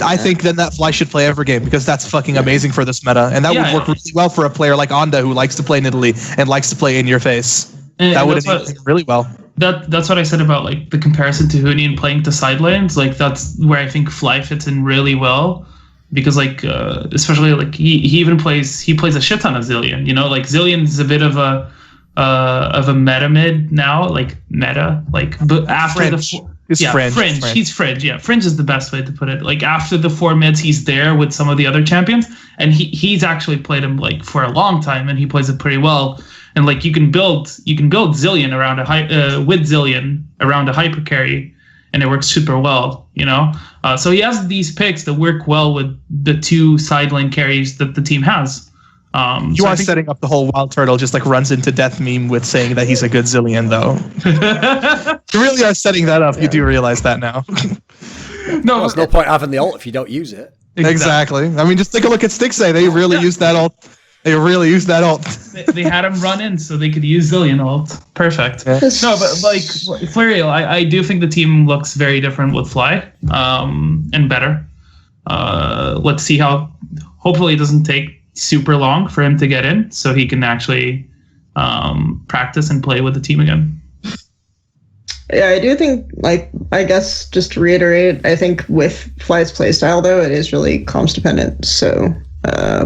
I think then that Fly should play every game because that's fucking amazing for this meta, and that would work really well for a player like Onda who likes to play in Italy and likes to play in your face. That would have been really well. That's what I said about like the comparison to Huni and playing to side lanes. Like that's where I think Fly fits in really well, because like especially like he plays a shit ton of Zillion. You know, like Zillion's a bit of a meta mid now, like meta, like but after Fringe. Fringe. He's Fringe. Yeah, Fringe is the best way to put it. Like after the 4 mids, he's there with some of the other champions, and he's actually played him like for a long time, and he plays it pretty well. And like you can build Zillion around with Zillion around a hyper carry, and it works super well. You know, so he has these picks that work well with the 2 side lane carries that the team has. You are setting up the whole Wild Turtle just like runs into death meme with saying that he's a good Zillion, though. You really are setting that up. You do realize that now. No, there's no point having the ult if you don't use it. Exactly. I mean, just take a look at Stixay. They really used that ult. They had him run in so they could use Zillion ult. Perfect. Yeah. No, but like for real, I do think the team looks very different with Fly, and better. Let's see how. Hopefully, it doesn't take super long for him to get in, so he can actually practice and play with the team again. Yeah, I do think, like, I guess just to reiterate, I think with Fly's playstyle though, it is really comms dependent. So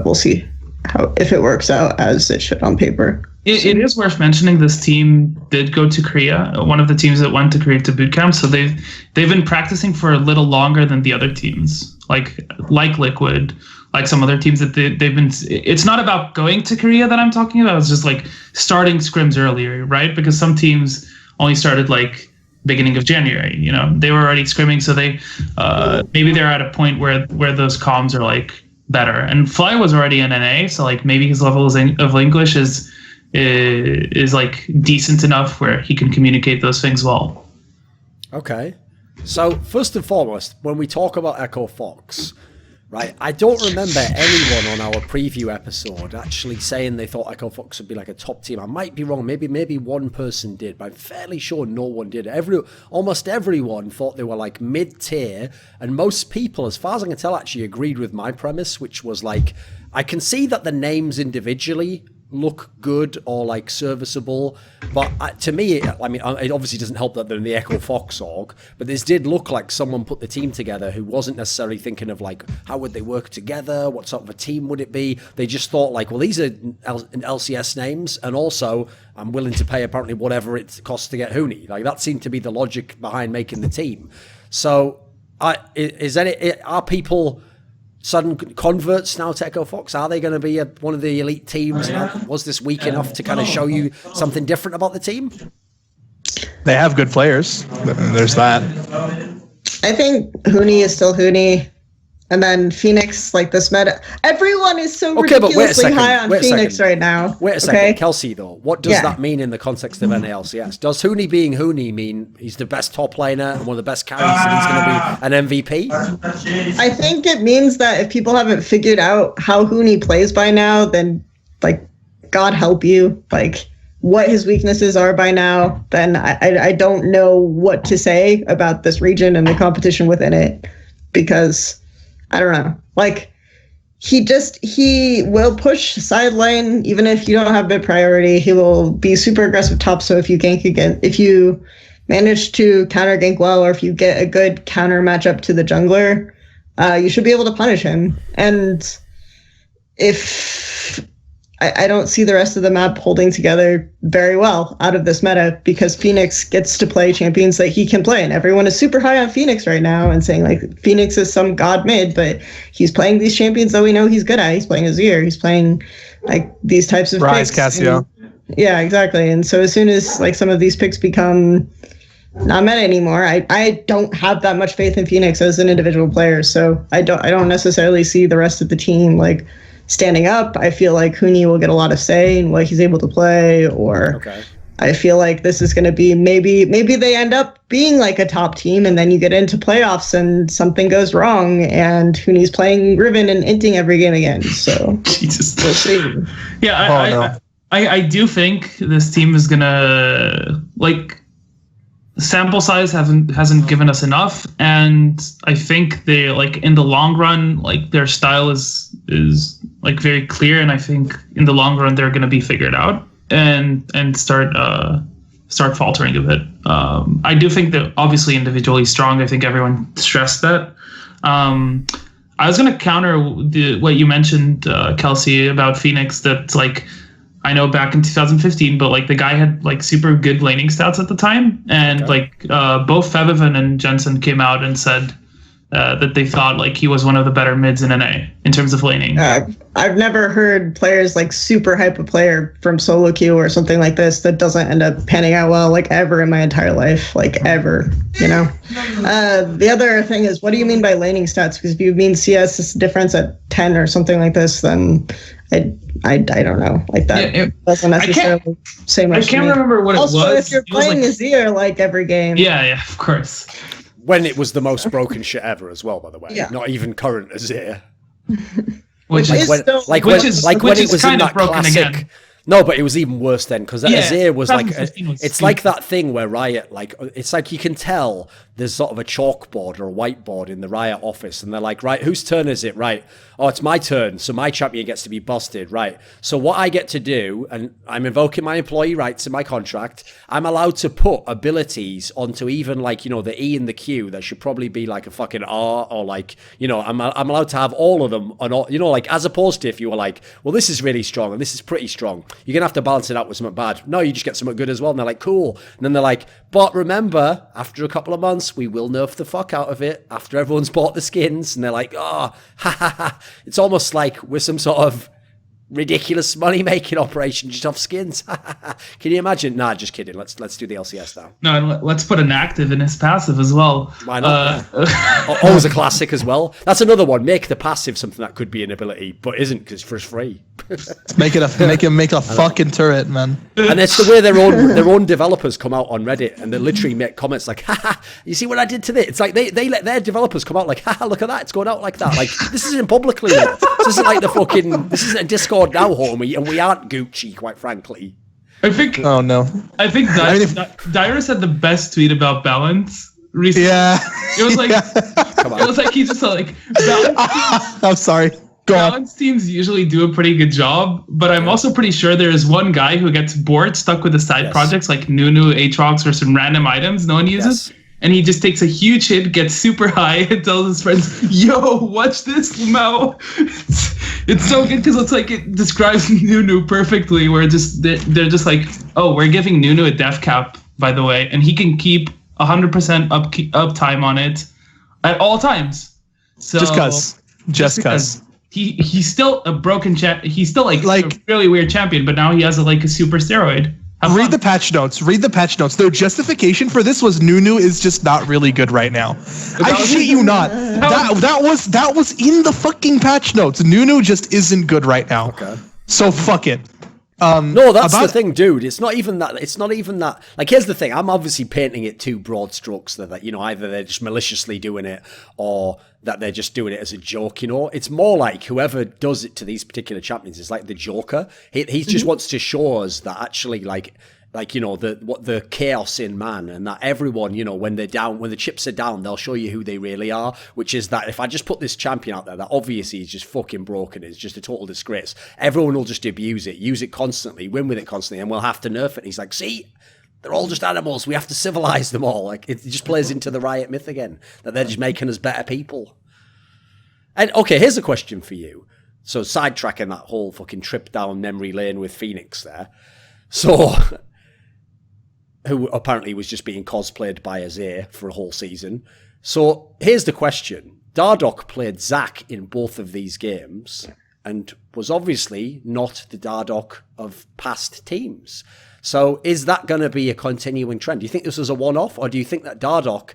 we'll see if it works out as it should on paper. It is worth mentioning this team did go to Korea, one of the teams that went to Korea to boot camp. So they've been practicing for a little longer than the other teams, like Liquid, like some other teams that they've been. It's not about going to Korea that I'm talking about. It's just like starting scrims earlier, right? Because some teams only started like beginning of January. You know, they were already scrimming, so they maybe they're at a point where those comms are like better. And Fly was already in NA, so like maybe his level of English is like decent enough where he can communicate those things well. Okay, so first and foremost, when we talk about Echo Fox, right, I don't remember anyone on our preview episode actually saying they thought Echo Fox would be like a top team. I might be wrong, maybe one person did, but I'm fairly sure no one did. Almost everyone thought they were like mid-tier, and most people, as far as I can tell, actually agreed with my premise, which was like, I can see that the names individually look good or like serviceable, but to me, it obviously doesn't help that they're in the Echo Fox org, but this did look like someone put the team together who wasn't necessarily thinking of like, how would they work together, what sort of a team would it be. They just thought like, well, these are LCS names, and also I'm willing to pay apparently whatever it costs to get Huni. Like that seemed to be the logic behind making the team. So are people sudden converts now to Echo Fox? Are they going to be one of the elite teams? Was this week enough to kind of show you something different about the team? They have good players. There's that. I think Huni is still Huni. And then Phoenix, like this meta, everyone is so ridiculously high on Phoenix right now. Wait a second, Kelsey, though. What does that mean in the context of NA LCS? Does Huni being Huni mean he's the best top laner and one of the best carries and he's going to be an MVP? I think it means that if people haven't figured out how Huni plays by now, then, like, God help you. Like, what his weaknesses are by now, then I don't know what to say about this region and the competition within it, because I don't know. Like, he will push side lane even if you don't have mid priority. He will be super aggressive top. So if you gank again, if you manage to counter gank well, or if you get a good counter matchup to the jungler, you should be able to punish him. And if I don't see the rest of the map holding together very well out of this meta, because Phoenix gets to play champions that he can play. And everyone is super high on Phoenix right now and saying like Phoenix is some god mid, but he's playing these champions that we know he's good at. He's playing Azir. He's playing like these types of Ryze, picks. Cassio. Yeah, exactly. And so as soon as like some of these picks become not meta anymore, I don't have that much faith in Phoenix as an individual player. So I don't necessarily see the rest of the team like standing up. I feel like Huni will get a lot of say in what he's able to play, or I feel like this is going to be maybe they end up being like a top team, and then you get into playoffs and something goes wrong and Huni's playing Riven and inting every game again. So Jesus. We'll see. Yeah, I do think this team is gonna like sample size hasn't given us enough, and I think they like in the long run like their style is like very clear, and I think in the long run they're gonna be figured out and start faltering a bit. I do think they're obviously individually strong. I think everyone stressed that. I was going to counter what you mentioned, Kelsey, about Phoenix. That like I know back in 2015, but like the guy had like super good laning stats at the time, and like both Febiven and Jensen came out and said that they thought like he was one of the better mids in NA in terms of laning. I've never heard players like super hype a player from solo queue or something like this that doesn't end up panning out well like ever in my entire life, like ever, you know. The other thing is, what do you mean by laning stats? Because if you mean CS is difference at 10 or something like this, then I don't know, like that doesn't necessarily say much. I can't remember what also, it was. if you're playing Azir like every game, yeah, of course. When it was the most broken shit ever as well, by the way. Yeah. Not even current Azir. Which is when, still like when it was kind in of that broken classic. again. No, but it was even worse then because Azir was like, 2015 was it's stupid. like that thing where Riot, like, it's like you can tell there's sort of a chalkboard or a whiteboard in the Riot office, and they're like, right, whose turn is it? Right, oh, it's my turn, so my champion gets to be busted, right? So what I get to do, and I'm invoking my employee rights in my contract, I'm allowed to put abilities onto even like, you know, the E and the Q that should probably be like a fucking R, or like, you know, I'm allowed to have all of them, and all, you know, like as opposed to if you were like, well, this is really strong and this is pretty strong, you're gonna have to balance it out with something bad. No, you just get something good as well, and they're like, cool. And then they're like, but remember, after a couple of months, we will nerf the fuck out of it after everyone's bought the skins. And they're like, oh, ha ha ha. It's almost like we're some sort of ridiculous money-making operation just off skins. Can you imagine? Nah, just kidding. Let's do the LCS now. No, and let's put an active in his passive as well. Why not? Always a classic as well. That's another one. Make the passive something that could be an ability, but isn't because it's free. Make a fucking turret, man. And it's the way their own developers come out on Reddit and they literally make comments like, haha, you see what I did to this? It's like they let their developers come out like, haha, look at that, it's going out like that. Like, this isn't publicly. This isn't like this isn't a Discord now, homie, and we aren't Gucci, quite frankly. I think. Oh no. I think Dyrus had the best tweet about balance recently. Yeah. It was like, Come on. it was like he just like balance. I'm sorry. Go on. Balance teams usually do a pretty good job, but I'm also pretty sure there is one guy who gets bored, stuck with the side projects like Nunu, Aatrox, or some random items no one uses. Yes. And he just takes a huge hit, gets super high, and tells his friends, yo, watch this, Mao. It's so good because it's like it describes Nunu perfectly, where they're just like, oh, we're giving Nunu a death cap, by the way, and he can keep 100% uptime on it at all times. So Just cause. He's still a broken he's still like a really weird champion, but now he has like a super steroid. Read the patch notes. Their justification for this was Nunu is just not really good right now. I shit you not. That was in the fucking patch notes. Nunu just isn't good right now. Okay. So fuck it. No, that's the thing, dude. It's not even that. Like, here's the thing. I'm obviously painting it too broad strokes that, you know, either they're just maliciously doing it or that they're just doing it as a joke, you know. It's more like whoever does it to these particular champions is like the Joker. He just wants to show us that actually, like you know, the chaos in man, and that everyone, you know, when they're down, when the chips are down, they'll show you who they really are, which is that if I just put this champion out there that obviously is just fucking broken, is just a total disgrace, everyone will just abuse it, use it constantly, win with it constantly, and we'll have to nerf it. And he's like, see, they're all just animals, we have to civilize them all. Like, it just plays into the Riot myth again, that they're just making us better people. And okay, here's a question for you. So sidetracking that whole fucking trip down memory lane with Phoenix there. So who apparently was just being cosplayed by Azir for a whole season. So here's the question. Dardoch played Zac in both of these games and was obviously not the Dardoch of past teams. So is that going to be a continuing trend? Do you think this was a one-off, or do you think that Dardoch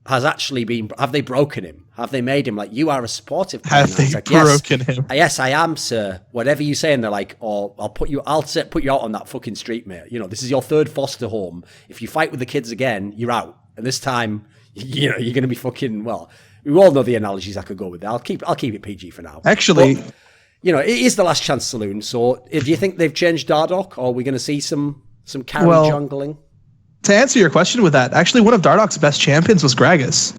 has actually been... Have they broken him? Have they made him like, you are a supportive player? Have they like, broken him? Yes, I am, sir. Whatever you say, and they're like, oh, I'll put you out on that fucking street, mate. You know, this is your third foster home. If you fight with the kids again, you're out. And this time, you know, you're going to be fucking, well, we all know the analogies I could go with. I'll keep it PG for now. Actually, you know, it is the last chance saloon. So, do you think they've changed Dardoch, or are we going to see some carry jungling? To answer your question with that, actually, one of Dardoch's best champions was Gragas.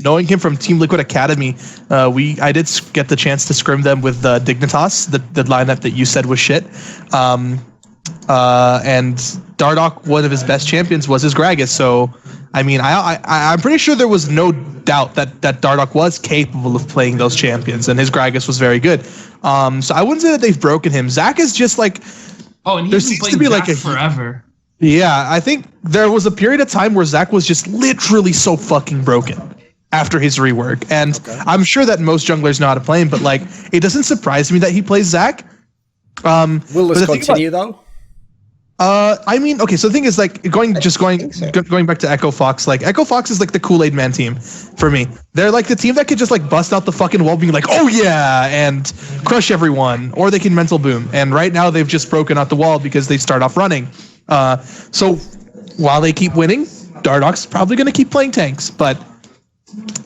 Knowing him from Team Liquid Academy, I did get the chance to scrim them with Dignitas, the lineup that you said was shit. And Dardoch, one of his best champions was his Gragas. So, I mean, I'm pretty sure there was no doubt that Dardoch was capable of playing those champions, and his Gragas was very good. So I wouldn't say that they've broken him. Zach is just like, and he's been playing Zach forever. Yeah, I think there was a period of time where Zach was just literally so fucking broken after his rework, and I'm sure that most junglers know how to play him, but like, it doesn't surprise me that he plays Zach. Will this continue though? I mean, okay, so the thing is, like, going back to Echo Fox, like, Echo Fox is like the Kool-Aid Man team for me. They're like the team that could just like bust out the fucking wall being like, oh yeah, and crush everyone, or they can mental boom. And right now they've just broken out the wall because they start off running. So while they keep winning, Dardoch's probably going to keep playing tanks, but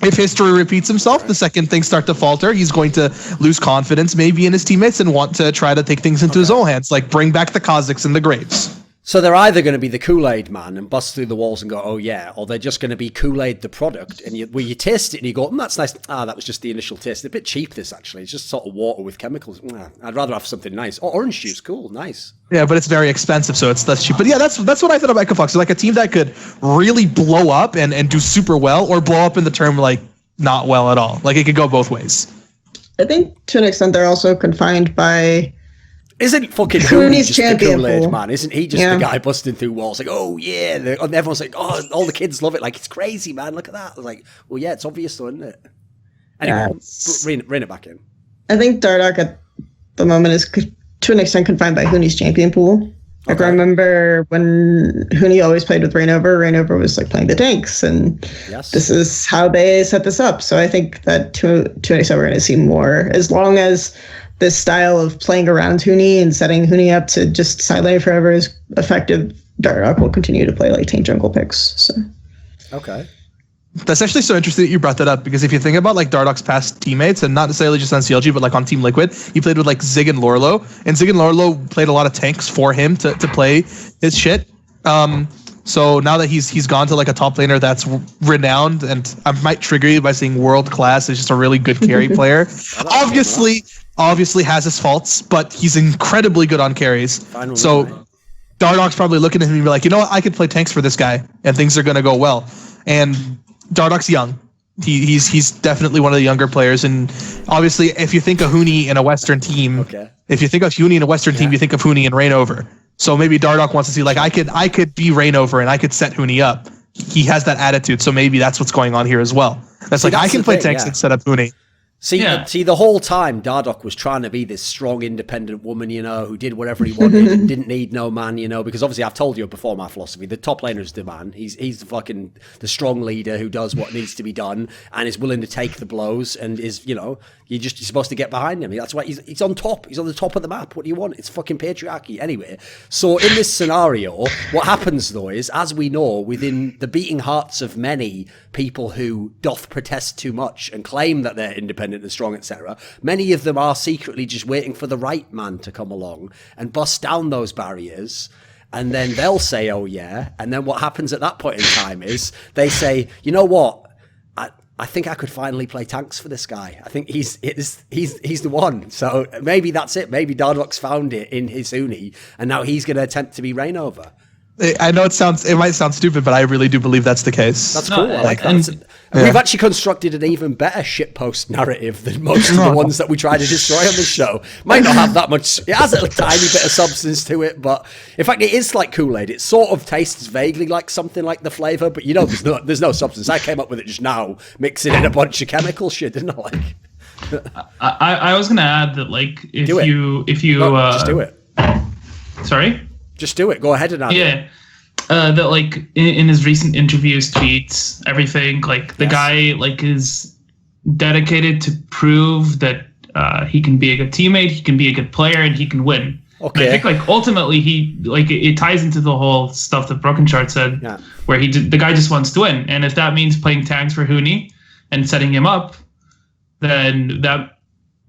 if history repeats himself, the second things start to falter, he's going to lose confidence maybe in his teammates and want to try to take things into his own hands, like bring back the Kazakhs and the Graves. So they're either going to be the Kool-Aid man and bust through the walls and go, oh yeah, or they're just going to be Kool-Aid the product, and you taste it and you go, that's nice. That was just the initial taste. A bit cheap, this actually. It's just sort of water with chemicals. I'd rather have something nice. Oh, orange juice, cool, nice. Yeah, but it's very expensive, so it's less cheap. But yeah, that's what I thought about Echo Fox. Like a team that could really blow up and do super well, or blow up in the term like not well at all. Like it could go both ways. I think to an extent they're also confined by. Isn't fucking Hooney just the Kool-Aid man? Isn't he just the guy busting through walls? Like, oh yeah, and everyone's like, oh, all the kids love it. Like, it's crazy, man. Look at that. I was like, well, yeah, it's obvious, though, isn't it? Anyway, rein it back in. I think Dardoch at the moment is to an extent confined by Hooney's champion pool. Like, I remember when Hooney always played with Rainover. Rainover was like playing the tanks, and this is how they set this up. So I think that to an extent we're going to see more, as long as this style of playing around Hooney and setting Hooney up to just sideline forever is effective. Dardoch will continue to play like tank jungle picks. So. Okay. That's actually so interesting that you brought that up, because if you think about like Dardoch's past teammates, and not necessarily just on CLG, but like on Team Liquid, he played with like Zig and Lorlo, and Zig and Lorlo played a lot of tanks for him to play his shit. So now that he's gone to like a top laner that's renowned, and I might trigger you by saying world class is just a really good carry player. Obviously has his faults, but he's incredibly good on carries. So Dardoch's probably looking at him and be like, you know what, I could play tanks for this guy, and things are going to go well. And Dardoch's young. He's definitely one of the younger players, and obviously, if you think of Hooney in a Western team, if you think of Hooney in a Western team, you think of Hooney and Rainover. So maybe Dardoch wants to see, like, I could be Rainover and I could set Hooney up. He has that attitude, so maybe that's what's going on here as well. That's like, I can play tanks and set up Hooney. See, the whole time Dardoch was trying to be this strong, independent woman, you know, who did whatever he wanted and didn't need no man, you know, because obviously I've told you before my philosophy, the top laner is the man. He's the strong leader who does what needs to be done and is willing to take the blows and is, you know, you're supposed to get behind him. That's why he's on top. He's on the top of the map. What do you want? It's fucking patriarchy. Anyway, so in this scenario, what happens though is, as we know, within the beating hearts of many people who doth protest too much and claim that they're independent and strong, etc., many of them are secretly just waiting for the right man to come along and bust down those barriers, and then they'll say, oh yeah, and then what happens at that point in time is they say, you know what, I think I could finally play tanks for this guy. I think he's the one. So maybe that's it. Maybe Dardoch's found it in his Uni, and now he's going to attempt to be Rainover. I know it might sound stupid, but I really do believe that's the case. That's cool. I like that. We've actually constructed an even better shitpost narrative than most of the ones that we try to destroy on this show. Might not have that much. It has a tiny bit of substance to it, but in fact, it is like Kool-Aid. It sort of tastes vaguely like something like the flavor, but you know, there's no substance. I came up with it just now, mixing in a bunch of chemical shit, didn't I? Like, I was gonna add that, like, if you just do it. Sorry. Just do it. Go ahead and add it. That, like, in his recent interviews, tweets, everything, like, the guy, like, is dedicated to prove that he can be a good teammate, he can be a good player, and he can win. Okay. And I think, like, ultimately, it ties into the whole stuff that brokenshard said, where the guy just wants to win. And if that means playing tanks for Hooney and setting him up, then that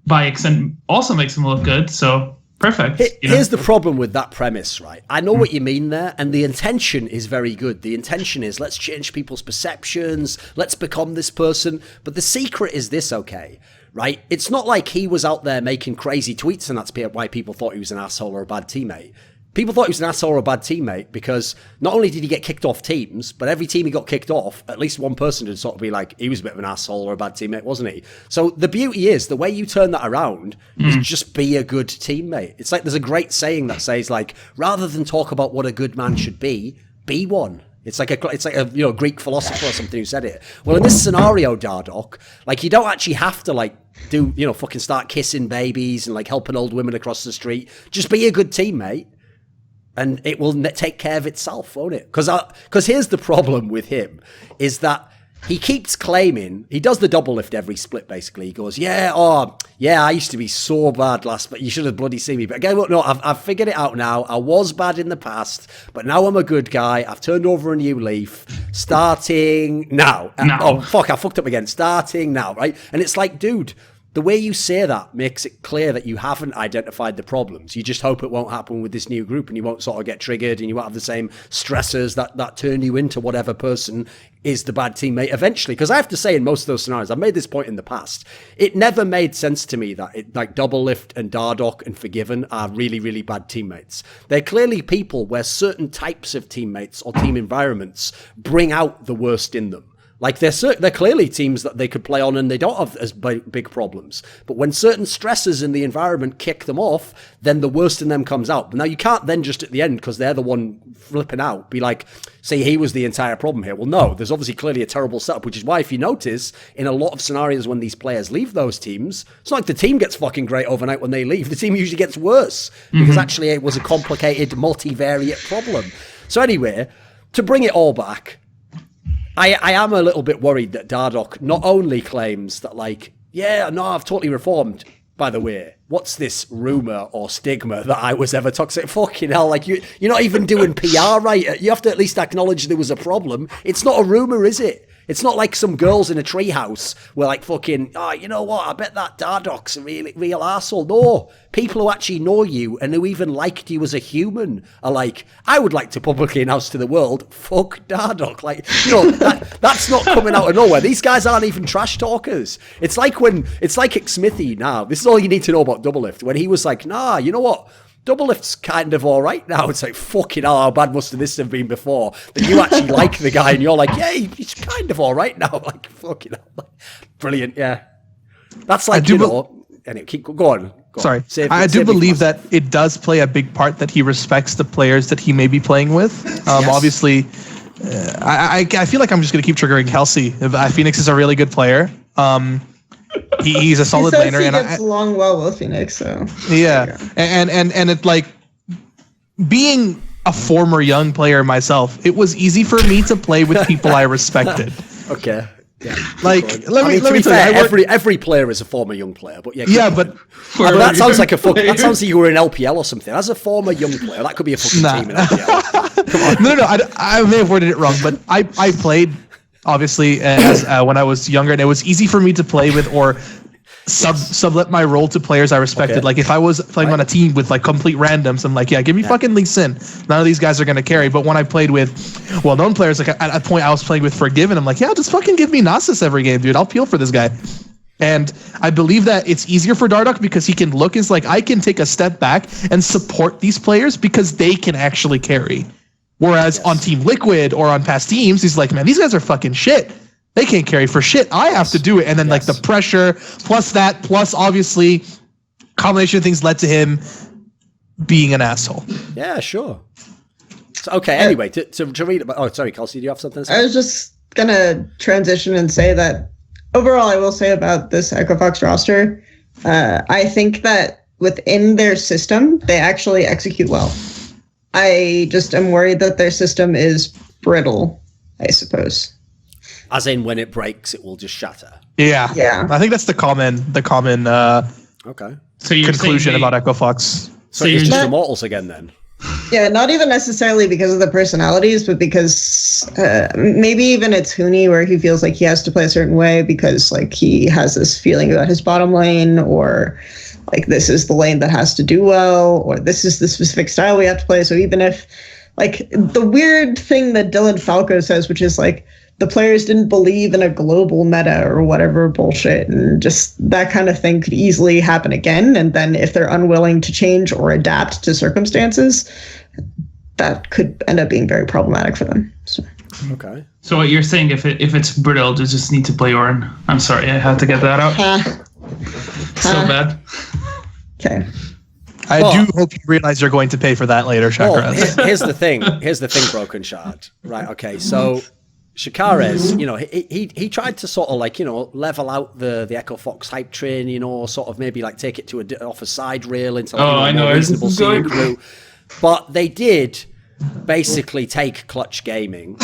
by extent also makes him look good. So perfect. Here's the problem with that premise, right? I know what you mean there, and the intention is very good. The intention is, let's change people's perceptions, let's become this person. But the secret is this, okay, right? It's not like he was out there making crazy tweets and that's why people thought he was an asshole or a bad teammate. People thought he was an asshole or a bad teammate because not only did he get kicked off teams, but every team he got kicked off, at least one person would sort of be like, he was a bit of an asshole or a bad teammate, wasn't he? So the beauty is, the way you turn that around is just be a good teammate. It's like there's a great saying that says, like, rather than talk about what a good man should be one. It's like a Greek philosopher or something who said it. Well, in this scenario, Dardoch, like, you don't actually have to, like, do, fucking start kissing babies and, like, helping old women across the street. Just be a good teammate. And it will take care of itself, won't it? Because here's the problem with him, is that he keeps claiming, he does the double lift every split, basically. He goes, I used to be so bad but you should have bloody seen me. But again, no, I've figured it out now. I was bad in the past, but now I'm a good guy. I've turned over a new leaf, starting now. I fucked up again. Starting now, right? And it's like, dude, the way you say that makes it clear that you haven't identified the problems. You just hope it won't happen with this new group and you won't sort of get triggered and you won't have the same stressors that turn you into whatever person is the bad teammate eventually. Because I have to say, in most of those scenarios, I've made this point in the past, it never made sense to me that like Double Lift and Dardoch and Forgiven are really, really bad teammates. They're clearly people where certain types of teammates or team environments bring out the worst in them. Like, they're clearly teams that they could play on and they don't have as big problems. But when certain stresses in the environment kick them off, then the worst in them comes out. But now you can't then just at the end, because they're the one flipping out, be like, say he was the entire problem here. Well, no, there's obviously clearly a terrible setup, which is why if you notice, in a lot of scenarios when these players leave those teams, it's not like the team gets fucking great overnight when they leave. The team usually gets worse because actually it was a complicated, multivariate problem. So anyway, to bring it all back, I am a little bit worried that Dardoch not only claims that, like, I've totally reformed. By the way, what's this rumor or stigma that I was ever toxic? Fucking hell, like, you're not even doing PR right. You have to at least acknowledge there was a problem. It's not a rumor, is it? It's not like some girls in a treehouse were like fucking, you know what, I bet that Dardoch's a real arsehole. No, people who actually know you and who even liked you as a human are like, I would like to publicly announce to the world, fuck Dardoch. Like, that's not coming out of nowhere. These guys aren't even trash talkers. It's like Smithy now. This is all you need to know about Double Lift. When he was like, nah, you know what? Double Lift's kind of all right now. It's like, fucking hell, how bad must this have been before? That you actually like the guy and you're like, yeah, he's kind of all right now. Like, fucking hell. Brilliant, yeah. That's like, anyway, go on. Sorry. I do believe that it does play a big part that he respects the players that he may be playing with. Yes. Obviously, I feel like I'm just going to keep triggering Kelsey. Phoenix is a really good player. He's a solid laner, and he gets along well with Phoenix. So yeah, and it, like, being a former young player myself, it was easy for me to play with people I respected. Okay. Yeah. Like, let me tell you, every player is a former young player, but but that sounds like that sounds like you were in LPL or something. As a former young player, that could be a fucking team in LPL. Come on. No, I may have worded it wrong, but I played, obviously, as when I was younger, and it was easy for me to play with or sublet my role to players I respected. Okay. Like, if I was playing on a team with, like, complete randoms, I'm like, give me fucking Lee Sin. None of these guys are going to carry. But when I played with well-known players, like, at a point I was playing with Forgiven, I'm like, just fucking give me Nasus every game, dude. I'll peel for this guy. And I believe that it's easier for Dardoch because he can look as like, I can take a step back and support these players because they can actually carry. Whereas on Team Liquid or on past teams, he's like, man, these guys are fucking shit. They can't carry for shit. I have to do it. And then like the pressure, plus obviously combination of things led to him being an asshole. Yeah, sure. So, okay, anyway, to read about... Oh, sorry, Kelsey, do you have something to say? I was just going to transition and say that overall, I will say about this Equifox roster, I think that within their system, they actually execute well. I just am worried that their system is brittle, I suppose. As in, when it breaks, it will just shatter. Yeah. I think that's the common okay. conclusion about Equifox. So it's just Immortals again, then? Yeah, not even necessarily because of the personalities, but because maybe even it's Huni where he feels like he has to play a certain way because like he has this feeling about his bottom lane, or like this is the lane that has to do well, or this is the specific style we have to play. So even if like the weird thing that Dylan Falco says, which is like the players didn't believe in a global meta or whatever bullshit, and just that kind of thing could easily happen again. And then if they're unwilling to change or adapt to circumstances, that could end up being very problematic for them. So. Okay. So what you're saying, if it's brittle, they just need to play Ornn. I'm sorry, I had to get that out. So bad. Okay. I do hope you realize you're going to pay for that later, Shakarez. Here's the thing, Broken Shard. Right, okay, so Shakarez, you know, he tried to sort of like, you know, level out the Echo Fox hype train, you know, sort of maybe like take it to off a side rail into like, a more reasonable scenic route. But they did basically take Clutch Gaming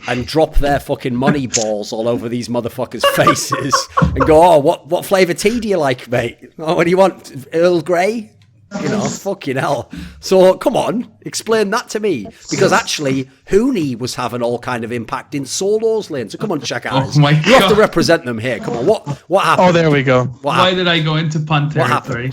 and drop their fucking money balls all over these motherfuckers' faces and go, oh, what flavour tea do you like, mate? Oh, what do you want? Earl Grey? You know, fucking hell. So, come on, explain that to me. Because actually, Huni was having all kind of impact in Solo's lane. So come on, check out. Oh my God. You have to represent them here. Come on, what happened? Oh, there we go. Why did I go into punt territory?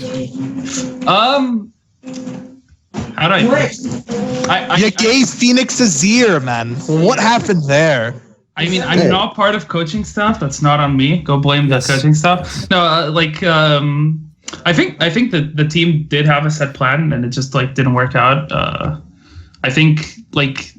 How do I you gave Phoenix Azir, man. What happened there? I mean, I'm not part of coaching staff. That's not on me. Go blame the coaching staff. No, I think that the team did have a set plan and it just like didn't work out. I think like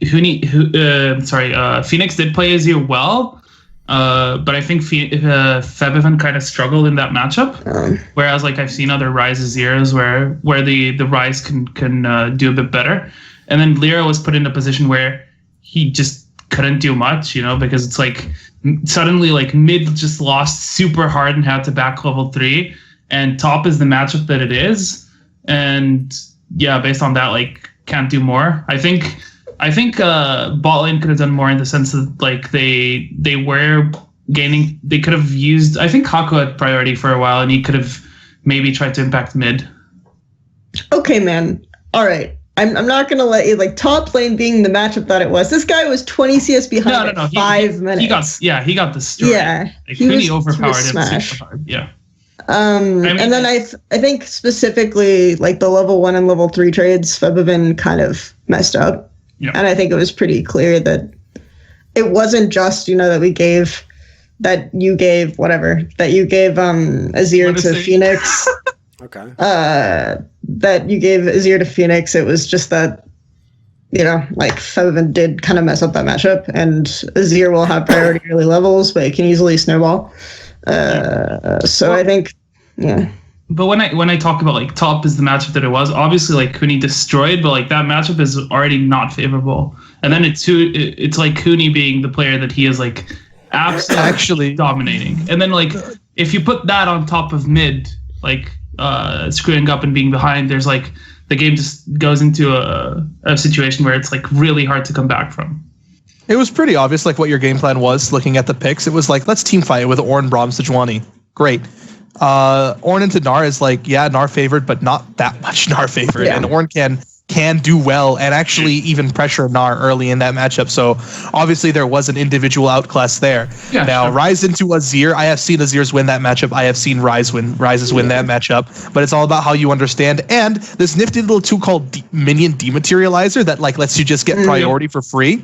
Phoenix did play Azir well, but I think Febiven kind of struggled in that matchup. Whereas like I've seen other Ryze Azirs where the Ryze can do a bit better, and then Lyra was put in a position where he just couldn't do much, you know, because it's like suddenly like mid just lost super hard and had to back level 3. And top is the matchup that it is, and yeah, based on that, like can't do more. I think bot lane could have done more in the sense that like they were gaining. They could have used. I think Haku had priority for a while, and he could have maybe tried to impact mid. Okay, man. All right. I'm not gonna let you like top lane being the matchup that it was. This guy was 20 CS behind. No. 5 minutes. He got destroyed. Yeah, like, he overpowered him super hard. Yeah. And then I think specifically like the level 1 and level 3 trades, Febiven kind of messed up. Yeah. And I think it was pretty clear that it wasn't just, you know, that you gave Azir to Phoenix. Okay. That you gave Azir to Phoenix. It was just that, you know, like Febiven did kind of mess up that matchup, and Azir will have priority early levels, but it can easily snowball. I think, yeah. But when I talk about like top is the matchup that it was, obviously like Huni destroyed, but like that matchup is already not favorable. And then it's like Huni being the player that he is like absolutely actually dominating. And then like if you put that on top of mid, like screwing up and being behind, there's like the game just goes into a situation where it's like really hard to come back from. It was pretty obvious, like, what your game plan was, looking at the picks. It was like, let's team fight with Ornn, Braum, Sejuani. Great. Ornn into Gnar is like, yeah, Gnar favored, but not that much Gnar favored. Yeah. And Ornn can do well and actually even pressure Gnar early in that matchup. So obviously there was an individual outclass there. Yeah, now, sure. Ryze into Azir. I have seen Azirs win that matchup. I have seen Ryzes win that matchup. But it's all about how you understand. And this nifty little tool called Minion Dematerializer that like lets you just get priority for free.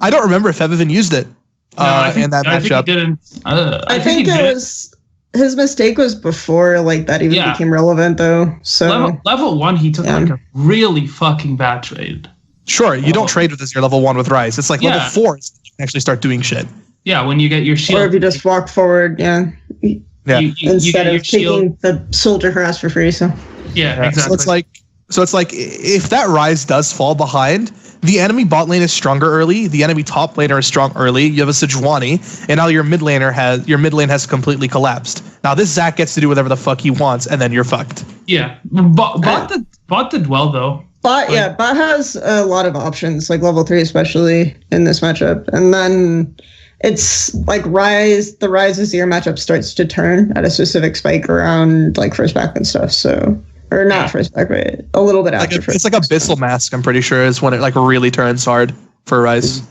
I don't remember if Febiven used it in that matchup. I think he didn't. I think it was... His mistake was before like that even became relevant though. So level 1 he took like a really fucking bad trade. Sure, you don't trade with this. You're level 1 with Ryze. It's like level 4 you can actually start doing shit. Yeah, when you get your shield. Or if you just walk forward, instead of taking the soldier harass for free. So exactly. So it's like if that Ryze does fall behind, the enemy bot lane is stronger early. The enemy top laner is strong early. You have a Sejuani, and now your mid lane has completely collapsed. Now this Zac gets to do whatever the fuck he wants, and then you're fucked. Yeah, bot did well though. Bot has a lot of options, like level 3 especially in this matchup, and then it's like the Ryze Azir matchup starts to turn at a specific spike around like first back and stuff. So or not first back, but a little bit after. It's like Abyssal Mask. I'm pretty sure is when it like really turns hard for Rise.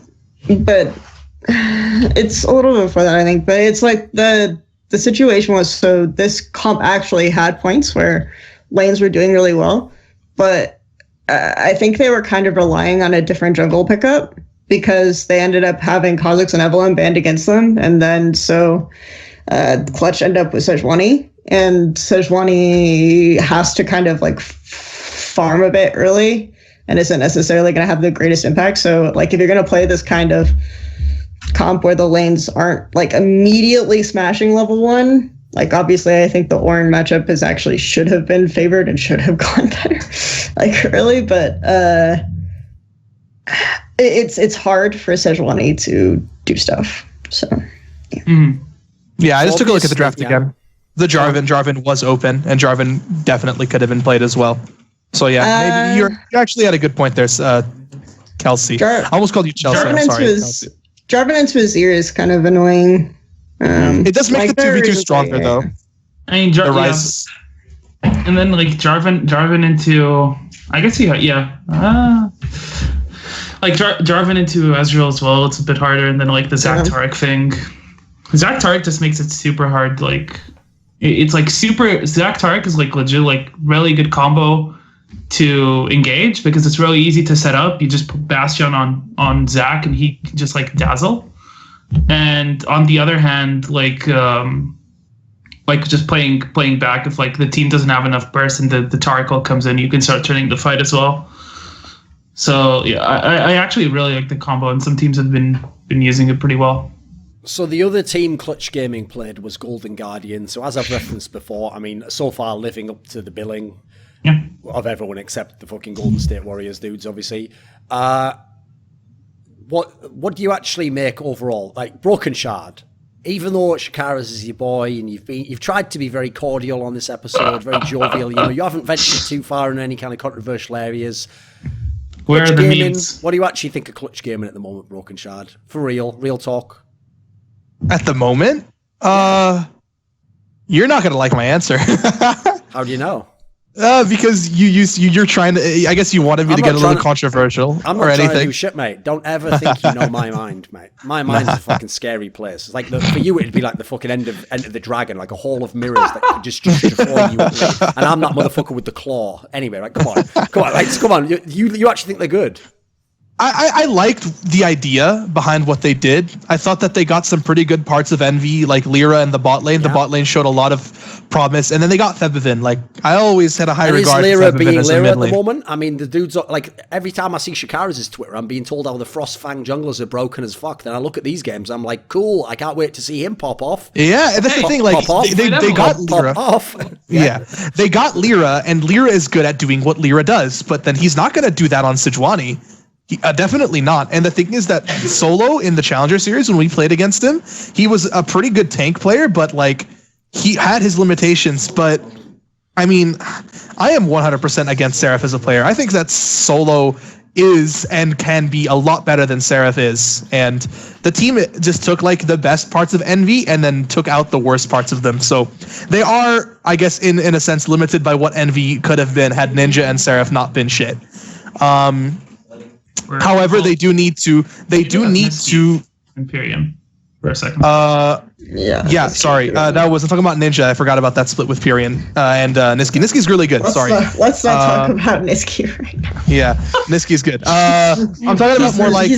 But it's a little bit before that, I think. But it's like the situation was, so this comp actually had points where lanes were doing really well, but I think they were kind of relying on a different jungle pickup because they ended up having Kha'Zix and Evelynn banned against them, and then so Clutch ended up with Sejuani, and Sejuani has to kind of like farm a bit early and isn't necessarily going to have the greatest impact. So like if you're going to play this kind of comp where the lanes aren't like immediately smashing level 1, like obviously I think the Ornn matchup is actually should have been favored and should have gone better like early, but it's hard for Sejuani to do stuff. So yeah, I just took a look at the draft again. The Jarvan was open, and Jarvan definitely could have been played as well. So yeah, maybe you actually had a good point there, Kelsey. I almost called you Chelsea. Jarvan into his ear is kind of annoying. It does make the 2v2 stronger though. I mean, and then like Jarvan into, I guess like Jarvan into Ezreal as well. It's a bit harder, and then like the Zac Tarek thing. Zac Tarek just makes it super hard. Like it's like super. Zac Tarek is like legit, like really good combo to engage because it's really easy to set up. You just put Bastion on Zac and he just like dazzle. And on the other hand, like just playing back, if like the team doesn't have enough burst and the Tarek comes in, you can start turning the fight as well. So yeah, I actually really like the combo, and some teams have been using it pretty well. So the other team Clutch Gaming played was Golden Guardian. So as I've referenced before, I mean, so far living up to the billing of everyone except the fucking Golden State Warriors dudes, obviously. What do you actually make overall? Like brokenshard, even though Shakarez is your boy and you've tried to be very cordial on this episode, very jovial, you haven't ventured too far in any kind of controversial areas. Where are the memes? What do you actually think of Clutch Gaming at the moment, brokenshard? For real talk. At the moment? You're not gonna like my answer. How do you know? Because you're trying to. I guess you wanted me to get a little controversial I'm not trying to do shit, mate. Don't ever think you know my mind, mate. My mind's a fucking scary place. It's like for you, it'd be like the fucking end of the Dragon, like a hall of mirrors that could just destroy you. And I'm that motherfucker with the claw. Anyway, right? Come on. Come on. You actually think they're good? I liked the idea behind what they did. I thought that they got some pretty good parts of Envy, like Lyra and the bot lane. Yeah. The bot lane showed a lot of promise, and then they got Thebevin. Like I always had a high regard for Thebevin as a mid lane. At the moment, I mean, the dudes are, like every time I see Shakarez's Twitter, I'm being told how the Frostfang junglers are broken as fuck. Then I look at these games, I'm like, cool. I can't wait to see him pop off. Yeah, that's the thing. Like they got Lyra. Yeah, they got Lyra, and Lyra is good at doing what Lyra does, but then he's not going to do that on Sejuani. Definitely not. And the thing is that solo in the Challenger series, when we played against him, he was a pretty good tank player, but like he had his limitations. But I mean, I am 100% against Seraph as a player. I think that solo is and can be a lot better than Seraph is. And the team just took like the best parts of Envy and then took out the worst parts of them. So they are, I guess, in a sense, limited by what Envy could have been had Ninja and Seraph not been shit. However, they do need to Imperium for a second. Yeah. Sorry, I'm talking about Ninja. I forgot about that split with Pyrian and Niski. Niski's really good. Let's not talk about Niski right now. Yeah, Niski's good. I'm talking about more like.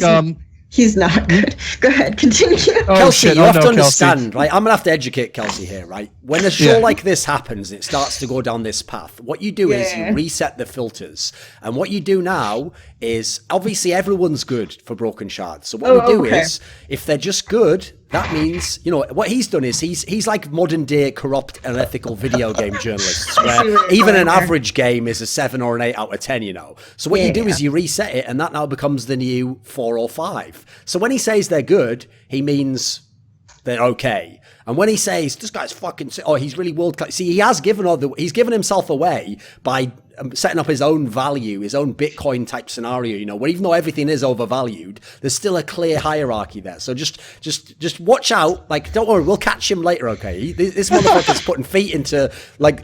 He's not good. Go ahead, continue. Kelsey, you have to understand, right? I'm going to have to educate Kelsey here, right? When a show like this happens, it starts to go down this path. What you do is you reset the filters. And what you do now is, obviously everyone's good for brokenshard. So what we do is, if they're just good, that means, what he's done is he's like modern day corrupt and ethical video game journalists, where even an average game is a 7 or an 8 out of 10, So what you do is you reset it, and that now becomes the new 4 or 5. So when he says they're good, he means they're okay. And when he says this guy's fucking, he's really world class. See, he's given himself away by setting up his own value, his own Bitcoin type scenario. Where even though everything is overvalued, there's still a clear hierarchy there. So just watch out. Like, don't worry, we'll catch him later. Okay, this motherfucker's putting feet into like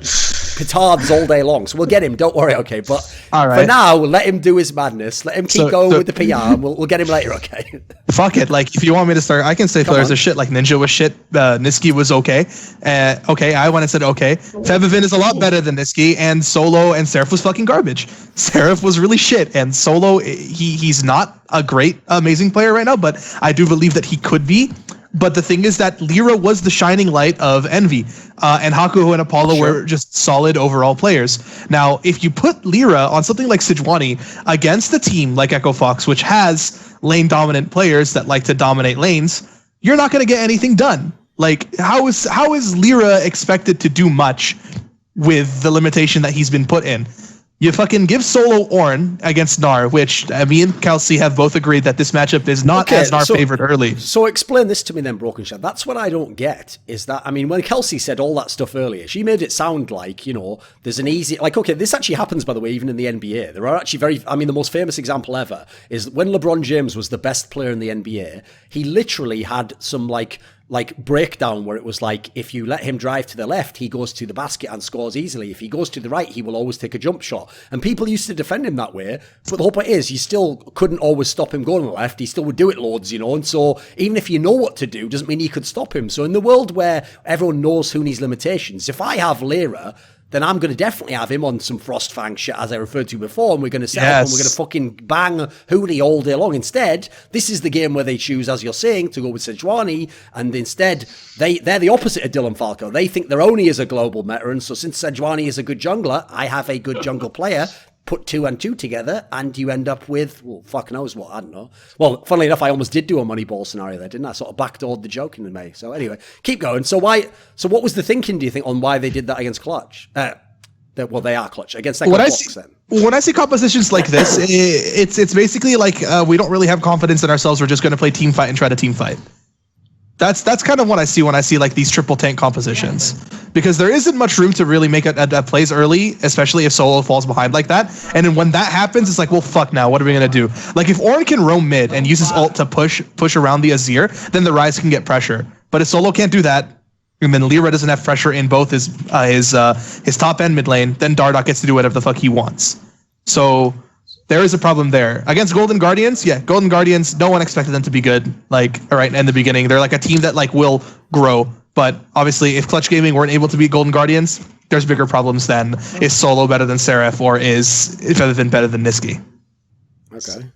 petards all day long. So we'll get him. Don't worry, okay? But all right. For now, let him do his madness. Let him keep going with the PR, and we'll get him later, okay? Fuck it. Like, if you want me to start, I can say players are shit. Like, Ninja was shit. Niski was okay. Okay, I went and said okay. Fevivin is a lot better than Niski, and Solo and Seraph was fucking garbage. Seraph was really shit, and Solo, he's not a great, amazing player right now, but I do believe that he could be. But the thing is that Lyra was the shining light of Envy, and Hakuho and Apollo were just solid overall players. Now, if you put Lyra on something like Sejuani against a team like Echo Fox, which has lane-dominant players that like to dominate lanes, you're not going to get anything done. Like, how is Lyra expected to do much with the limitation that he's been put in? You fucking give Solo Ornn against Gnar, which me and Kelsey have both agreed that this matchup is not as Gnar favored early. So explain this to me then, brokenshard. That's what I don't get, is that, I mean, when Kelsey said all that stuff earlier, she made it sound like, you know, there's an easy, like, okay, this actually happens, by the way, even in the NBA. There are actually the most famous example ever is when LeBron James was the best player in the NBA, he literally had some, like breakdown where it was like, if you let him drive to the left, he goes to the basket and scores easily. If he goes to the right, he will always take a jump shot. And people used to defend him that way. But the whole point is, you still couldn't always stop him going to the left. He still would do it loads, you know. And so even if you know what to do, doesn't mean you could stop him. So in the world where everyone knows Hooney's limitations, if I have Lyra, then I'm going to definitely have him on some Frostfang shit, as I referred to before, and we're going to set up and we're going to fucking bang Hooney all day long. Instead, this is the game where they choose, as you're saying, to go with Sejuani, and instead, they're the opposite of Dylan Falco. They think they're only as a global meta, and so since Sejuani is a good jungler, I have a good jungle player. Put 2 and 2 together, and you end up with, well, fuck knows what, I don't know. Well, funnily enough, I almost did do a Moneyball scenario there, didn't I? Sort of backdoored the joke in May. So anyway, keep going. So what was the thinking, do you think, on why they did that against Clutch? Well, they are Clutch against Echo Fox then. When I see compositions like this, it's basically like we don't really have confidence in ourselves. We're just going to play team fight and try to team fight. That's kind of what I see when I see like these triple tank compositions, because there isn't much room to really make a plays early, especially if Solo falls behind like that. And then when that happens, it's like, well, fuck now. What are we gonna do? Like if Ornn can roam mid and use his ult to push around the Azir, then the Ryze can get pressure. But if Solo can't do that, and then Lyra doesn't have pressure in both his top and mid lane, then Dardoch gets to do whatever the fuck he wants. So there is a problem there. Against Golden Guardians, Golden Guardians, no one expected them to be good, like, right in the beginning. They're like a team that like will grow. But obviously, if Clutch Gaming weren't able to beat Golden Guardians, there's bigger problems than is Solo better than Seraph or is Fevivin better than Niski. Okay.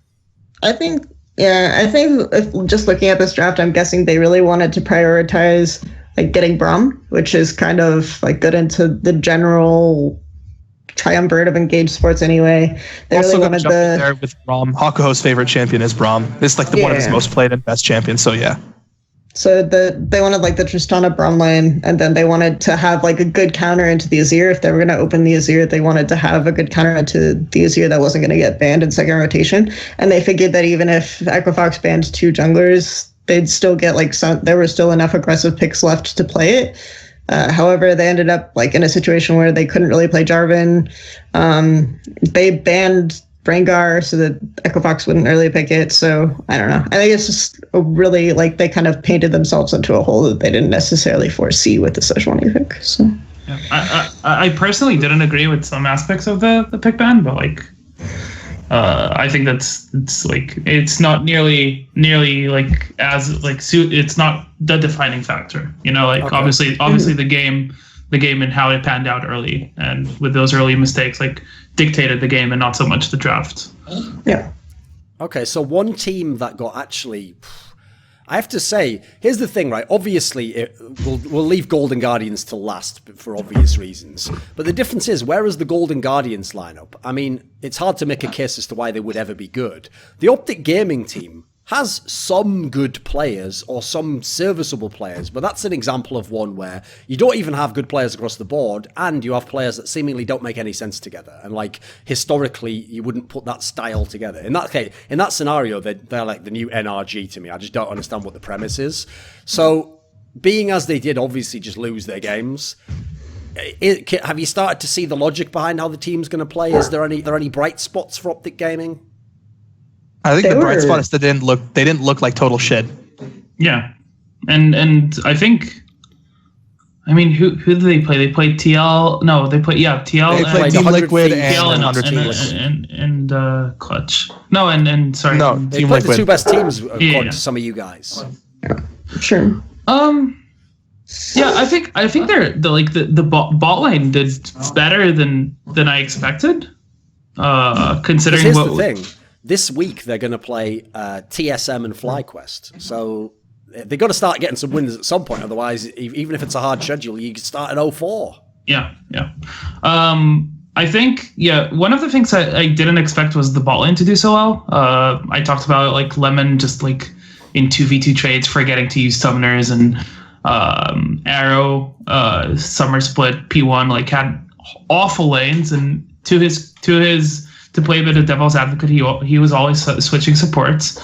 I think if just looking at this draft, I'm guessing they really wanted to prioritize like getting Braum, which is kind of like good into the general triumvirate of engaged sports anyway. They also really wanted there with Braum. Hakuho's favorite champion is Braum. It's like one of his most played and best champions, so yeah. So they wanted like the Tristana Braum lane, and then they wanted to have like a good counter into the Azir. If they were going to open the Azir, they wanted to have a good counter into the Azir that wasn't going to get banned in second rotation. And they figured that even if Equifox banned 2 junglers, they'd still get like there were still enough aggressive picks left to play it. However, they ended up like in a situation where they couldn't really play Jarvan. They banned Rengar so that Equifox wouldn't really pick it. So I don't know. I think it's just a really like they kind of painted themselves into a hole that they didn't necessarily foresee with the Sejuani pick. So yeah, I personally didn't agree with some aspects of the pick ban, but like I think it's not nearly like as like it's not the defining factor, you know, like okay. obviously the game and how it panned out early, and with those early mistakes like dictated the game and not so much the draft. Yeah. Okay, so one team that got actually, I have to say, here's the thing, right? Obviously, we'll leave Golden Guardians to last for obvious reasons. But the difference is, where is the Golden Guardians lineup? I mean, it's hard to make a case as to why they would ever be good. The Optic Gaming team has some good players or some serviceable players, but that's an example of one where you don't even have good players across the board, and you have players that seemingly don't make any sense together. And like historically, you wouldn't put that style together. In that case, in that scenario, they're like the new NRG to me. I just don't understand what the premise is. So, being as they did, obviously just lose their games. Have you started to see the logic behind how the team's going to play? Is there any bright spots for Optic Gaming? I think the bright spot is they didn't look like total shit. Yeah, and I think I mean, who did they play? They played TL. No, they played TL. They played Team Liquid TL and Clutch. No, and sorry. No, They Team played the Liquid. two best teams according to some of you guys. Sure. Yeah, I think they're the bot lane did better than I expected. Considering Here's what the thing. This week they're going to play TSM and FlyQuest, so they've got to start getting some wins at some point. Otherwise, even if it's a hard schedule, you can start at 0-4. Yeah. I think one of the things I didn't expect was the bot lane to do so well. I talked about like Lemon just like in 2v2 trades forgetting to use summoners, and Arrow summer split P1 like had awful lanes, and to play a bit of devil's advocate, he was always switching supports.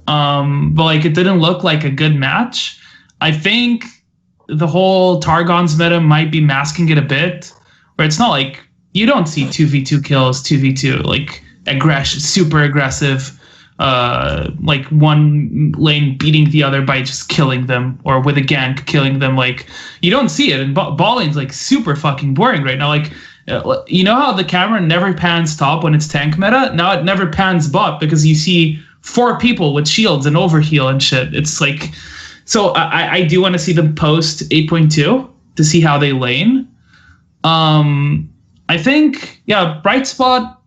But like it didn't look like a good match. I think the whole Targon's meta might be masking it a bit, where it's not like you don't see 2v2 kills, 2v2 like super aggressive, like one lane beating the other by just killing them, or with a gank killing them. Like you don't see it, and ball lane's like super fucking boring right now. Like you know how the camera never pans top when it's tank meta? Now it never pans bot because you see 4 people with shields and overheal and shit. It's like, so I do want to see them post 8.2 to see how they lane. I think, bright spot,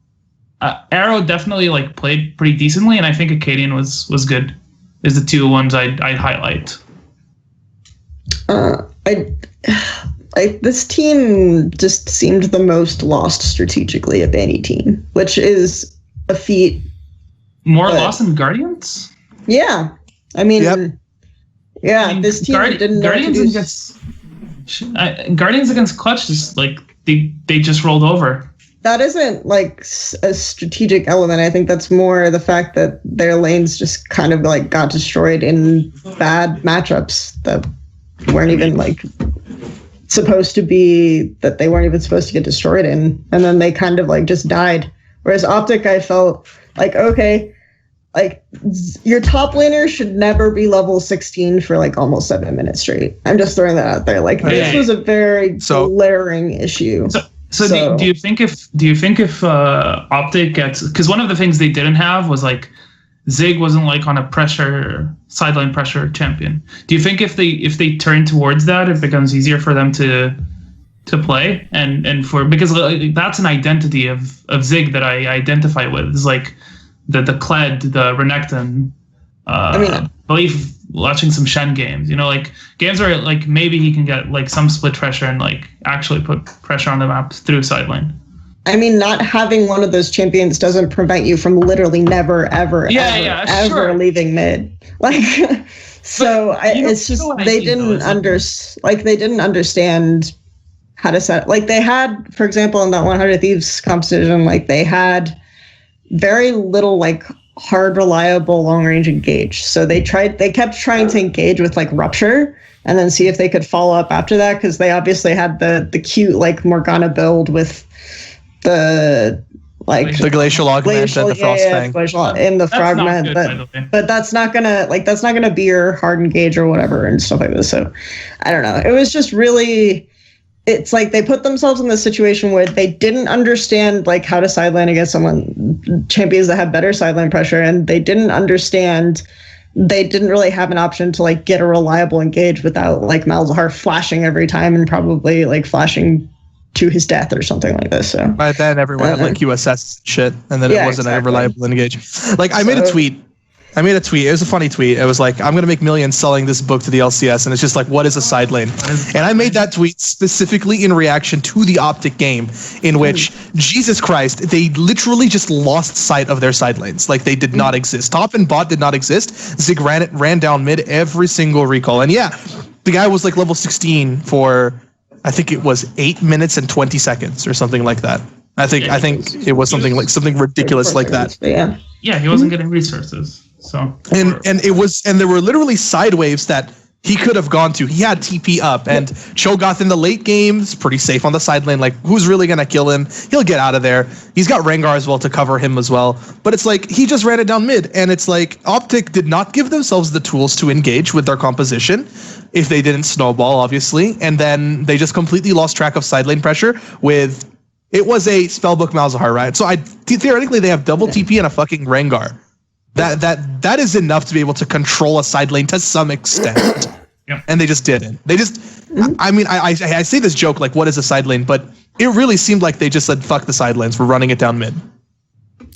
Arrow definitely like played pretty decently, and I think Acadian was good. Is the two ones I'd highlight. This team just seemed the most lost strategically of any team, which is a feat. More lost than Guardians? Yeah. I mean, this team didn't know Guardians against Clutch, just like they just rolled over. That isn't like a strategic element. I think that's more the fact that their lanes just kind of like got destroyed in bad matchups that weren't even like supposed to be, that they weren't even supposed to get destroyed in, and then they kind of like just died. Whereas Optic, I felt like, okay, like your top laner should never be level 16 for like almost 7 minutes straight. I'm just throwing that out there. Like this was a very glaring issue. So do you think if Optic gets, because one of the things they didn't have was like Zig wasn't like on a sideline pressure champion. Do you think if they turn towards that, it becomes easier for them to play and for, because that's an identity of Zig that I identify with. It's like the Kled, the Renekton. I believe watching some Shen games, like games where like maybe he can get like some split pressure and like actually put pressure on the map through sideline. I mean, not having one of those champions doesn't prevent you from literally never, ever leaving mid. Like, so it's just they didn't understand how to set. Like they had, for example, in that 100 Thieves competition, like they had very little like hard, reliable long range engage. So they kept trying to engage with like Rupture and then see if they could follow up after that, because they obviously had the cute like Morgana build with the like the glacial augment and the frostfang and the fragment, but that's not gonna be your hard engage or whatever and stuff like this. So I don't know. It was just really, it's like they put themselves in the situation where they didn't understand like how to sideline against champions that have better sideline pressure, and they didn't really have an option to like get a reliable engage without like Malzahar flashing every time and probably like flashing to his death or something like this. So by then everyone had like QSS shit, and then it wasn't a reliable engage. Like I made a tweet. It was a funny tweet. It was like, I'm going to make millions selling this book to the LCS. And it's just like, what is a side lane? And I made that tweet specifically in reaction to the Optic game, in which, Jesus Christ, they literally just lost sight of their side lanes. Like they did not exist. Top and bot did not exist. Zig ran down mid every single recall. And yeah, the guy was like level 16 for, I think it was 8 minutes and 20 seconds or something like that. I think it was something ridiculous like that. Yeah, he wasn't getting resources. So and there were literally side waves that he could have gone to. He had TP up, and Cho'Gath in the late games, pretty safe on the side lane. Like, who's really going to kill him? He'll get out of there. He's got Rengar as well to cover him as well. But it's like, he just ran it down mid, and it's like, Optic did not give themselves the tools to engage with their composition if they didn't snowball, obviously. And then they just completely lost track of side lane pressure with, it was a Spellbook Malzahar, right? So theoretically, they have double TP and a fucking Rengar. That is enough to be able to control a side lane to some extent. Yep. And they just didn't. They just, I mean, I say this joke like, what is a side lane? But it really seemed like they just said, fuck the side lanes. We're running it down mid.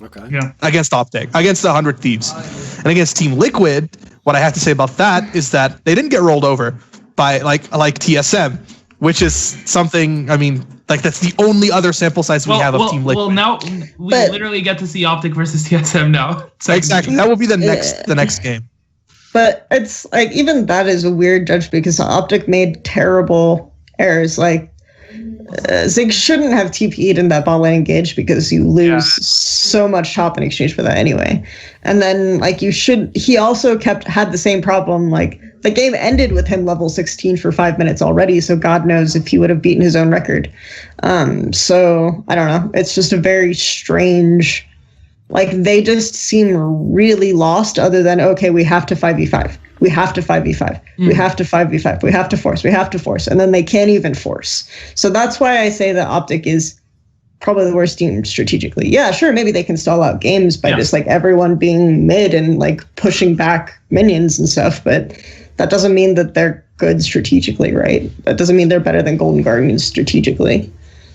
Okay. Yeah. Against Optic, against the 100 Thieves. And against Team Liquid, what I have to say about that is that they didn't get rolled over by like TSM, which is something, I mean, like that's the only other sample size we have of Team Liquid. Well, now we literally get to see Optic versus TSM now. Exactly. That will be the next game. But it's like, even that is a weird judge because Optic made terrible errors. Like, Zig shouldn't have TP'd in that bot lane engage because you lose so much top in exchange for that anyway. And then, like, he also had the same problem. Like, the game ended with him level 16 for 5 minutes already, so God knows if he would have beaten his own record. So, I don't know. It's just a very strange... Like, they just seem really lost other than, okay, we have to 5v5. We have to 5v5. We have to 5v5. We have to force. We have to force. And then they can't even force. So that's why I say that Optic is probably the worst team strategically. Yeah, sure, maybe they can stall out games by just, like, everyone being mid and, like, pushing back minions and stuff. But that doesn't mean that they're good strategically, right? That doesn't mean they're better than Golden Guardians strategically.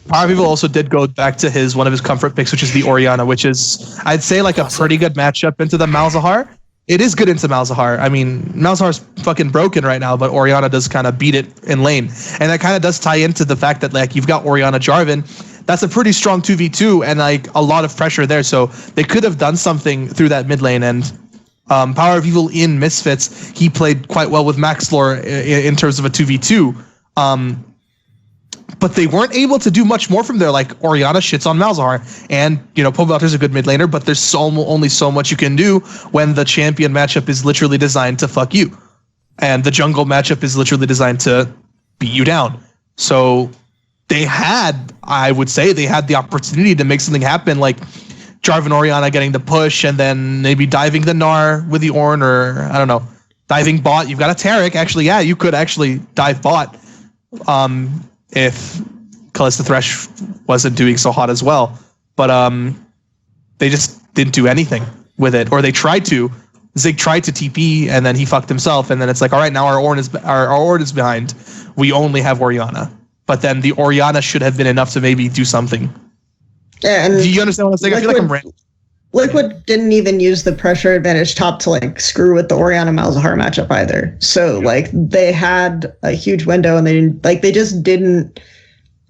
Power People also did go back to one of his comfort picks, which is the Orianna, which is, I'd say, like a pretty good matchup into the Malzahar. It is good into Malzahar. I mean, Malzahar's fucking broken right now, but Orianna does kind of beat it in lane. And that kind of does tie into the fact that, like, you've got Orianna Jarvan. That's a pretty strong 2v2 and, like, a lot of pressure there. So they could have done something through that mid lane. And Power of Evil in Misfits, he played quite well with Maxlore in terms of a 2v2. But they weren't able to do much more from there. Like, Orianna shits on Malzahar, and, you know, Pobelter's a good mid laner, but there's only so much you can do when the champion matchup is literally designed to fuck you. And the jungle matchup is literally designed to beat you down. So I would say they had the opportunity to make something happen, like Jarvan Orianna getting the push, and then maybe diving the Gnar with the Ornn, or, I don't know, diving bot. You've got a Taric, actually, yeah, you could actually dive bot. If Kalista Thresh wasn't doing so hot as well. But they just didn't do anything with it. Or they tried to. Zig tried to TP, and then he fucked himself, and then it's like, all right, now our Ornn is behind. We only have Orianna. But then the Orianna should have been enough to maybe do something. Yeah, and do you understand what I'm saying? I feel like I'm ranting. Liquid didn't even use the pressure advantage top to, like, screw with the Orianna Malzahar matchup either. So, like, they had a huge window and they just didn't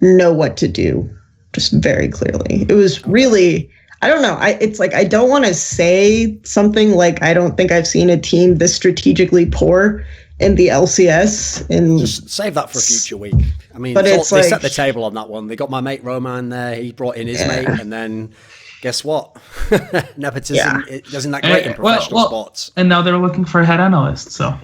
know what to do, just very clearly. It was really, I don't know. It's like, I don't want to say something like, I don't think I've seen a team this strategically poor in the LCS. Just save that for a future week. I mean, but they set the table on that one. They got my mate Roman there. He brought in his mate, and then... Guess what? Nepotism isn't that great in professional sports. And now they're looking for a head analyst, so.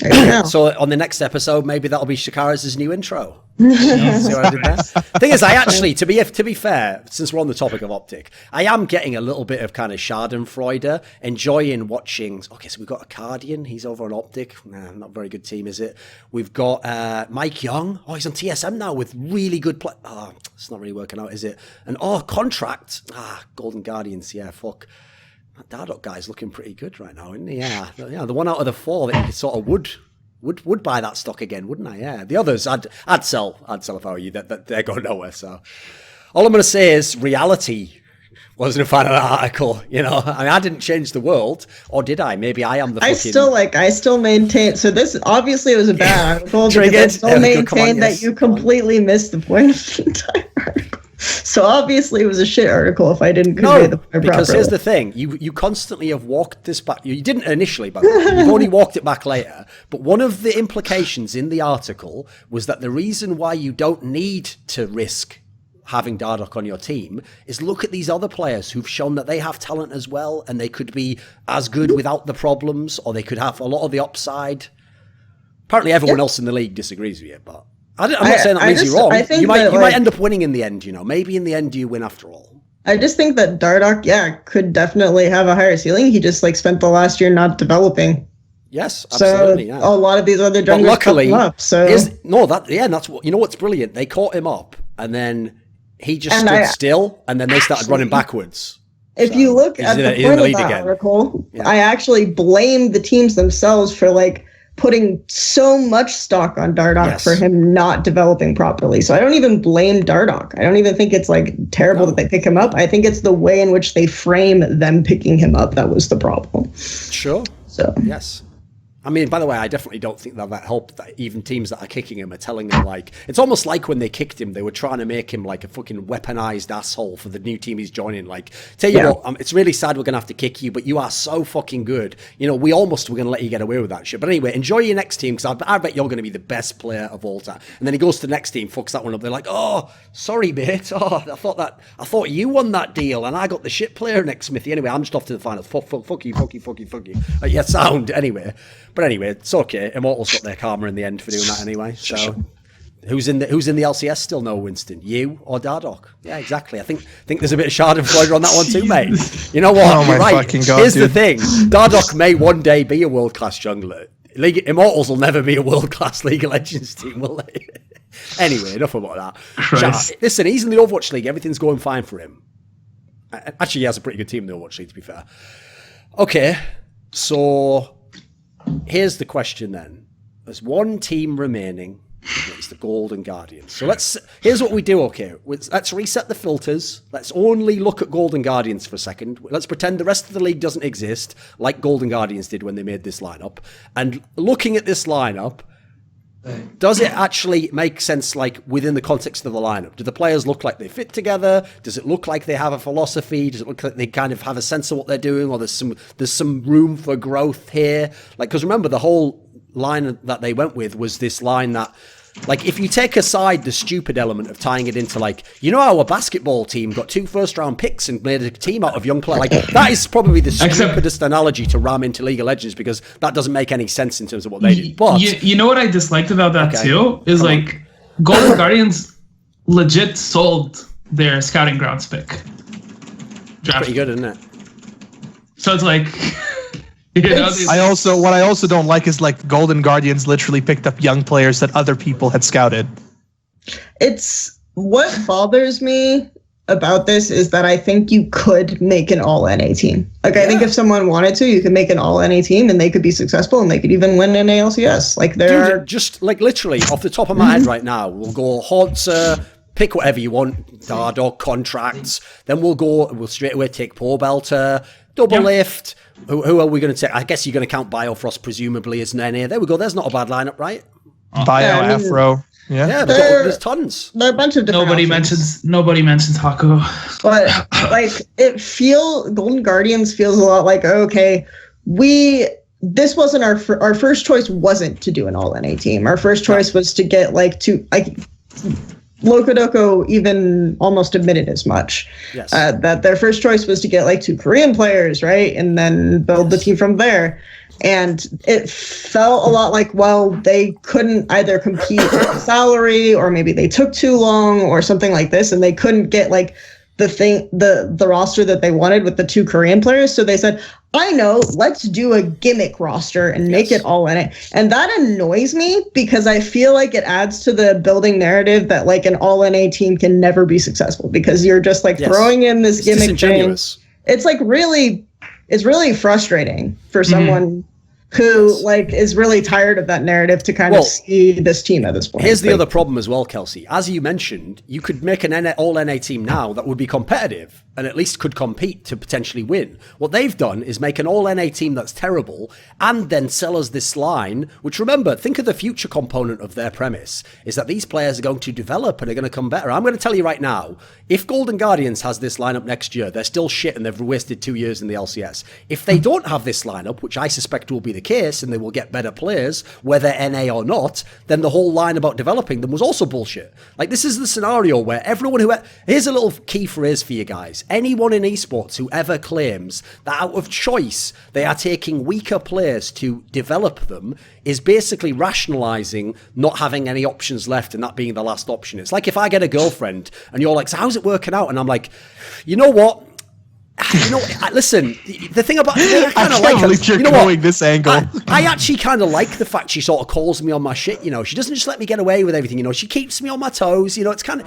There you go. So on the next episode, maybe that'll be Shakarez' new intro. See what I did there? Thing is, I actually, to be fair, since we're on the topic of Optic, I am getting a little bit of kind of Schadenfreude, enjoying watching. Okay, so we've got a Cardian. He's over on Optic. Nah, not a very good team, is it? We've got Mike Young. Oh, he's on TSM now with really good play. Oh, it's not really working out, is it? And contract. Golden Guardians. Yeah, fuck. That Dardoch guy's looking pretty good right now, isn't he? Yeah, the one out of the four that you sort of would buy that stock again, wouldn't I? Yeah. The others, I'd sell if I were you. That they're going nowhere. So all I'm going to say is reality wasn't a fan of that article. You know, I mean, I didn't change the world, or did I? Maybe I am the. I still maintain. So this obviously was a bad article. Triggered. I still maintain that you completely missed the point of the entire article. So obviously it was a shit article if I didn't convey the point because properly. Here's the thing. You constantly have walked this back. You didn't initially, but you've only walked it back later. But one of the implications in the article was that the reason why you don't need to risk having Dardoch on your team is look at these other players who've shown that they have talent as well, and they could be as good without the problems, or they could have a lot of the upside. Apparently everyone else in the league disagrees with you, but I'm not saying that means you're wrong. I think you might that, end up winning in the end, Maybe in the end you win after all. I just think that Dardoch, could definitely have a higher ceiling. He just spent the last year not developing. Yes, absolutely. So a lot of these other junglers luckily, caught him up. that's what what's brilliant. They caught him up, and then he just stood still, and then they started running backwards. If you look at the point of that article, I actually blame the teams themselves for putting so much stock on Dardoch for him not developing properly. So I don't even blame Dardoch. I don't even think it's terrible that they pick him up. I think it's the way in which they frame them picking him up that was the problem. Sure. So yes. I mean, by the way, I definitely don't think that helped that even teams that are kicking him are telling him it's almost like when they kicked him, they were trying to make him a fucking weaponized asshole for the new team he's joining. Tell you what, it's really sad we're going to have to kick you, but you are so fucking good. We almost were going to let you get away with that shit. But anyway, enjoy your next team because I bet you're going to be the best player of all time. And then he goes to the next team, fucks that one up. They're like, oh, sorry, mate. Oh, I thought you won that deal and I got the shit player next Smithy. Anyway, I'm just off to the finals. Fuck you. Yeah, sound. Anyway. But anyway, it's okay. Immortals got their karma in the end for doing that anyway. So, who's in the LCS still? No, Winston, you or Dardoch? Yeah, exactly. I think there's a bit of Schadenfreude on that one too, mate. You know what? Oh, You're my right. fucking God, Here's dude. the thing: Dardoch may one day be a world-class jungler. Immortals will never be a world-class League of Legends team, will they? Anyway, enough about that. Listen, he's in the Overwatch League. Everything's going fine for him. Actually, he has a pretty good team in the Overwatch League, to be fair. Okay, so here's the question then. There's one team remaining. It's the Golden Guardians. So here's what we do, okay? Let's reset the filters. Let's only look at Golden Guardians for a second. Let's pretend the rest of the league doesn't exist, like Golden Guardians did when they made this lineup. And looking at this lineup, does it actually make sense, within the context of the lineup? Do the players look like they fit together? Does it look like they have a philosophy? Does it look like they kind of have a sense of what they're doing? Or there's some room for growth here? Because remember, the whole line that they went with was this line that, if you take aside the stupid element of tying it into, how a basketball team got 2 first-round picks and made a team out of young players. That is probably the stupidest analogy to ram into League of Legends because that doesn't make any sense in terms of what they did. But you know what I disliked about that too is Golden Guardians legit sold their scouting grounds pick. Pretty good, isn't it? So it's what I also don't like is Golden Guardians literally picked up young players that other people had scouted. It's what bothers me about this is that I think you could make an all NA team. I think if someone wanted to, you could make an all NA team and they could be successful and they could even win NA LCS. Just literally off the top of my head right now, we'll go Haunter, pick whatever you want, Dardoch, contracts. Then we'll straight away take Poor Belter, Double Lift. Who are we going to take? I guess you're going to count Biofrost presumably as an NA. There we go. There's not a bad lineup, right? Afro. Yeah, there's tons. There are a bunch of different Nobody mentions Haku. But Golden Guardians feels a lot this wasn't our first choice wasn't to do an all NA team. Our first choice was to get Locodoco even almost admitted as much. Yes. That their first choice was to get 2 Korean players, right? And then build the team from there. And it felt a lot they couldn't either compete with salary or maybe they took too long or something like this. And they couldn't get the roster that they wanted with the 2 Korean players. So they said, I know, let's do a gimmick roster and make it all in it. And that annoys me because I feel like it adds to the building narrative that an all NA team can never be successful because you're just throwing in this gimmick thing. It's really frustrating for someone who is really tired of that narrative to kind of see this team at this point. Here's the other problem as well, Kelsey. As you mentioned, you could make an all NA team now that would be competitive and at least could compete to potentially win. What they've done is make an all NA team that's terrible and then sell us this line, which remember, think of the future component of their premise, is that these players are going to develop and are going to come better. I'm going to tell you right now, if Golden Guardians has this lineup next year, they're still shit and they've wasted 2 years in the LCS. If they don't have this lineup, which I suspect will be the case, and they will get better players, whether NA or not, then the whole line about developing them was also bullshit. This is the scenario where everyone here's a little key phrase for you guys. anyone in esports who ever claims that out of choice they are taking weaker players to develop them is basically rationalizing not having any options left and that being the last option. It's like if I get a girlfriend and you're like, so how's it working out? And I'm like, you know what? Listen, the thing about I kind of like believe you're going this angle. I actually kind of like the fact she sort of calls me on my shit. She doesn't just let me get away with everything. She keeps me on my toes. It's kind of,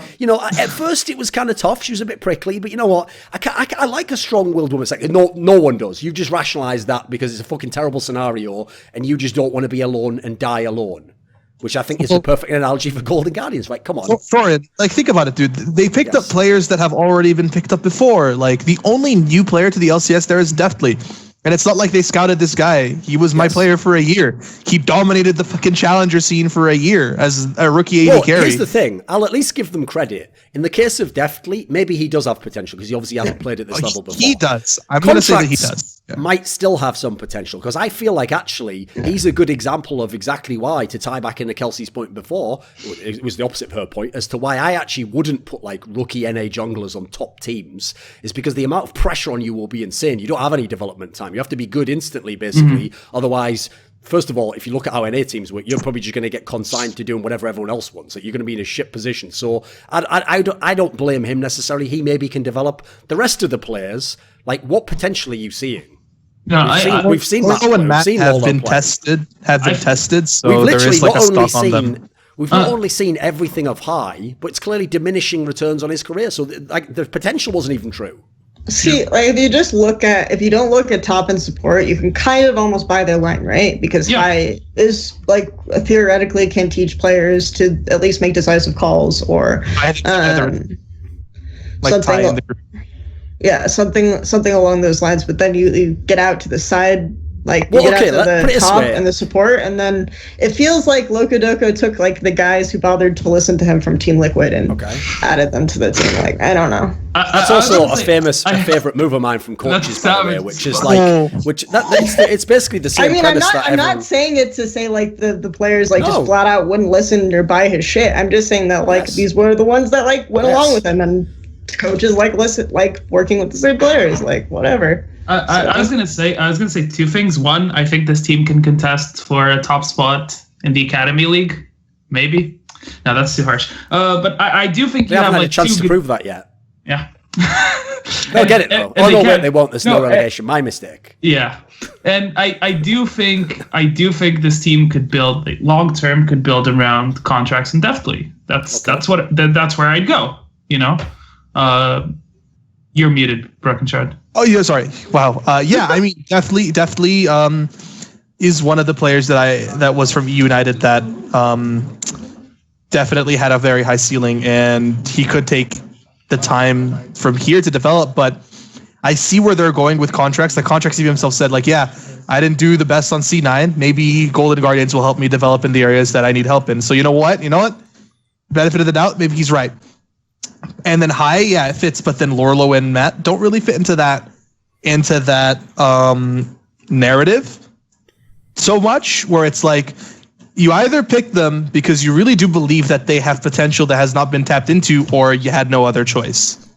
at first it was kind of tough. She was a bit prickly, but you know what? I like a strong-willed woman. It's like no one does. You just rationalize that because it's a fucking terrible scenario, and you just don't want to be alone and die alone. Which I think is a perfect analogy for Golden Guardians. Right, come on. Thorin, think about it, dude. They picked up players that have already been picked up before. Like, the only new player to the LCS there is Deftly. And it's not like they scouted this guy. He was my player for a year. He dominated the fucking challenger scene for a year as a rookie AD carry. Here's the thing. I'll at least give them credit. In the case of Deftly, maybe he does have potential because he obviously hasn't played at this level before. He does. I'm going to say that he does. Yeah. Might still have some potential because I feel like actually he's a good example of exactly why, to tie back into Kelsey's point before, it was the opposite of her point, as to why I actually wouldn't put like rookie NA junglers on top teams is because the amount of pressure on you will be insane. You don't have any development time. You have to be good instantly, basically. Otherwise, first of all, if you look at how NA teams work, you're probably just going to get consigned to doing whatever everyone else wants. Like, you're going to be in a shit position. So I don't blame him necessarily. He maybe can develop. The rest of the players, like, what potential are you seeing? No, we've seen Lolo and Matt have been tested. So there is like a stock on them. We've not only seen everything of high, but it's clearly diminishing returns on his career. So the potential wasn't even true. See, like if you don't look at top and support, you can kind of almost buy their line, right? Because high is like theoretically can teach players to at least make decisive calls or something. Yeah, something along those lines. But then you get out to the side, like you get out to the top and the support, and then it feels like Locodoco took like the guys who bothered to listen to him from Team Liquid and added them to the team. Like, I don't know. That's also a favorite move of mine from coaches, by the way, which is like, it's basically the same. I mean, I'm not saying it to say like the players like just flat out wouldn't listen or buy his shit. I'm just saying that like these were the ones that like went along with him, and coaches like working with the same players, like whatever. I was gonna say two things. One, I think this team can contest for a top spot in the Academy League. Maybe. No, that's too harsh. But I do think they haven't had a chance to prove that yet. Yeah. They'll get it though. They won't. There's no relegation. My mistake. Yeah, and I do think this team could build long term around contracts and Deftly. That's where I'd go. You're muted, brokenshard. Oh yeah, sorry. Wow. Yeah, I mean, definitely is one of the players that was from United that definitely had a very high ceiling, and he could take the time from here to develop. But I see where they're going with contracts. The contracts, he himself said, like, yeah, I didn't do the best on C9. Maybe Golden Guardians will help me develop in the areas that I need help in. So you know what? Benefit of the doubt. Maybe he's right. And then high, yeah, it fits, but then Lorlo and Matt don't really fit into that narrative so much, where it's like you either pick them because you really do believe that they have potential that has not been tapped into, or you had no other choice.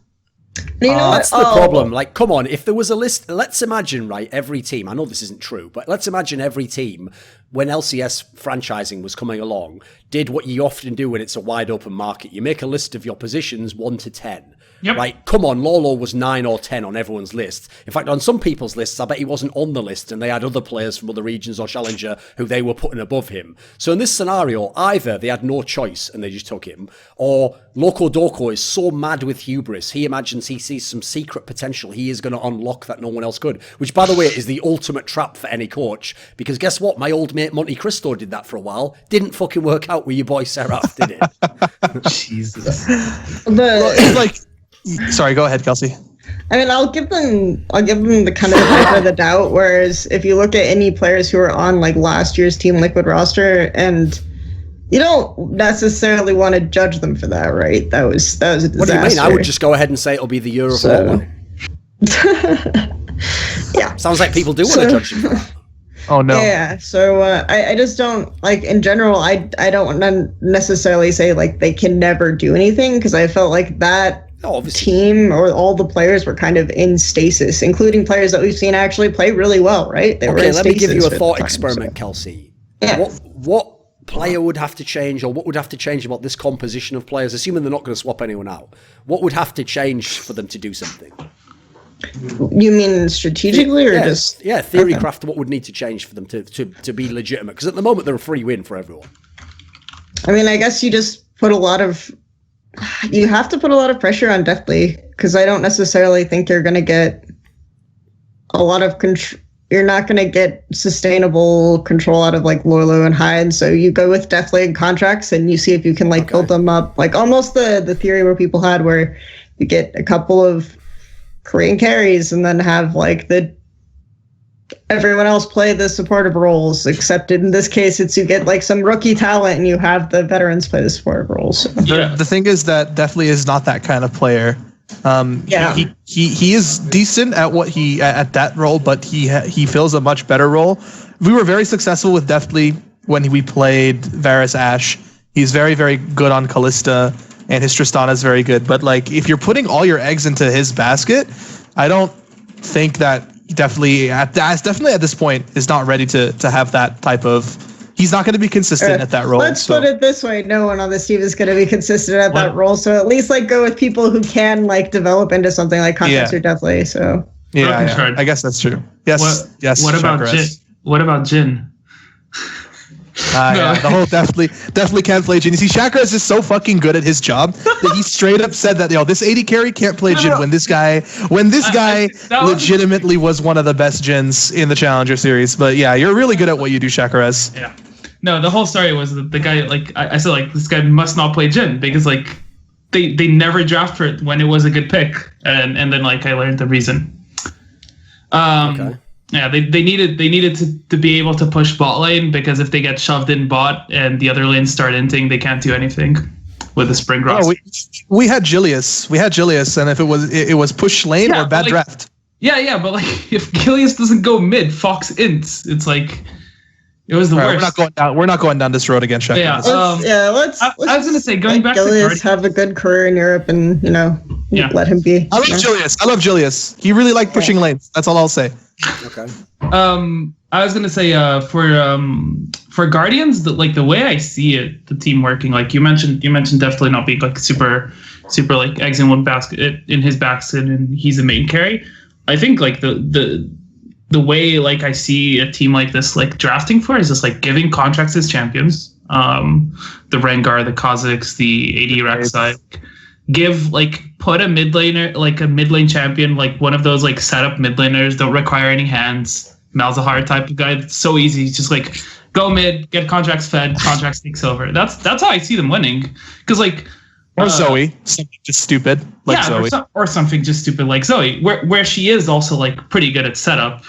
That's the problem. Like, come on, if there was a list, let's imagine, right, every team, I know this isn't true, but let's imagine every team, when LCS franchising was coming along, did what you often do when it's a wide open market. You make a list of your positions 1 to 10. Yep. Right, come on, Lolo was 9 or 10 on everyone's list. In fact, on some people's lists, I bet he wasn't on the list, and they had other players from other regions or Challenger who they were putting above him. So in this scenario, either they had no choice and they just took him, or Locodoco is so mad with hubris, he imagines he sees some secret potential he is going to unlock that no one else could, which, by the way, is the ultimate trap for any coach, because guess what? My old mate Monte Cristo did that for a while. Didn't fucking work out with your boy Seraph, did it? Jesus. It's like... Sorry, go ahead, Kelsey. I mean, I'll give them the kind of benefit of the doubt. Whereas if you look at any players who are on like last year's Team Liquid roster, and you don't necessarily want to judge them for that, right? That was a disaster. What do you mean? I would just go ahead and say it'll be the year of Lolo. Yeah, sounds like people do want to judge him for that. Oh no. Yeah, so I just don't, like, in general, I don't want to necessarily say like they can never do anything, because I felt like that team or all the players were kind of in stasis, including players that we've seen actually play really well, right? They were in let me give you a stasis thought time, experiment, so. Kelsey. Yeah. What player would have to change, or what would have to change about this composition of players, assuming they're not going to swap anyone out? What would have to change for them to do something? You mean strategically, or just theorycraft? What would need to change for them to be legitimate? Because at the moment they're a free win for everyone. I mean, I guess you just put you have to put a lot of pressure on Deathly, because I don't necessarily think you're going to get a lot of control. You're not going to get sustainable control out of like Lorlo and Hyde. So you go with Deathly and contracts, and you see if you can build them up, like almost the theory where people had where you get a couple of Korean carries and then have like everyone else play the supportive roles, except in this case it's you get like some rookie talent and you have the veterans play the supportive roles. The thing is that Deathly is not that kind of player. He is decent at what at that role, but he fills a much better role. We were very successful with Deathly when we played Varus Ashe. He's very, very good on Kalista, and his Tristana is very good. But like, if you're putting all your eggs into his basket, I don't think that definitely at this point is not ready to have that type of. He's not going to be consistent at that role. Let's put it this way: no one on this team is going to be consistent at that role. So at least like go with people who can like develop into something like Context or Deathly. So yeah, I guess that's true. Yes, yes. What about Jin? What about Jin? The whole definitely can't play Jin. You see, Shakarez is so fucking good at his job that he straight up said that this 80 carry can't play Jin when this guy legitimately was one of the best Jins in the Challenger series. But yeah, you're really good at what you do, Shakarez. Yeah. No, the whole story was that the guy, like I said, like this guy must not play Jin because like they never draft for it when it was a good pick, and then like I learned the reason. Okay. Yeah, they needed to be able to push bot lane, because if they get shoved in bot and the other lanes start inting, they can't do anything with the spring roster. We had Julius. And if it was push lane or bad draft. Yeah, but like if Julius doesn't go mid, Fox ints. It's like it was the worst. We're not going down this road again, Shaq. Yeah, let's I was gonna say, going back to Julius have a good career in Europe, and let him be. I love Julius. He really liked pushing lanes. That's all I'll say. Okay. I was gonna say for Guardians, the way I see it, the team working, like you mentioned definitely not being like super like eggs in one basket in his basket, and he's the main carry. I think like the way like I see a team like this like drafting for is just like giving contracts as champions, the Rengar, the Kazakhs, the AD Rek'Sai. Put a mid laner, like a mid lane champion, like one of those like setup mid laners, don't require any hands, Malzahar type of guy. It's so easy. Just like go mid, get contracts fed, contracts takes over. That's how I see them winning. Because like Zoe, something just stupid like Zoe, or something just stupid like Zoe, where she is also like pretty good at setup.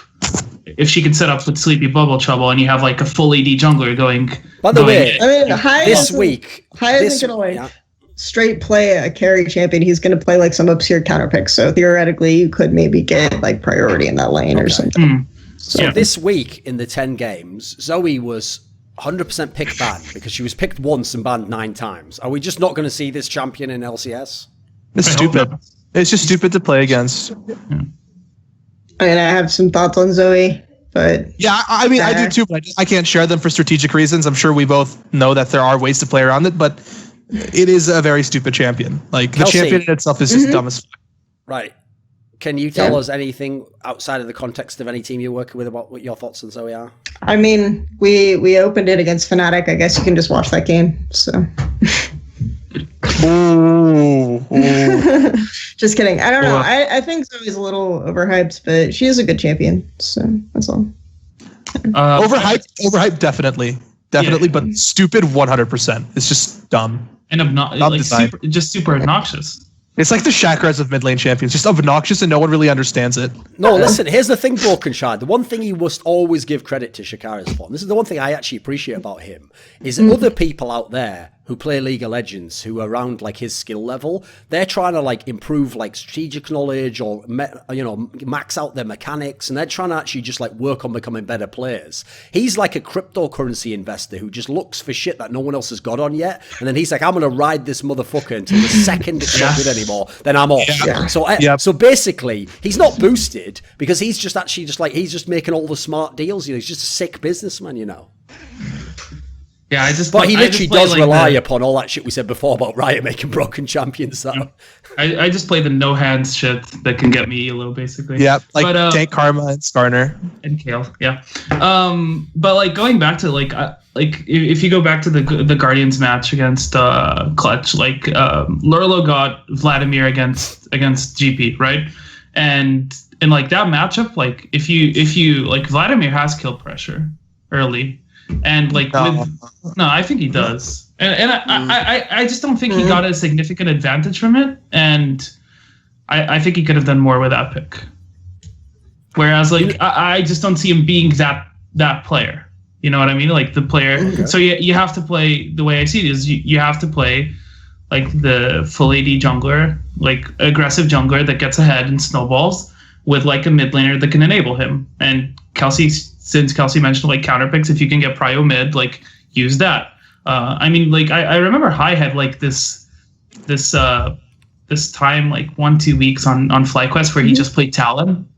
If she can set up with Sleepy Bubble Trouble, and you have like a full AD jungler going. By the way, I mean, Hai isn't gonna straight play a carry champion. He's going to play like some obscure counter pick. So theoretically, you could maybe get like priority in that lane or something. So this week in the 10 games, Zoe was 100% pick banned because she was picked once and banned 9 times. Are we just not going to see this champion in LCS? It's stupid. It's just stupid to play against. I mean, I have some thoughts on Zoe, but yeah, I mean, I do too, but I can't share them for strategic reasons. I'm sure we both know that there are ways to play around it, but it is a very stupid champion. Like Kelsey, the champion in itself is just dumb as fuck. Right. Can you tell us anything outside of the context of any team you're working with about what your thoughts on Zoe are? I mean, we opened it against Fnatic. I guess you can just watch that game. So. Ooh. Just kidding. I don't know. I think Zoe's a little overhyped, but she is a good champion. So that's all. Overhyped, definitely, but stupid 100%. It's just dumb. And super obnoxious. It's like the Shakarez of mid lane champions, just obnoxious and no one really understands it. No, listen, here's the thing, brokenshard. The one thing you must always give credit to Shakarez for, and this is the one thing I actually appreciate about him, is other people out there who play League of Legends, who are around like his skill level, they're trying to like improve like strategic knowledge or max out their mechanics, and they're trying to actually just like work on becoming better players. He's like a cryptocurrency investor who just looks for shit that no one else has got on yet, and then he's like, I'm gonna ride this motherfucker until the second it's not good anymore, then I'm off. So basically he's not boosted because he's just actually just like he's just making all the smart deals. He's just a sick businessman, Yeah, But he literally does rely upon all that shit we said before about Riot making broken champions. So. I just play the no hands shit that can get me elo, basically. Yeah, Tank Karma and Skarner. And Kale, yeah. But like going back to like if you go back to the Guardians match against Clutch, like Lurlo got Vladimir against GP, right? And like that matchup, like if you like Vladimir has kill pressure early. And like no, I think he does, and I just don't think he got a significant advantage from it, and I think he could have done more with that pick. Whereas like I just don't see him being that player. You know what I mean? Like the player. Okay. So you have to play the way I see it is you have to play like the full AD jungler, like aggressive jungler that gets ahead and snowballs with like a mid laner that can enable him. And since Kelsey mentioned like counter picks, if you can get prio mid, like use that. I mean, like I remember High had like this time like 1-2 weeks on FlyQuest where he just played Talon,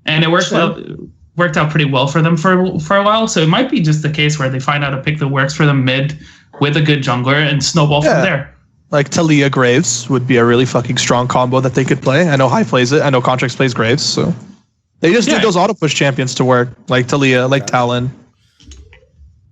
and it worked out pretty well for them for a while. So it might be just the case where they find out a pick that works for them mid with a good jungler and snowball from there. Like Talia Graves would be a really fucking strong combo that they could play. I know High plays it. I know Contracts plays Graves, so they just need those auto push champions to work, like Talia, like Talon.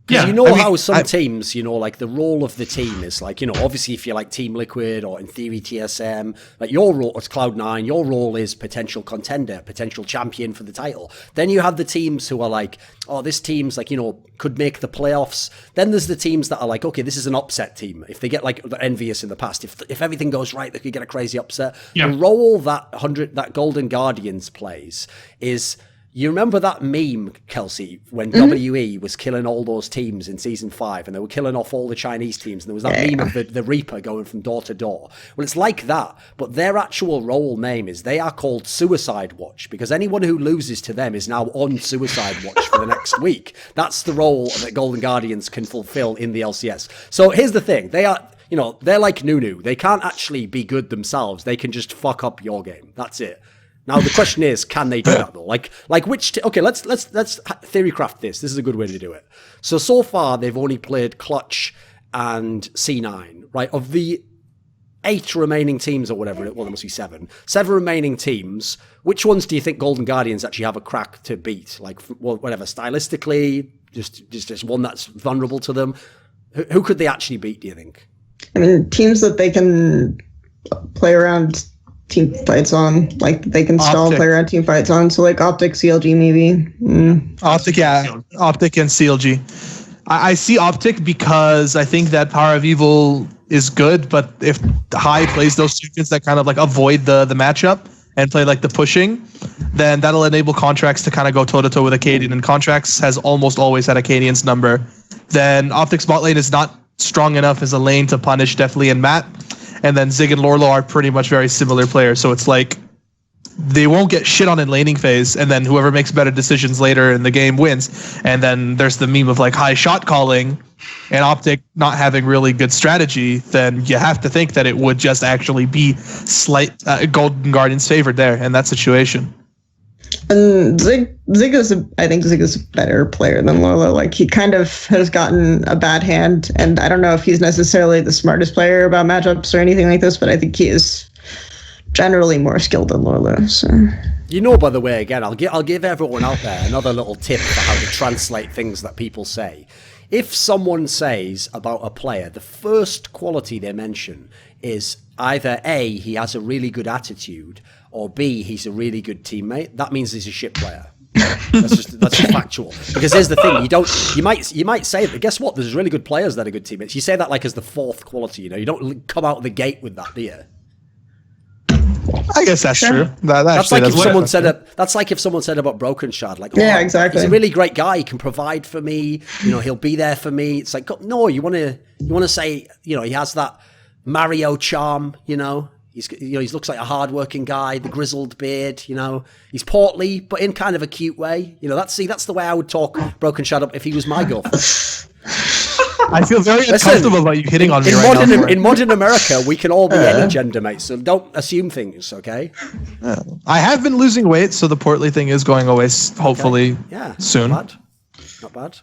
Yeah, how some teams, like the role of the team is like, obviously if you're like Team Liquid or in theory TSM, like your role as Cloud9, your role is potential contender, potential champion for the title. Then you have the teams who are like, oh, this team's like, could make the playoffs. Then there's the teams that are like, okay, this is an upset team. If they get like envious in the past, if everything goes right, they could get a crazy upset. Yeah. The role that Golden Guardians plays is... You remember that meme, Kelsey, when WE was killing all those teams in Season 5 and they were killing off all the Chinese teams and there was that meme of the Reaper going from door to door? Well, it's like that, but their actual role name is they are called Suicide Watch because anyone who loses to them is now on Suicide Watch for the next week. That's the role that Golden Guardians can fulfill in the LCS. So here's the thing. They are... they're like Nunu. They can't actually be good themselves. They can just fuck up your game. That's it. Now the question is, can they do that though? Like which? Okay, let's theory craft this. This is a good way to do it. So far they've only played Clutch and C9, right? Of the 8 remaining teams or whatever, well, there must be 7 remaining teams. Which ones do you think Golden Guardians actually have a crack to beat? Like whatever, stylistically, just one that's vulnerable to them. Who could they actually beat? Do you think? I mean, teams that they can play around team fights on, like they can stall play around team fights on. So like Optic, CLG maybe. Optic, yeah, Optic and CLG. I see Optic because I think that Power of Evil is good, but if High plays those champions that kind of like avoid the matchup and play like the pushing, then that'll enable Contracts to kind of go toe to toe with Acadian, and Contracts has almost always had Acadian's number. Then Optic's bot lane is not strong enough as a lane to punish Deathly and Matt. And then Zig and Lorlo are pretty much very similar players. So it's like they won't get shit on in laning phase. And then whoever makes better decisions later in the game wins. And then there's the meme of like High shot calling and Optic not having really good strategy. Then you have to think that it would just actually be slight Golden Guardians favored there in that situation. And I think Zig is a better player than Lorlo. Like he kind of has gotten a bad hand, and I don't know if he's necessarily the smartest player about matchups or anything like this, but I think he is generally more skilled than Lorlo. So by the way, again, I'll give everyone out there another little tip for how to translate things that people say. If someone says about a player, the first quality they mention is either A, he has a really good attitude, or B, he's a really good teammate. That means he's a shit player. That's just factual. Because here's the thing: you might say, but guess what? There's really good players that are good teammates. You say that like as the fourth quality. You don't come out of the gate with that, do you? I guess that's true. That's like if someone said it. that's like if someone said about brokenshard, like, yeah, exactly. He's a really great guy. He can provide for me. He'll be there for me. It's like, no, you want to say, he has that Mario charm. He looks like a hardworking guy. The grizzled beard. He's portly, but in kind of a cute way. That's the way I would talk brokenshard up if he was my girlfriend. I feel very uncomfortable about you hitting on me right now. In modern America, we can all be any gender, mate, so don't assume things, okay? I have been losing weight, so the portly thing is going away, hopefully soon. Not bad.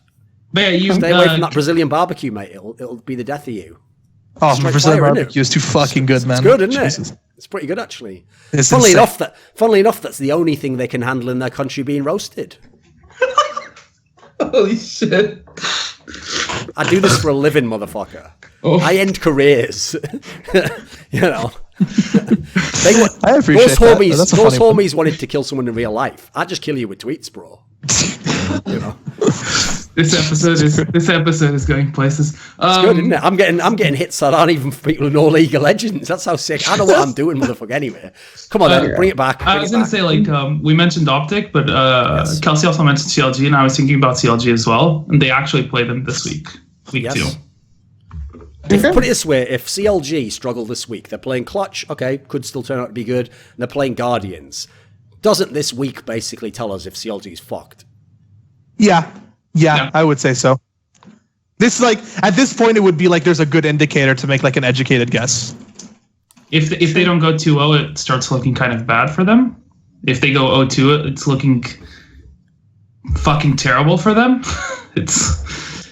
But yeah, you stay away from that Brazilian barbecue, mate. It'll be the death of you. Oh, Brazilian barbecue is too fucking good, man. It's good, isn't Jesus. it? It's pretty good, actually. It's funnily enough, that's the only thing they can handle in their country being roasted. Holy shit. I do this for a living, motherfucker. Oh. I end careers. I appreciate those homies wanted to kill someone in real life. I'd just kill you with tweets, bro. This episode is going places. It's good, isn't it? I'm getting hits that aren't even for people who know League of Legends. That's how sick. I know what I'm doing, motherfucker. Anyway, come on, then, bring it back. I was gonna say, we mentioned Optic, but yes. Kelsey also mentioned CLG, and I was thinking about CLG as well. And they actually play them this week 2. Put it this way, if CLG struggle this week, they're playing Clutch, okay, could still turn out to be good, and they're playing Guardians. Doesn't this week basically tell us if CLG is fucked? Yeah, I would say so. This at this point, it would be like there's a good indicator to make like an educated guess. If they don't go 2-0, it starts looking kind of bad for them. If they go 0-2, it's looking fucking terrible for them.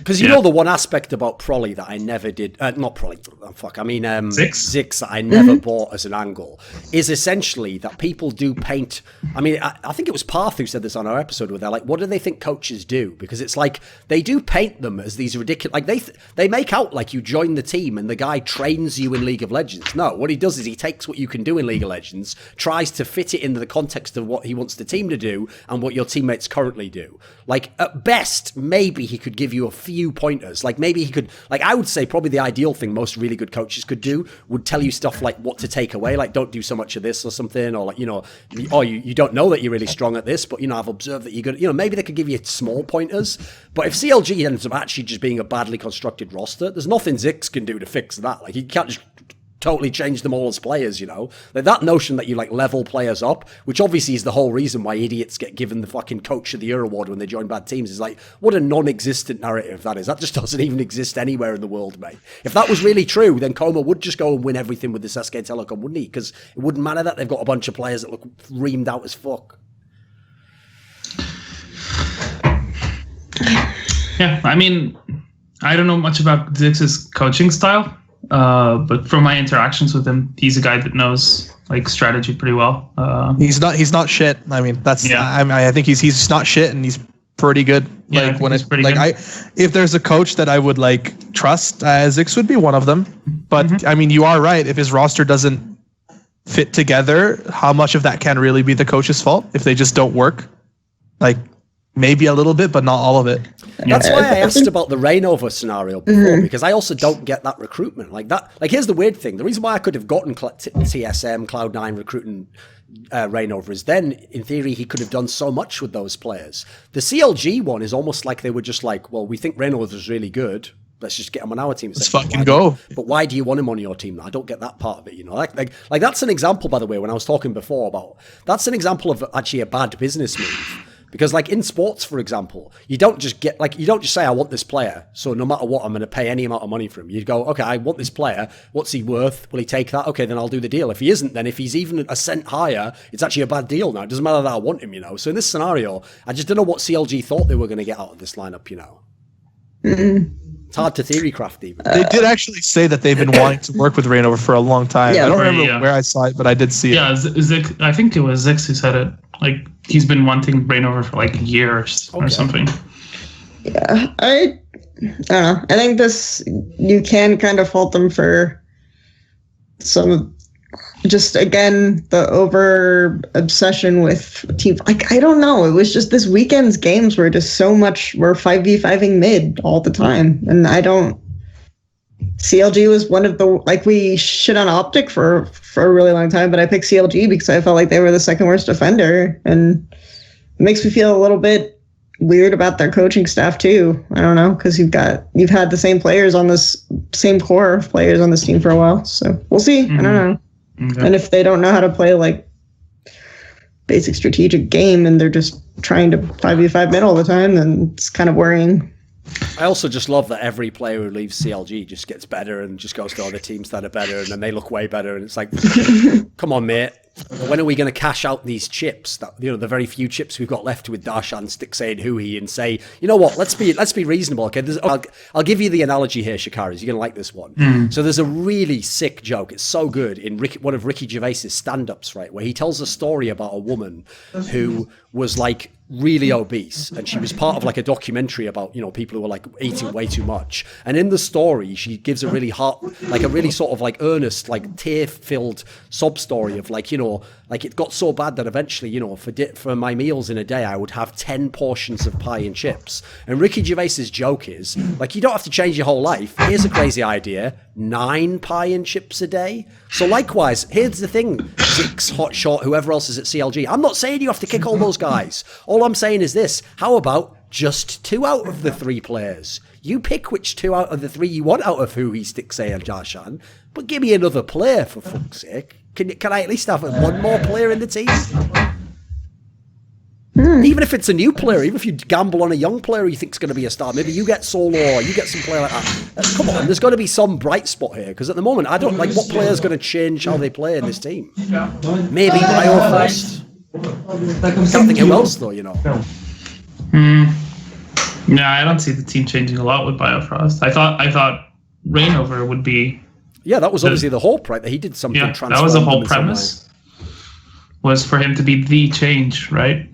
Because the one aspect about Prolly that I never did, not Prolly, Zix that I never bought as an angle, is essentially that people do paint. I mean, I think it was Parth who said this on our episode where they're like, what do they think coaches do? Because it's like, they do paint them as these ridiculous, like they make out like you join the team and the guy trains you in League of Legends. No, what he does is he takes what you can do in League of Legends, tries to fit it into the context of what he wants the team to do and what your teammates currently do. Like, at best, maybe he could give you a few pointers. Like, maybe he could, I would say probably the ideal thing most really good coaches could do would tell you stuff like what to take away, like don't do so much of this or something, or you don't know that you're really strong at this, but I've observed that you're good. Maybe they could give you small pointers. But if CLG ends up actually just being a badly constructed roster, there's nothing Zix can do to fix that. Like, he can't just totally change them all as players, Like, that notion that you level players up, which obviously is the whole reason why idiots get given the fucking Coach of the Year award when they join bad teams, is like, what a non-existent narrative that is. That just doesn't even exist anywhere in the world, mate. If that was really true, then Coma would just go and win everything with the SK Telecom, wouldn't he? Because it wouldn't matter that they've got a bunch of players that look reamed out as fuck. Yeah, I mean, I don't know much about Zix's coaching style. But from my interactions with him, he's a guy that knows strategy pretty well. He's not shit. I mean, that's I think he's not shit, and he's pretty good. Yeah, good. If there's a coach that I would trust, Zix would be one of them. But I mean, you are right. If his roster doesn't fit together, how much of that can really be the coach's fault if they just don't work? Maybe a little bit, but not all of it. That's why I asked about the Rainover scenario before, because I also don't get that recruitment. Here's the weird thing. The reason why I could have gotten TSM, Cloud9 recruiting Rainover is then, in theory, he could have done so much with those players. The CLG one is almost like they were just well, we think Rainover is really good. Let's just get him on our team. Let's fucking go. But why do you want him on your team? I don't get that part of it, Like that's an example, by the way, when I was talking before about... That's an example of actually a bad business move. Because in sports, for example, you don't just say, I want this player, so no matter what, I'm going to pay any amount of money for him. You go, okay, I want this player. What's he worth? Will he take that? Okay, then I'll do the deal. If he isn't, then if he's even a cent higher, it's actually a bad deal now. It doesn't matter that I want him, So in this scenario, I just don't know what CLG thought they were going to get out of this lineup, It's hard to theory craft even. They did actually say that they've been wanting to work with Rainover for a long time. I don't remember where I saw it, but I did see it. Yeah, Zix, I think it was Zix who said it. He's been wanting Rainover for years or something. Yeah, I don't know. I think you can kind of fault them for some, just again, the over obsession with team. I don't know. It was just this weekend's games were just so much, we're 5v5ing mid all the time. And I don't CLG was one of the, like, we shit on Optic for a really long time, but I picked CLG because I felt like they were the second worst defender, and it makes me feel a little bit weird about their coaching staff too. I don't know, because you've had the same players on this same core of players on this team for a while, so we'll see. I don't know. Okay. And if they don't know how to play like basic strategic game and they're just trying to 5v5 mid all the time, then it's kind of worrying. I also just love that every player who leaves CLG just gets better and just goes to other teams that are better, and then they look way better, and it's like, come on, mate. When are we going to cash out these chips? That, you know, the very few chips we've got left with Darshan, Stixay, and Hui, and say, you know what? Let's be reasonable. Okay, I'll give you the analogy here, Shakarez. You're going to like this one. So there's a really sick joke. It's so good in one of Ricky Gervais's stand-ups, right, where he tells a story about a woman who was like really obese, and she was part of like a documentary about, you know, people who were like eating way too much. And in the story, she gives a really sort of like earnest, like tear-filled sob story of like, you know, like it got so bad that eventually, you know, for my meals in a day, I would have 10 portions of pie and chips. And Ricky Gervais's joke is like, you don't have to change your whole life. Here's a crazy idea: 9 pie and chips a day. So likewise, here's the thing, Six, Hot Shot, whoever else is at CLG. I'm not saying you have to kick all those guys. All I'm saying is this: how about just 2 out of the 3 players? You pick which 2 out of the 3 you want out of Hui, Stixay, and Darshan, but give me another player, for fuck's sake. Can I at least have one more player in the team? Even if it's a new player, even if you gamble on a young player you think is going to be a star, maybe you get Solo or you get some player like that. Come on, there's got to be some bright spot here, because at the moment, I don't like what player is going to change how they play in this team. Maybe Bio first. Can't think who else though, you know. Yeah, I don't see the team changing a lot with Biofrost. I thought Rainover would be. Yeah, that was obviously the hope, right? That he did something. Yeah, that was the whole premise. Was for him to be the change, right?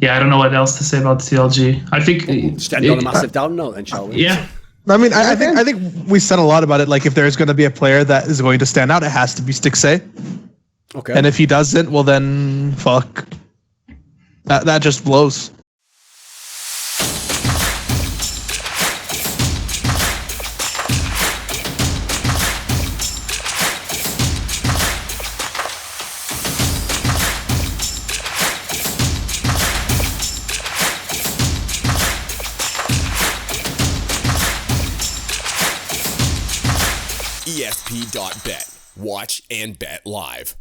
Yeah, I don't know what else to say about CLG. I think just end on a massive down note, then, shall we? Yeah. I mean, I think we said a lot about it. Like, if there's going to be a player that is going to stand out, it has to be Stixay. Okay. And if he doesn't, well then, fuck. That just blows. ESP.bet. Watch and bet live.